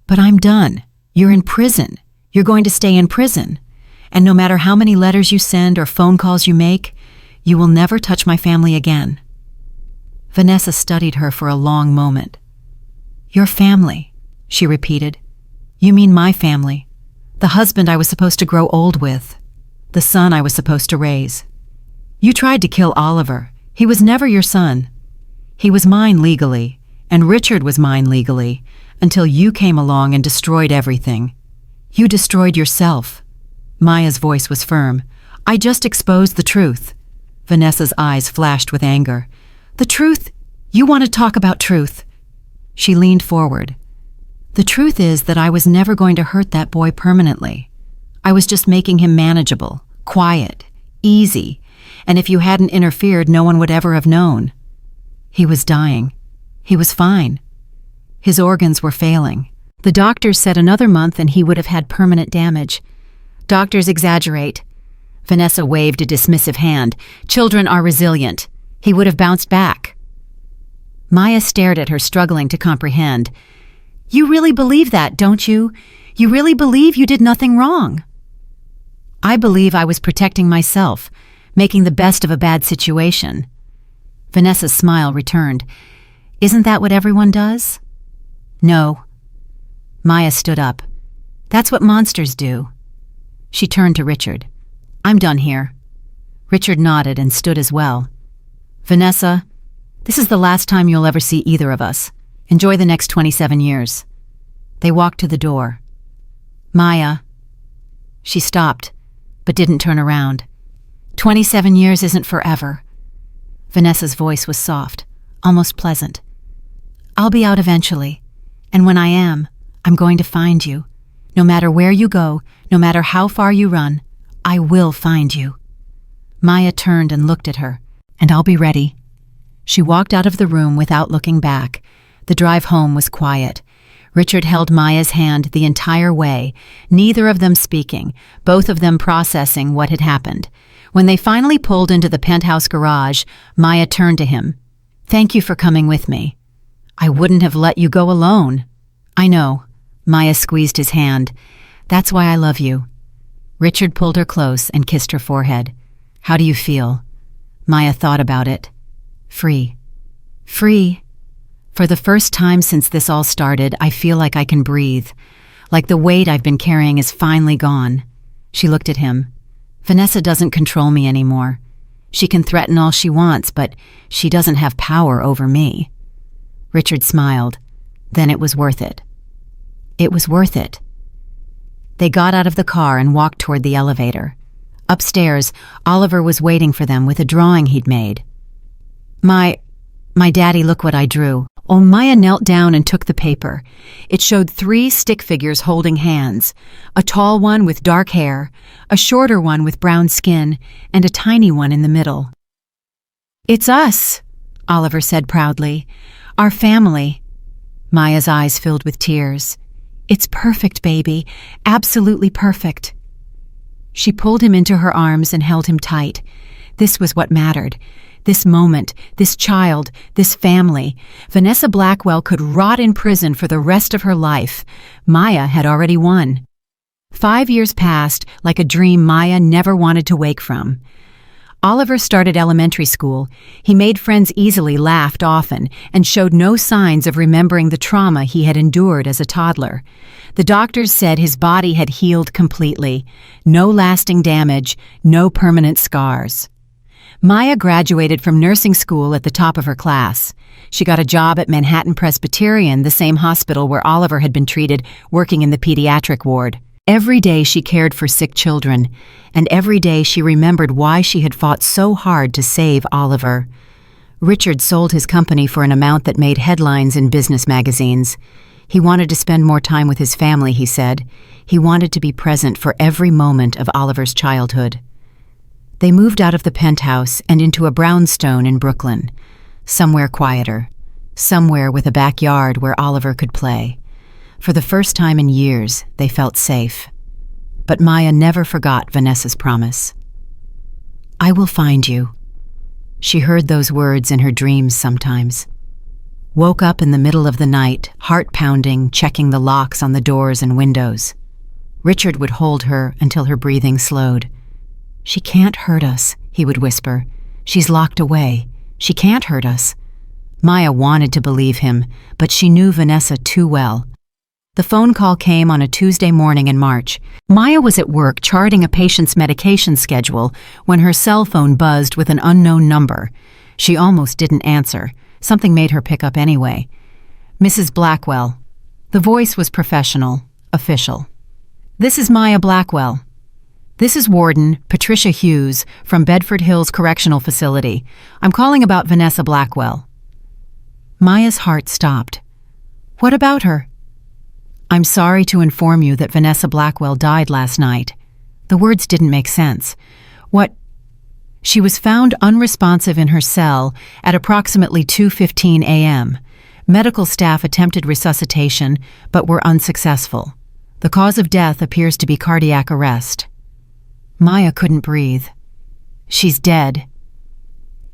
"But I'm done. You're in prison. You're going to stay in prison. And no matter how many letters you send or phone calls you make, you will never touch my family again." Vanessa studied her for a long moment. "Your family," she repeated. "You mean my family. The husband I was supposed to grow old with. The son I was supposed to raise. You tried to kill Oliver. He was never your son. He was mine legally, and Richard was mine legally, until you came along and destroyed everything. You destroyed yourself." Maya's voice was firm. "I just exposed the truth." Vanessa's eyes flashed with anger. "The truth? You want to talk about truth?" She leaned forward. "The truth is that I was never going to hurt that boy permanently. I was just making him manageable, quiet, easy, and if you hadn't interfered, no one would ever have known. He was dying. He was fine. His organs were failing. The doctors said another month and he would have had permanent damage. Doctors exaggerate." Vanessa waved a dismissive hand. "Children are resilient. He would have bounced back." Maya stared at her, struggling to comprehend. "You really believe that, don't you? You really believe you did nothing wrong?" "I believe I was protecting myself, making the best of a bad situation." Vanessa's smile returned. "Isn't that what everyone does?" "No." Maya stood up. "That's what monsters do." She turned to Richard. "I'm done here." Richard nodded and stood as well. "Vanessa, this is the last time you'll ever see either of us. Enjoy the next 27 years. They walked to the door. "Maya." She stopped, but didn't turn around. 27 years isn't forever." Vanessa's voice was soft, almost pleasant. "I'll be out eventually, and when I am, I'm going to find you. No matter where you go, no matter how far you run, I will find you." Maya turned and looked at her. "And I'll be ready." She walked out of the room without looking back. The drive home was quiet. Richard held Maya's hand the entire way, neither of them speaking, both of them processing what had happened. When they finally pulled into the penthouse garage, Maya turned to him. "Thank you for coming with me." "I wouldn't have let you go alone." "I know." Maya squeezed his hand. "That's why I love you." Richard pulled her close and kissed her forehead. "How do you feel?" Maya thought about it. "Free." "Free?" "For the first time since this all started, I feel like I can breathe. Like the weight I've been carrying is finally gone." She looked at him. "Vanessa doesn't control me anymore. She can threaten all she wants, but she doesn't have power over me." Richard smiled. "Then it was worth it." It was worth it. They got out of the car and walked toward the elevator. Upstairs, Oliver was waiting for them with a drawing he'd made. My daddy, look what I drew." Oh, Maya knelt down and took the paper. It showed 3 stick figures holding hands, a tall one with dark hair, a shorter one with brown skin, and a tiny one in the middle. "It's us," Oliver said proudly. "Our family." Maya's eyes filled with tears. "It's perfect, baby. Absolutely perfect." She pulled him into her arms and held him tight. This was what mattered. This moment, this child, this family. Vanessa Blackwell could rot in prison for the rest of her life. Maya had already won. 5 years passed like a dream Maya never wanted to wake from. Oliver started elementary school. He made friends easily, laughed often, and showed no signs of remembering the trauma he had endured as a toddler. The doctors said his body had healed completely. No lasting damage, no permanent scars. Maya graduated from nursing school at the top of her class. She got a job at Manhattan Presbyterian, the same hospital where Oliver had been treated, working in the pediatric ward. Every day she cared for sick children, and every day she remembered why she had fought so hard to save Oliver. Richard sold his company for an amount that made headlines in business magazines. He wanted to spend more time with his family, he said. He wanted to be present for every moment of Oliver's childhood. They moved out of the penthouse and into a brownstone in Brooklyn, somewhere quieter, somewhere with a backyard where Oliver could play. For the first time in years, they felt safe. But Maya never forgot Vanessa's promise. "I will find you." She heard those words in her dreams sometimes. Woke up in the middle of the night, heart pounding, checking the locks on the doors and windows. Richard would hold her until her breathing slowed. "She can't hurt us," he would whisper. "She's locked away. She can't hurt us." Maya wanted to believe him, but she knew Vanessa too well. The phone call came on a Tuesday morning in March. Maya was at work charting a patient's medication schedule when her cell phone buzzed with an unknown number. She almost didn't answer. Something made her pick up anyway. "Mrs. Blackwell." The voice was professional, official. "This is Maya Blackwell. This is Warden Patricia Hughes from Bedford Hills Correctional Facility. I'm calling about Vanessa Blackwell." Maya's heart stopped. "What about her?" "I'm sorry to inform you that Vanessa Blackwell died last night." The words didn't make sense. "What?" "She was found unresponsive in her cell at approximately 2:15 a.m. Medical staff attempted resuscitation, but were unsuccessful. The cause of death appears to be cardiac arrest." Maya couldn't breathe. "She's dead."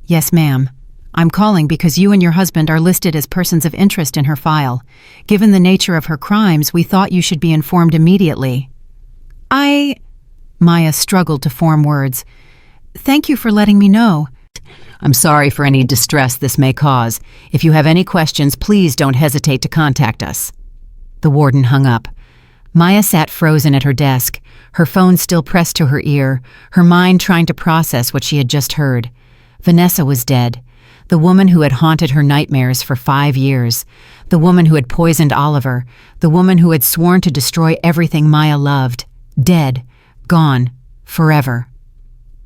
"Yes, ma'am. I'm calling because you and your husband are listed as persons of interest in her file. Given the nature of her crimes, we thought you should be informed immediately." Maya struggled to form words. "Thank you for letting me know." "I'm sorry for any distress this may cause. If you have any questions, please don't hesitate to contact us." The warden hung up. Maya sat frozen at her desk, her phone still pressed to her ear, her mind trying to process what she had just heard. Vanessa was dead. The woman who had haunted her nightmares for 5 years. The woman who had poisoned Oliver. The woman who had sworn to destroy everything Maya loved. Dead. Gone. Forever.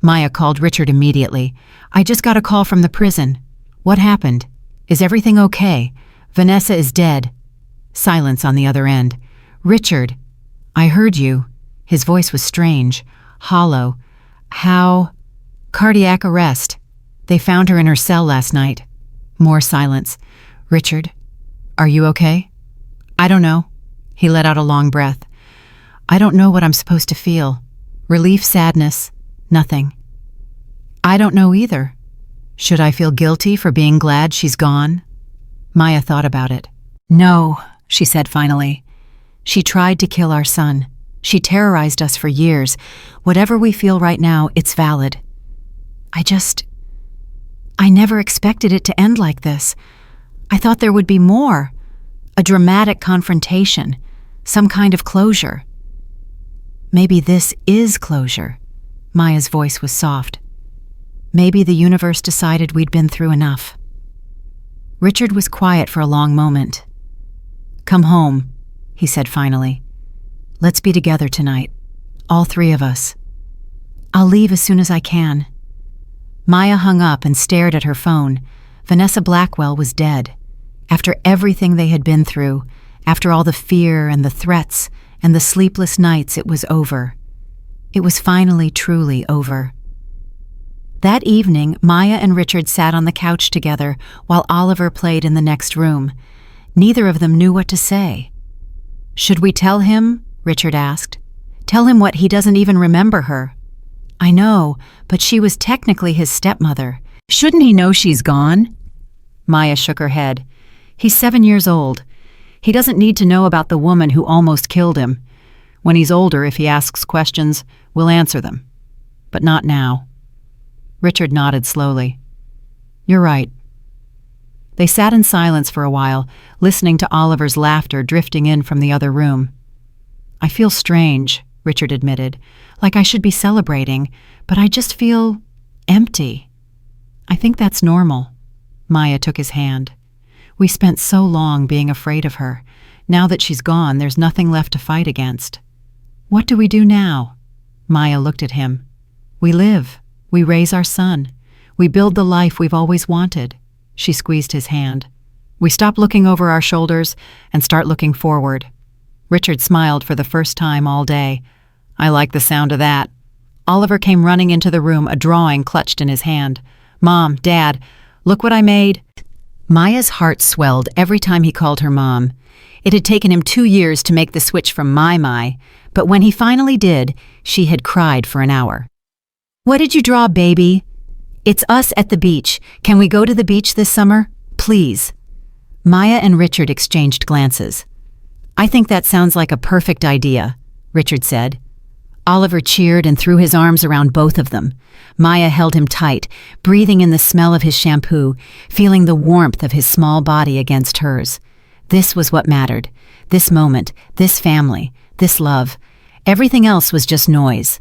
Maya called Richard immediately. "I just got a call from the prison." "What happened? Is everything okay? Vanessa is dead." Silence on the other end. "Richard, I heard you." His voice was strange, hollow. "How?" "Cardiac arrest. They found her in her cell last night." More silence. "Richard, are you okay?" "I don't know." He let out a long breath. "I don't know what I'm supposed to feel. Relief, sadness, nothing." "I don't know either. Should I feel guilty for being glad she's gone?" Maya thought about it. "No," she said finally. "She tried to kill our son. She terrorized us for years. Whatever we feel right now, it's valid. I never expected it to end like this. I thought there would be more. A dramatic confrontation. Some kind of closure." "Maybe this is closure." Maya's voice was soft. "Maybe the universe decided we'd been through enough." Richard was quiet for a long moment. "Come home," he said finally. "Let's be together tonight. All 3 of us." "I'll leave as soon as I can." Maya hung up and stared at her phone. Vanessa Blackwell was dead. After everything they had been through, after all the fear and the threats and the sleepless nights, it was over. It was finally truly over. That evening, Maya and Richard sat on the couch together while Oliver played in the next room. Neither of them knew what to say. "Should we tell him?" Richard asked. "Tell him what? He doesn't even remember her." "I know, but she was technically his stepmother. Shouldn't he know she's gone?" Maya shook her head. "He's 7 years old. He doesn't need to know about the woman who almost killed him. When he's older, if he asks questions, we'll answer them. But not now." Richard nodded slowly. "You're right." They sat in silence for a while, listening to Oliver's laughter drifting in from the other room. "I feel strange," Richard admitted, "like I should be celebrating, but I just feel empty." "I think that's normal." Maya took his hand. "We spent so long being afraid of her. Now that she's gone, there's nothing left to fight against." "What do we do now?" Maya looked at him. "We live. We raise our son. We build the life we've always wanted." She squeezed his hand. "We stop looking over our shoulders and start looking forward." Richard smiled for the first time all day. "I like the sound of that." Oliver came running into the room, a drawing clutched in his hand. "Mom, Dad, look what I made." Maya's heart swelled every time he called her mom. It had taken him 2 years to make the switch from my, but when he finally did, she had cried for an hour. "What did you draw, baby?" "It's us at the beach. Can we go to the beach this summer? Please." Maya and Richard exchanged glances. "I think that sounds like a perfect idea," Richard said. Oliver cheered and threw his arms around both of them. Maya held him tight, breathing in the smell of his shampoo, feeling the warmth of his small body against hers. This was what mattered. This moment, this family, this love. Everything else was just noise.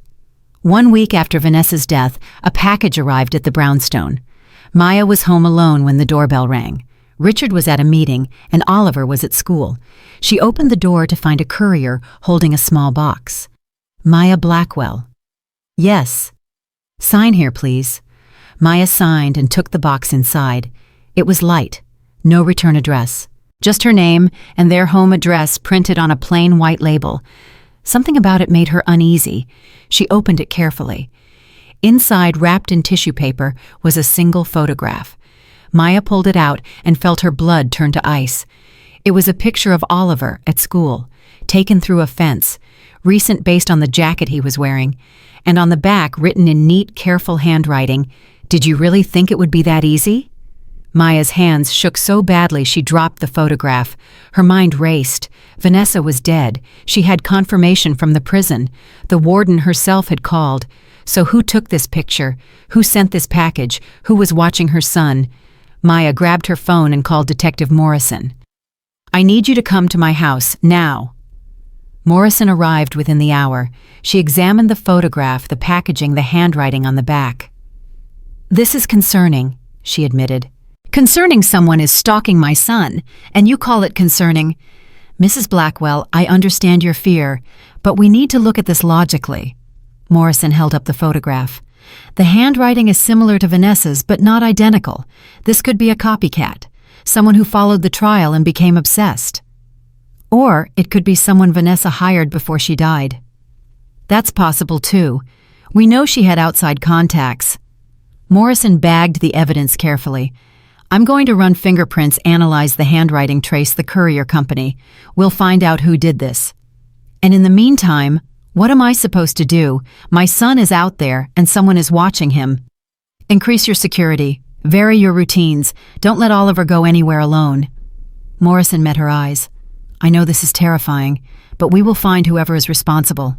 1 week after Vanessa's death, a package arrived at the brownstone. Maya was home alone when the doorbell rang. Richard was at a meeting, and Oliver was at school. She opened the door to find a courier holding a small box. "Maya Blackwell." "Yes." "Sign here, please." Maya signed and took the box inside. It was light. No return address. Just her name and their home address printed on a plain white label. Something about it made her uneasy. She opened it carefully. Inside, wrapped in tissue paper, was a single photograph. Maya pulled it out and felt her blood turn to ice. It was a picture of Oliver at school, taken through a fence, recent based on the jacket he was wearing, and on the back written in neat, careful handwriting, "Did you really think it would be that easy?" Maya's hands shook so badly she dropped the photograph. Her mind raced. Vanessa was dead. She had confirmation from the prison. The warden herself had called. So who took this picture? Who sent this package? Who was watching her son? Maya grabbed her phone and called Detective Morrison. "I need you to come to my house, now." Morrison arrived within the hour. She examined the photograph, the packaging, the handwriting on the back. "This is concerning," she admitted. "Concerning someone is stalking my son, and you call it concerning. Mrs. Blackwell, I understand your fear, but we need to look at this logically." Morrison held up the photograph. "The handwriting is similar to Vanessa's, but not identical. This could be a copycat, someone who followed the trial and became obsessed. Or it could be someone Vanessa hired before she died." "That's possible too. We know she had outside contacts." Morrison bagged the evidence carefully. "I'm going to run fingerprints, analyze the handwriting, trace the courier company. We'll find out who did this. And in the meantime, what am I supposed to do? My son is out there and someone is watching him. Increase your security. Vary your routines. Don't let Oliver go anywhere alone." Morrison met her eyes. "I know this is terrifying, but we will find whoever is responsible."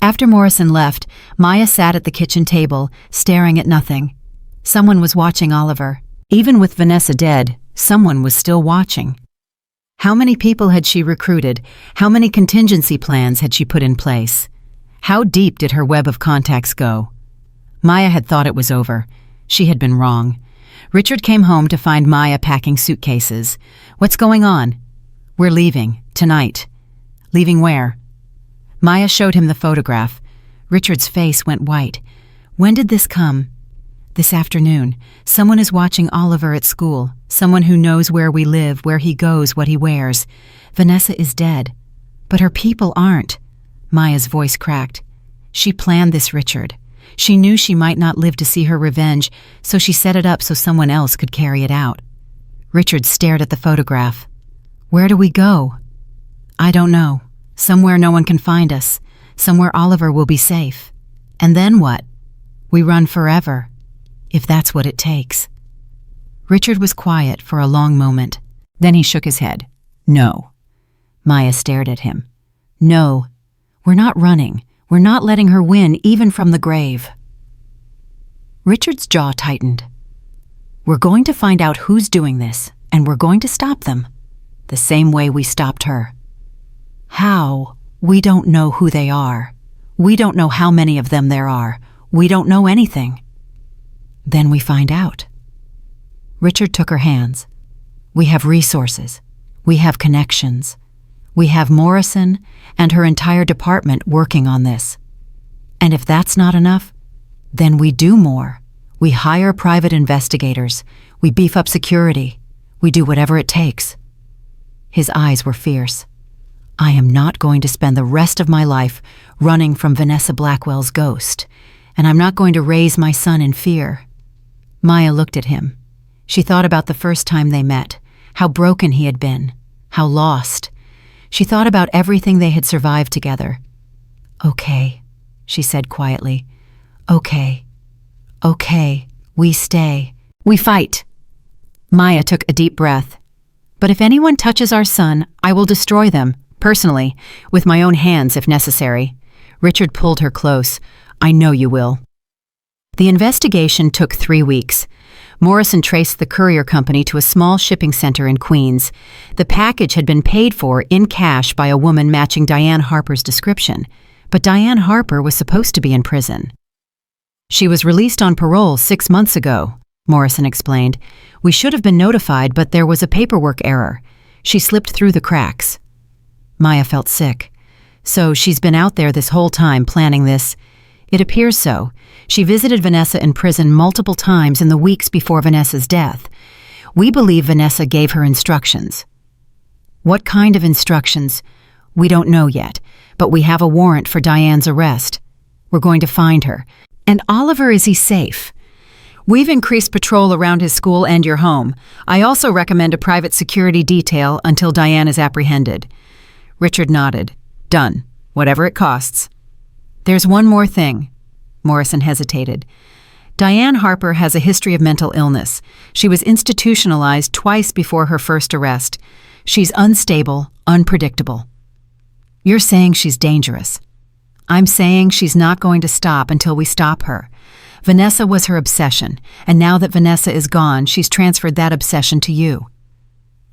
After Morrison left, Maya sat at the kitchen table, staring at nothing. Someone was watching Oliver. Even with Vanessa dead, someone was still watching. How many people had she recruited? How many contingency plans had she put in place? How deep did her web of contacts go? Maya had thought it was over. She had been wrong. Richard came home to find Maya packing suitcases. "What's going on?" "We're leaving, tonight." "Leaving where?" Maya showed him the photograph. Richard's face went white. "When did this come?" "This afternoon. Someone is watching Oliver at school. Someone who knows where we live, where he goes, what he wears. Vanessa is dead. But her people aren't." Maya's voice cracked. "She planned this, Richard. She knew she might not live to see her revenge, so she set it up so someone else could carry it out." Richard stared at the photograph. "Where do we go?" "I don't know. Somewhere no one can find us. Somewhere Oliver will be safe. And then what? We run forever. If that's what it takes." Richard was quiet for a long moment. Then he shook his head. "No." Maya stared at him. "No, we're not running. We're not letting her win, even from the grave." Richard's jaw tightened. "We're going to find out who's doing this, and we're going to stop them. The same way we stopped her." "How? We don't know who they are. We don't know how many of them there are. We don't know anything." "Then we find out." Richard took her hands. "We have resources. We have connections. We have Morrison and her entire department working on this. And if that's not enough, then we do more. We hire private investigators. We beef up security. We do whatever it takes." His eyes were fierce. "I am not going to spend the rest of my life running from Vanessa Blackwell's ghost, and I'm not going to raise my son in fear." Maya looked at him. She thought about the first time they met, how broken he had been, how lost. She thought about everything they had survived together. "Okay," she said quietly. "Okay. Okay. We stay. We fight." Maya took a deep breath. "But if anyone touches our son, I will destroy them, personally, with my own hands if necessary." Richard pulled her close. "I know you will." The investigation took 3 weeks. Morrison traced the courier company to a small shipping center in Queens. The package had been paid for in cash by a woman matching Diane Harper's description, but Diane Harper was supposed to be in prison. "She was released on parole 6 months ago," Morrison explained. "We should have been notified, but there was a paperwork error. She slipped through the cracks." Maya felt sick. "So she's been out there this whole time planning this?" "It appears so. She visited Vanessa in prison multiple times in the weeks before Vanessa's death. We believe Vanessa gave her instructions." "What kind of instructions?" "We don't know yet, but we have a warrant for Diane's arrest. We're going to find her. And Oliver, is he safe?" "We've increased patrol around his school and your home. I also recommend a private security detail until Diane is apprehended." Richard nodded. "Done. Whatever it costs." "There's one more thing." Morrison hesitated. "Diane Harper has a history of mental illness. She was institutionalized twice before her first arrest. She's unstable, unpredictable." "You're saying she's dangerous." "I'm saying she's not going to stop until we stop her. Vanessa was her obsession, and now that Vanessa is gone, she's transferred that obsession to you."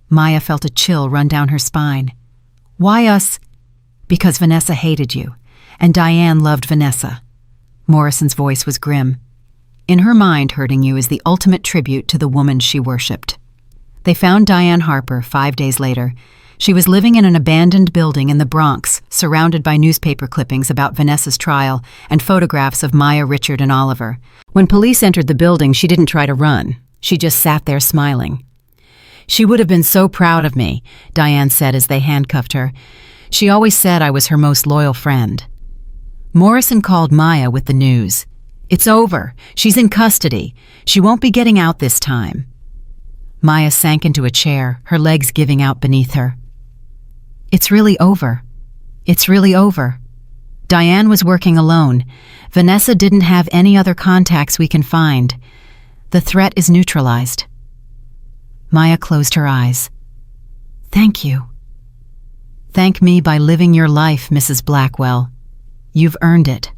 Maya felt a chill run down her spine. "Why us?" "Because Vanessa hated you, and Diane loved Vanessa." Morrison's voice was grim. "In her mind, hurting you is the ultimate tribute to the woman she worshipped." They found Diane Harper 5 days later. She was living in an abandoned building in the Bronx, surrounded by newspaper clippings about Vanessa's trial and photographs of Maya, Richard, and Oliver. When police entered the building, she didn't try to run. She just sat there smiling. "She would have been so proud of me," Diane said as they handcuffed her. "She always said I was her most loyal friend." Morrison called Maya with the news. "It's over. She's in custody. She won't be getting out this time." Maya sank into a chair, her legs giving out beneath her. "It's really over. It's really over. Diane was working alone. Vanessa didn't have any other contacts we can find. The threat is neutralized." Maya closed her eyes. "Thank you." "Thank me by living your life, Mrs. Blackwell. You've earned it."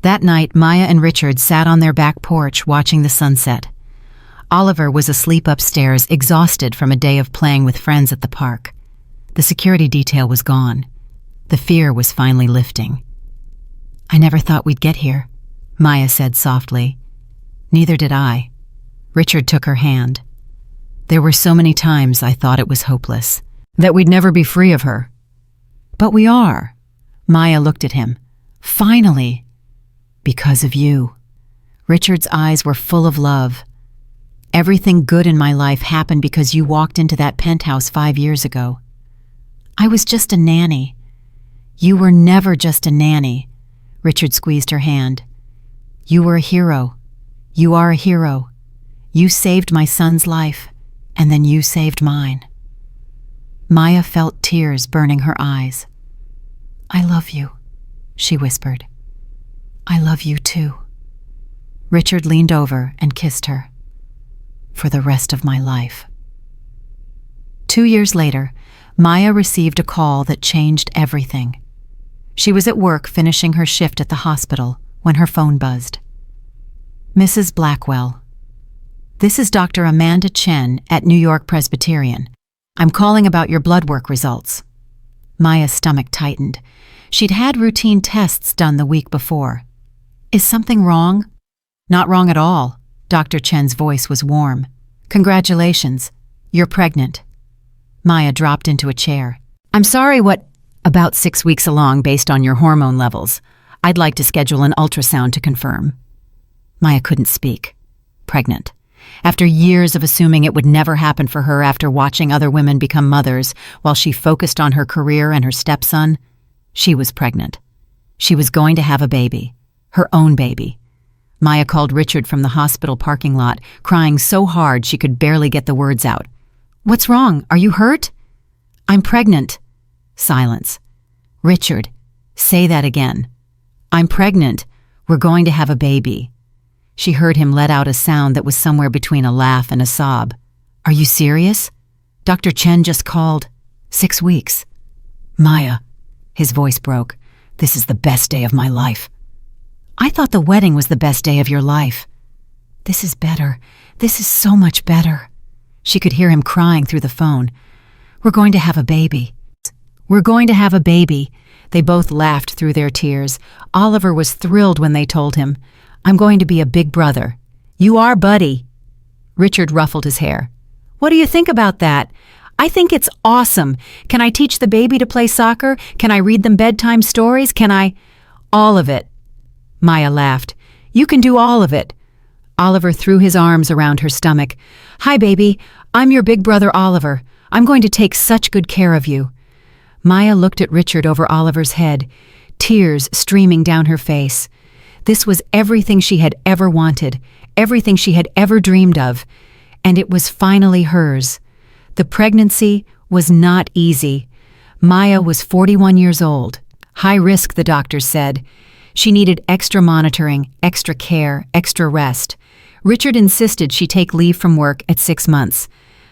That night, Maya and Richard sat on their back porch watching the sunset. Oliver was asleep upstairs, exhausted from a day of playing with friends at the park. The security detail was gone. The fear was finally lifting. "I never thought we'd get here," Maya said softly. "Neither did I." Richard took her hand. "There were so many times I thought it was hopeless, that we'd never be free of her. But we are." Maya looked at him. "Finally." "Because of you." Richard's eyes were full of love. "Everything good in my life happened because you walked into that penthouse 5 years ago." "I was just a nanny." "You were never just a nanny." Richard squeezed her hand. "You were a hero. You are a hero. You saved my son's life, and then you saved mine." Maya felt tears burning her eyes. "I love you," she whispered. "I love you too." Richard leaned over and kissed her. "For the rest of my life." 2 years later, Maya received a call that changed everything. She was at work finishing her shift at the hospital when her phone buzzed. "Mrs. Blackwell, this is Dr. Amanda Chen at New York Presbyterian. I'm calling about your blood work results." Maya's stomach tightened. She'd had routine tests done the week before. "Is something wrong?" "Not wrong at all." Dr. Chen's voice was warm. "Congratulations. You're pregnant." Maya dropped into a chair. "I'm sorry, what?" "About 6 weeks along based on your hormone levels. I'd like to schedule an ultrasound to confirm." Maya couldn't speak. Pregnant. After years of assuming it would never happen for her after watching other women become mothers while she focused on her career and her stepson, she was pregnant. She was going to have a baby. Her own baby. Maya called Richard from the hospital parking lot, crying so hard she could barely get the words out. "What's wrong? Are you hurt?" I'm pregnant. Silence. Richard, say that again. I'm pregnant. We're going to have a baby. She heard him let out a sound that was somewhere between a laugh and a sob. Are you serious? Dr. Chen just called. 6 weeks. Maya, his voice broke. This is the best day of my life. I thought the wedding was the best day of your life. This is better. This is so much better. She could hear him crying through the phone. We're going to have a baby. We're going to have a baby. They both laughed through their tears. Oliver was thrilled when they told him, I'm going to be a big brother. You are, buddy. Richard ruffled his hair. What do you think about that? I think it's awesome. Can I teach the baby to play soccer? Can I read them bedtime stories? Can I? All of it. Maya laughed. You can do all of it. Oliver threw his arms around her stomach. Hi, baby. I'm your big brother, Oliver. I'm going to take such good care of you. Maya looked at Richard over Oliver's head, tears streaming down her face. This was everything she had ever wanted, everything she had ever dreamed of, and it was finally hers. The pregnancy was not easy. Maya was 41 years old. High risk, the doctors said. She needed extra monitoring, extra care, extra rest. Richard insisted she take leave from work at 6 months.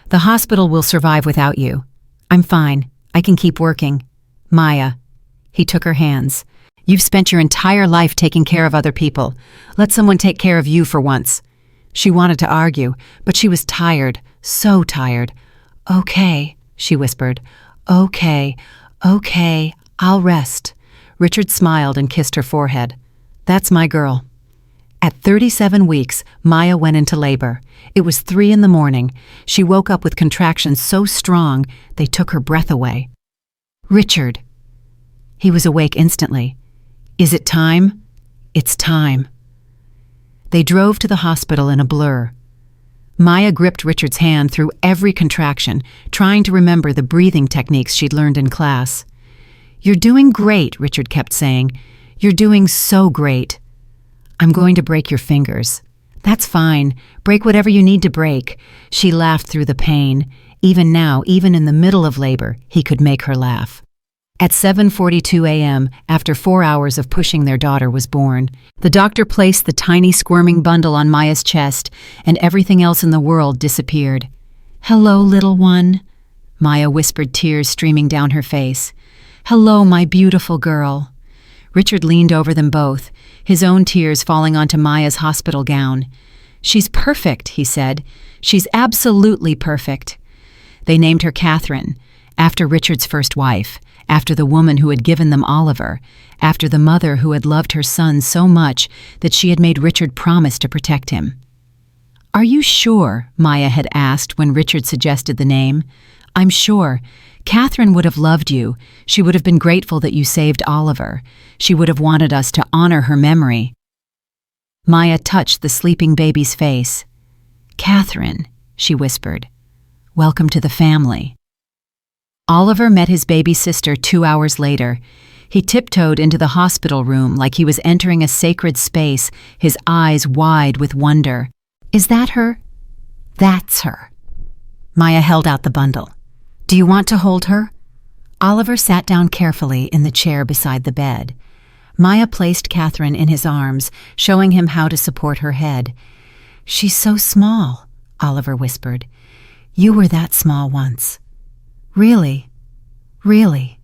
The hospital will survive without you. I'm fine. I can keep working. Maya. He took her hands. You've spent your entire life taking care of other people. Let someone take care of you for once. She wanted to argue, but she was tired, so tired. Okay, she whispered. Okay, I'll rest. Richard smiled and kissed her forehead. That's my girl. At 37 weeks, Maya went into labor. It was 3 a.m. She woke up with contractions so strong they took her breath away. Richard. He was awake instantly. Is it time? It's time. They drove to the hospital in a blur. Maya gripped Richard's hand through every contraction, trying to remember the breathing techniques she'd learned in class. You're doing great, Richard kept saying. You're doing so great. I'm going to break your fingers. That's fine. Break whatever you need to break. She laughed through the pain. Even now, even in the middle of labor, he could make her laugh. At 7:42 a.m., after 4 hours of pushing, their daughter was born. The doctor placed the tiny squirming bundle on Maya's chest, and everything else in the world disappeared. Hello, little one, Maya whispered, tears streaming down her face. Hello, my beautiful girl. Richard leaned over them both, his own tears falling onto Maya's hospital gown. She's perfect, he said. She's absolutely perfect. They named her Catherine, after Richard's first wife, after the woman who had given them Oliver, after the mother who had loved her son so much that she had made Richard promise to protect him. Are you sure? Maya had asked when Richard suggested the name. I'm sure. Catherine would have loved you. She would have been grateful that you saved Oliver. She would have wanted us to honor her memory. Maya touched the sleeping baby's face. Catherine, she whispered, welcome to the family. Oliver met his baby sister 2 hours later. He tiptoed into the hospital room like he was entering a sacred space, his eyes wide with wonder. Is that her? That's her. Maya held out the bundle. Do you want to hold her? Oliver sat down carefully in the chair beside the bed. Maya placed Catherine in his arms, showing him how to support her head. She's so small, Oliver whispered. You were that small once. Really? Really?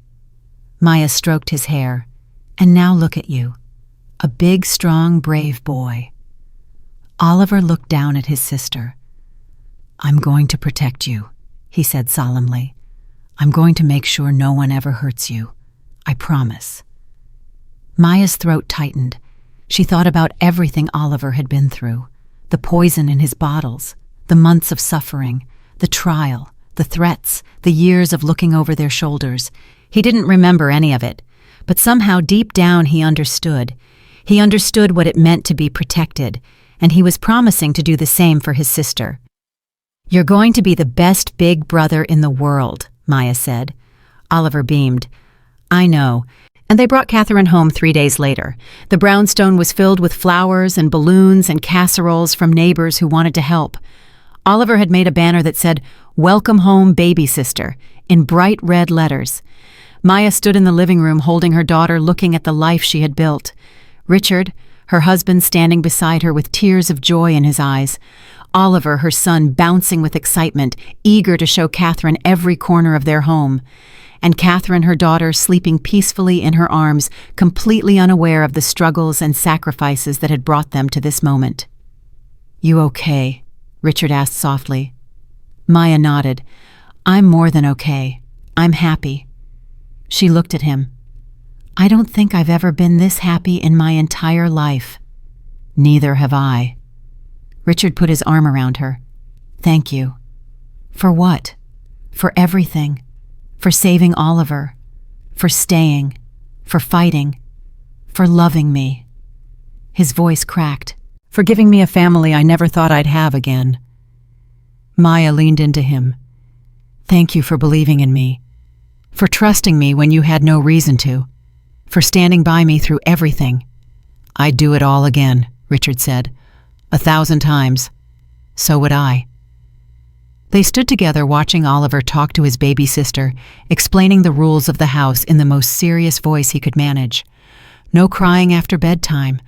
Maya stroked his hair. And now look at you. A big, strong, brave boy. Oliver looked down at his sister. I'm going to protect you, he said solemnly. I'm going to make sure no one ever hurts you. I promise. Maya's throat tightened. She thought about everything Oliver had been through. The poison in his bottles, the months of suffering, the trial, the threats, the years of looking over their shoulders. He didn't remember any of it, but somehow deep down he understood. He understood what it meant to be protected, and he was promising to do the same for his sister. You're going to be the best big brother in the world, Maya said. Oliver beamed. I know. And they brought Catherine home 3 days later. The brownstone was filled with flowers and balloons and casseroles from neighbors who wanted to help. Oliver had made a banner that said, Welcome home, baby sister. in bright red letters. Maya stood in the living room holding her daughter, looking at the life she had built. Richard, her husband, standing beside her with tears of joy in his eyes. Oliver, her son, bouncing with excitement, eager to show Catherine every corner of their home. And Catherine, her daughter, sleeping peacefully in her arms, completely unaware of the struggles and sacrifices that had brought them to this moment. "You okay?" Richard asked softly. Maya nodded. "I'm more than okay. I'm happy." She looked at him. "I don't think I've ever been this happy in my entire life." "Neither have I." Richard put his arm around her. "Thank you." "For what?" "For everything. For saving Oliver. For staying. For fighting. For loving me." His voice cracked. "For giving me a family I never thought I'd have again." Maya leaned into him. "Thank you for believing in me. For trusting me when you had no reason to. For standing by me through everything." "I'd do it all again," Richard said. 1,000 times. So would I. They stood together watching Oliver talk to his baby sister, explaining the rules of the house in the most serious voice he could manage. "No crying after bedtime.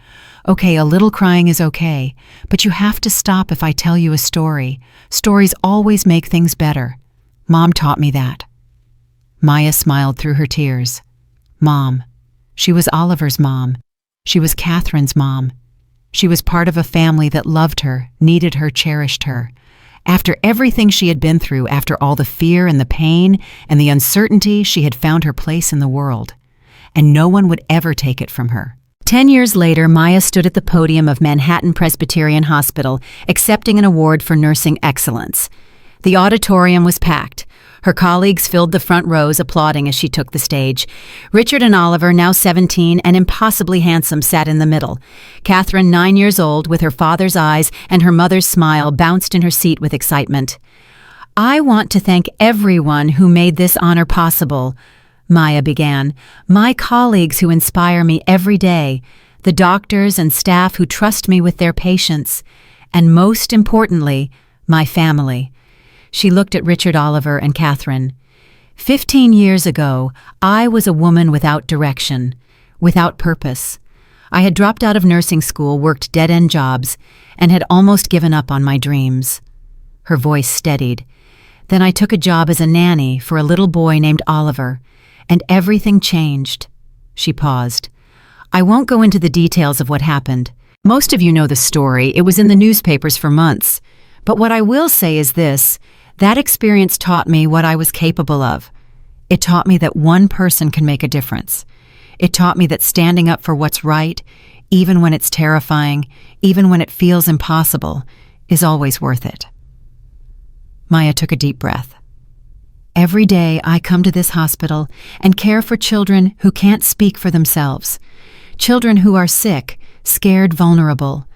Okay, a little crying is okay, but you have to stop if I tell you a story. Stories always make things better. Mom taught me that." Maya smiled through her tears. Mom. She was Oliver's mom. She was Catherine's mom. She was part of a family that loved her, needed her, cherished her. After everything she had been through, after all the fear and the pain and the uncertainty, she had found her place in the world. And no one would ever take it from her. 10 years later, Maya stood at the podium of Manhattan Presbyterian Hospital, accepting an award for nursing excellence. The auditorium was packed. Her colleagues filled the front rows, applauding as she took the stage. Richard and Oliver, now 17 and impossibly handsome, sat in the middle. Catherine, 9 years old, with her father's eyes and her mother's smile, bounced in her seat with excitement. "I want to thank everyone who made this honor possible," Maya began. "My colleagues who inspire me every day, the doctors and staff who trust me with their patients, and most importantly, my family." She looked at Richard, Oliver, and Catherine. 15 years ago, I was a woman without direction, without purpose. I had dropped out of nursing school, worked dead-end jobs, and had almost given up on my dreams. Her voice steadied. Then I took a job as a nanny for a little boy named Oliver, and everything changed. She paused. I won't go into the details of what happened. Most of you know the story. It was in the newspapers for months. But what I will say is this. That experience taught me what I was capable of. It taught me that one person can make a difference. It taught me that standing up for what's right, even when it's terrifying, even when it feels impossible, is always worth it. Maya took a deep breath. Every day I come to this hospital and care for children who can't speak for themselves, children who are sick, scared, vulnerable.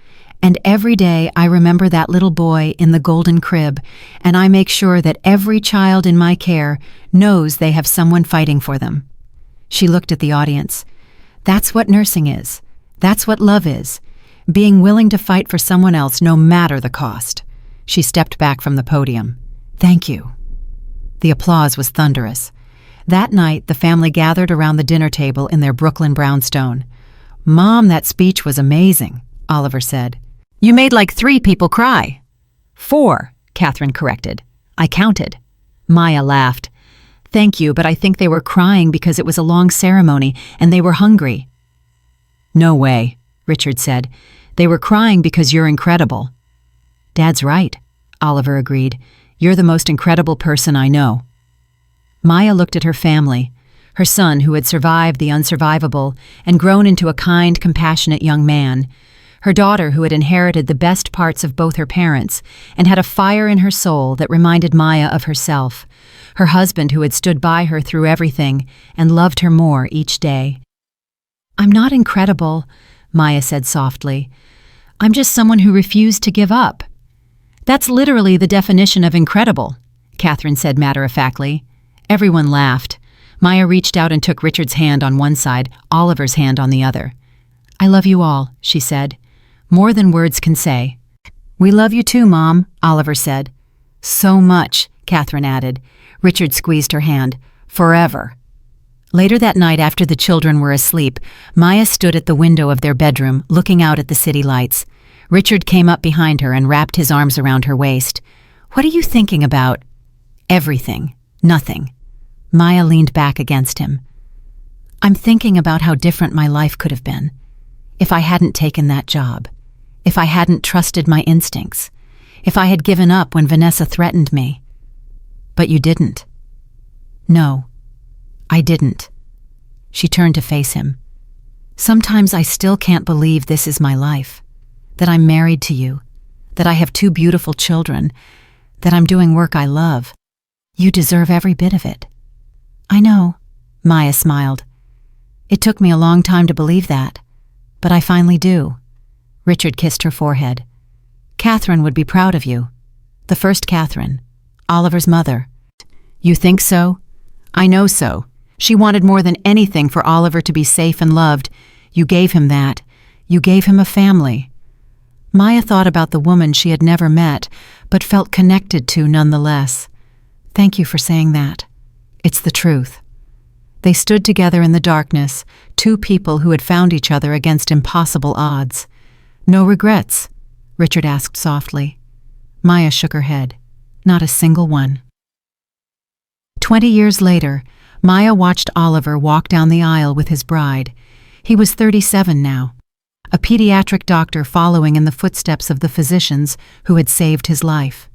And every day I remember that little boy in the golden crib, and I make sure that every child in my care knows they have someone fighting for them. She looked at the audience. That's what nursing is. That's what love is. Being willing to fight for someone else no matter the cost. She stepped back from the podium. Thank you. The applause was thunderous. That night, the family gathered around the dinner table in their Brooklyn brownstone. Mom, that speech was amazing, Oliver said. You made like 3 people cry. 4, Catherine corrected. I counted. Maya laughed. Thank you, but I think they were crying because it was a long ceremony and they were hungry. No way, Richard said. They were crying because you're incredible. Dad's right, Oliver agreed. You're the most incredible person I know. Maya looked at her family, her son who had survived the unsurvivable and grown into a kind, compassionate young man, her daughter who had inherited the best parts of both her parents and had a fire in her soul that reminded Maya of herself, her husband who had stood by her through everything and loved her more each day. I'm not incredible, Maya said softly. I'm just someone who refused to give up. That's literally the definition of incredible, Catherine said matter-of-factly. Everyone laughed. Maya reached out and took Richard's hand on one side, Oliver's hand on the other. I love you all, she said. More than words can say. We love you too, Mom, Oliver said. So much, Catherine added. Richard squeezed her hand. Forever. Later that night, after the children were asleep, Maya stood at the window of their bedroom, looking out at the city lights. Richard came up behind her and wrapped his arms around her waist. "What are you thinking about?" "Everything. Nothing." Maya leaned back against him. "I'm thinking about how different my life could have been if I hadn't taken that job, if I hadn't trusted my instincts, if I had given up when Vanessa threatened me." "But you didn't." "No, I didn't." She turned to face him. "Sometimes I still can't believe this is my life, that I'm married to you, that I have 2 beautiful children, that I'm doing work I love. You deserve every bit of it." "I know," Maya smiled. "It took me a long time to believe that, but I finally do." Richard kissed her forehead. "Catherine would be proud of you. The first Catherine, Oliver's mother." "You think so?" "I know so. She wanted more than anything for Oliver to be safe and loved. You gave him that. You gave him a family." Maya thought about the woman she had never met, but felt connected to nonetheless. "Thank you for saying that. It's the truth." They stood together in the darkness, 2 people who had found each other against impossible odds. "No regrets?" Richard asked softly. Maya shook her head. "Not a single one." 20 years later, Maya watched Oliver walk down the aisle with his bride. He was 37 now, a pediatric doctor following in the footsteps of the physicians who had saved his life.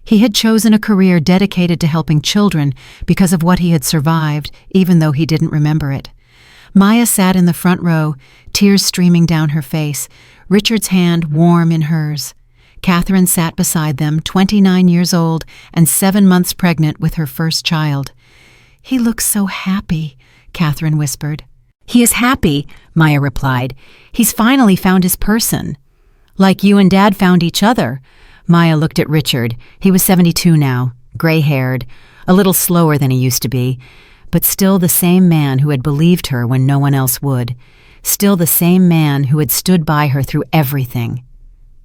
He had chosen a career dedicated to helping children because of what he had survived, even though he didn't remember it. Maya sat in the front row, tears streaming down her face, Richard's hand warm in hers. Catherine sat beside them, 29 years old and 7 months pregnant with her first child. "He looks so happy," Catherine whispered. "He is happy," Maya replied. "He's finally found his person." "Like you and Dad found each other." Maya looked at Richard. He was 72 now, gray-haired, a little slower than he used to be, but still the same man who had believed her when no one else would, still the same man who had stood by her through everything.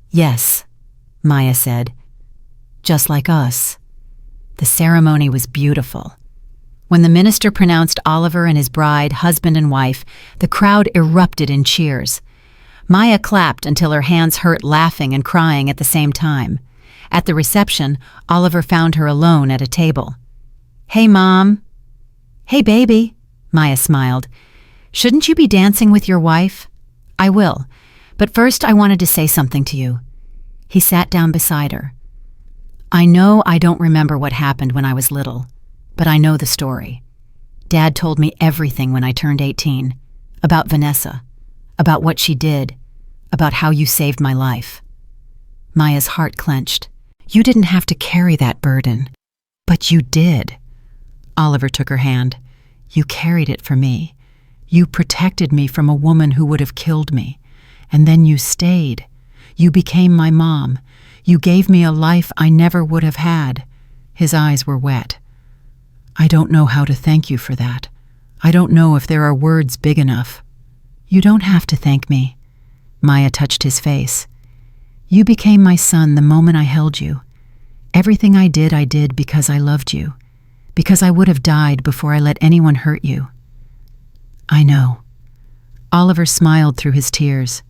"Yes," Maya said, "just like us." The ceremony was beautiful. When the minister pronounced Oliver and his bride husband and wife, the crowd erupted in cheers. Maya clapped until her hands hurt, laughing and crying at the same time. At the reception, Oliver found her alone at a table. "Hey, Mom." "Hey, baby," Maya smiled. "Shouldn't you be dancing with your wife?" "I will, but first I wanted to say something to you." He sat down beside her. "I know I don't remember what happened when I was little, but I know the story. Dad told me everything when I turned 18, about Vanessa, about what she did, about how you saved my life." Maya's heart clenched. "You didn't have to carry that burden, but you did." Oliver took her hand. "You carried it for me. You protected me from a woman who would have killed me. And then you stayed. You became my mom. You gave me a life I never would have had." His eyes were wet. "I don't know how to thank you for that. I don't know if there are words big enough." "You don't have to thank me." Maya touched his face. "You became my son the moment I held you. Everything I did because I loved you, because I would have died before I let anyone hurt you." "I know." Oliver smiled through his tears.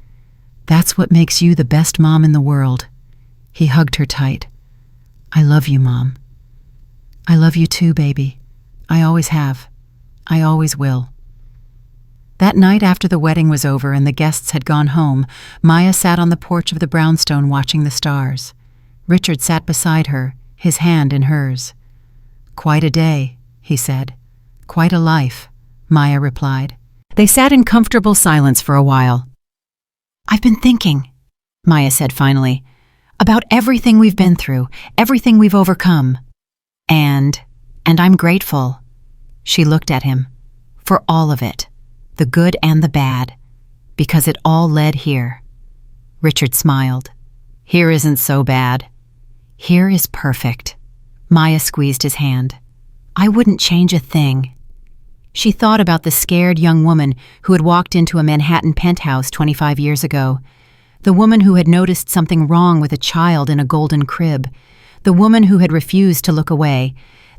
"That's what makes you the best mom in the world." He hugged her tight. "I love you, Mom." "I love you too, baby. I always have. I always will." That night, after the wedding was over and the guests had gone home, Maya sat on the porch of the brownstone watching the stars. Richard sat beside her, his hand in hers. "Quite a day," he said. "Quite a life," Maya replied. They sat in comfortable silence for a while. "I've been thinking," Maya said finally, "about everything we've been through, everything we've overcome. And I'm grateful." She looked at him. "For all of it, the good and the bad, because it all led here." Richard smiled. "Here isn't so bad. Here is perfect." Maya squeezed his hand. "I wouldn't change a thing." She thought about the scared young woman who had walked into a Manhattan penthouse 25 years ago, the woman who had noticed something wrong with a child in a golden crib, the woman who had refused to look away,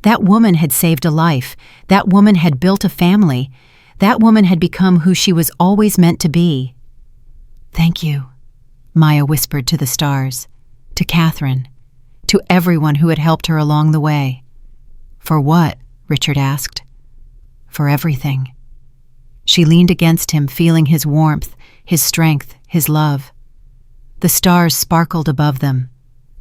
That woman had saved a life. That woman had built a family. That woman had become who she was always meant to be. "Thank you," Maya whispered to the stars, to Catherine, to everyone who had helped her along the way. "For what?" Richard asked. "For everything." She leaned against him, feeling his warmth, his strength, his love. The stars sparkled above them.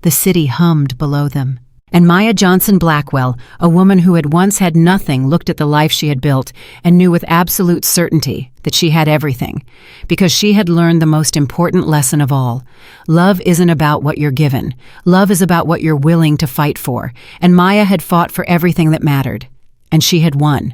The city hummed below them. And Maya Johnson Blackwell, a woman who had once had nothing, looked at the life she had built and knew with absolute certainty that she had everything, because she had learned the most important lesson of all. Love isn't about what you're given. Love is about what you're willing to fight for. And Maya had fought for everything that mattered. And she had won.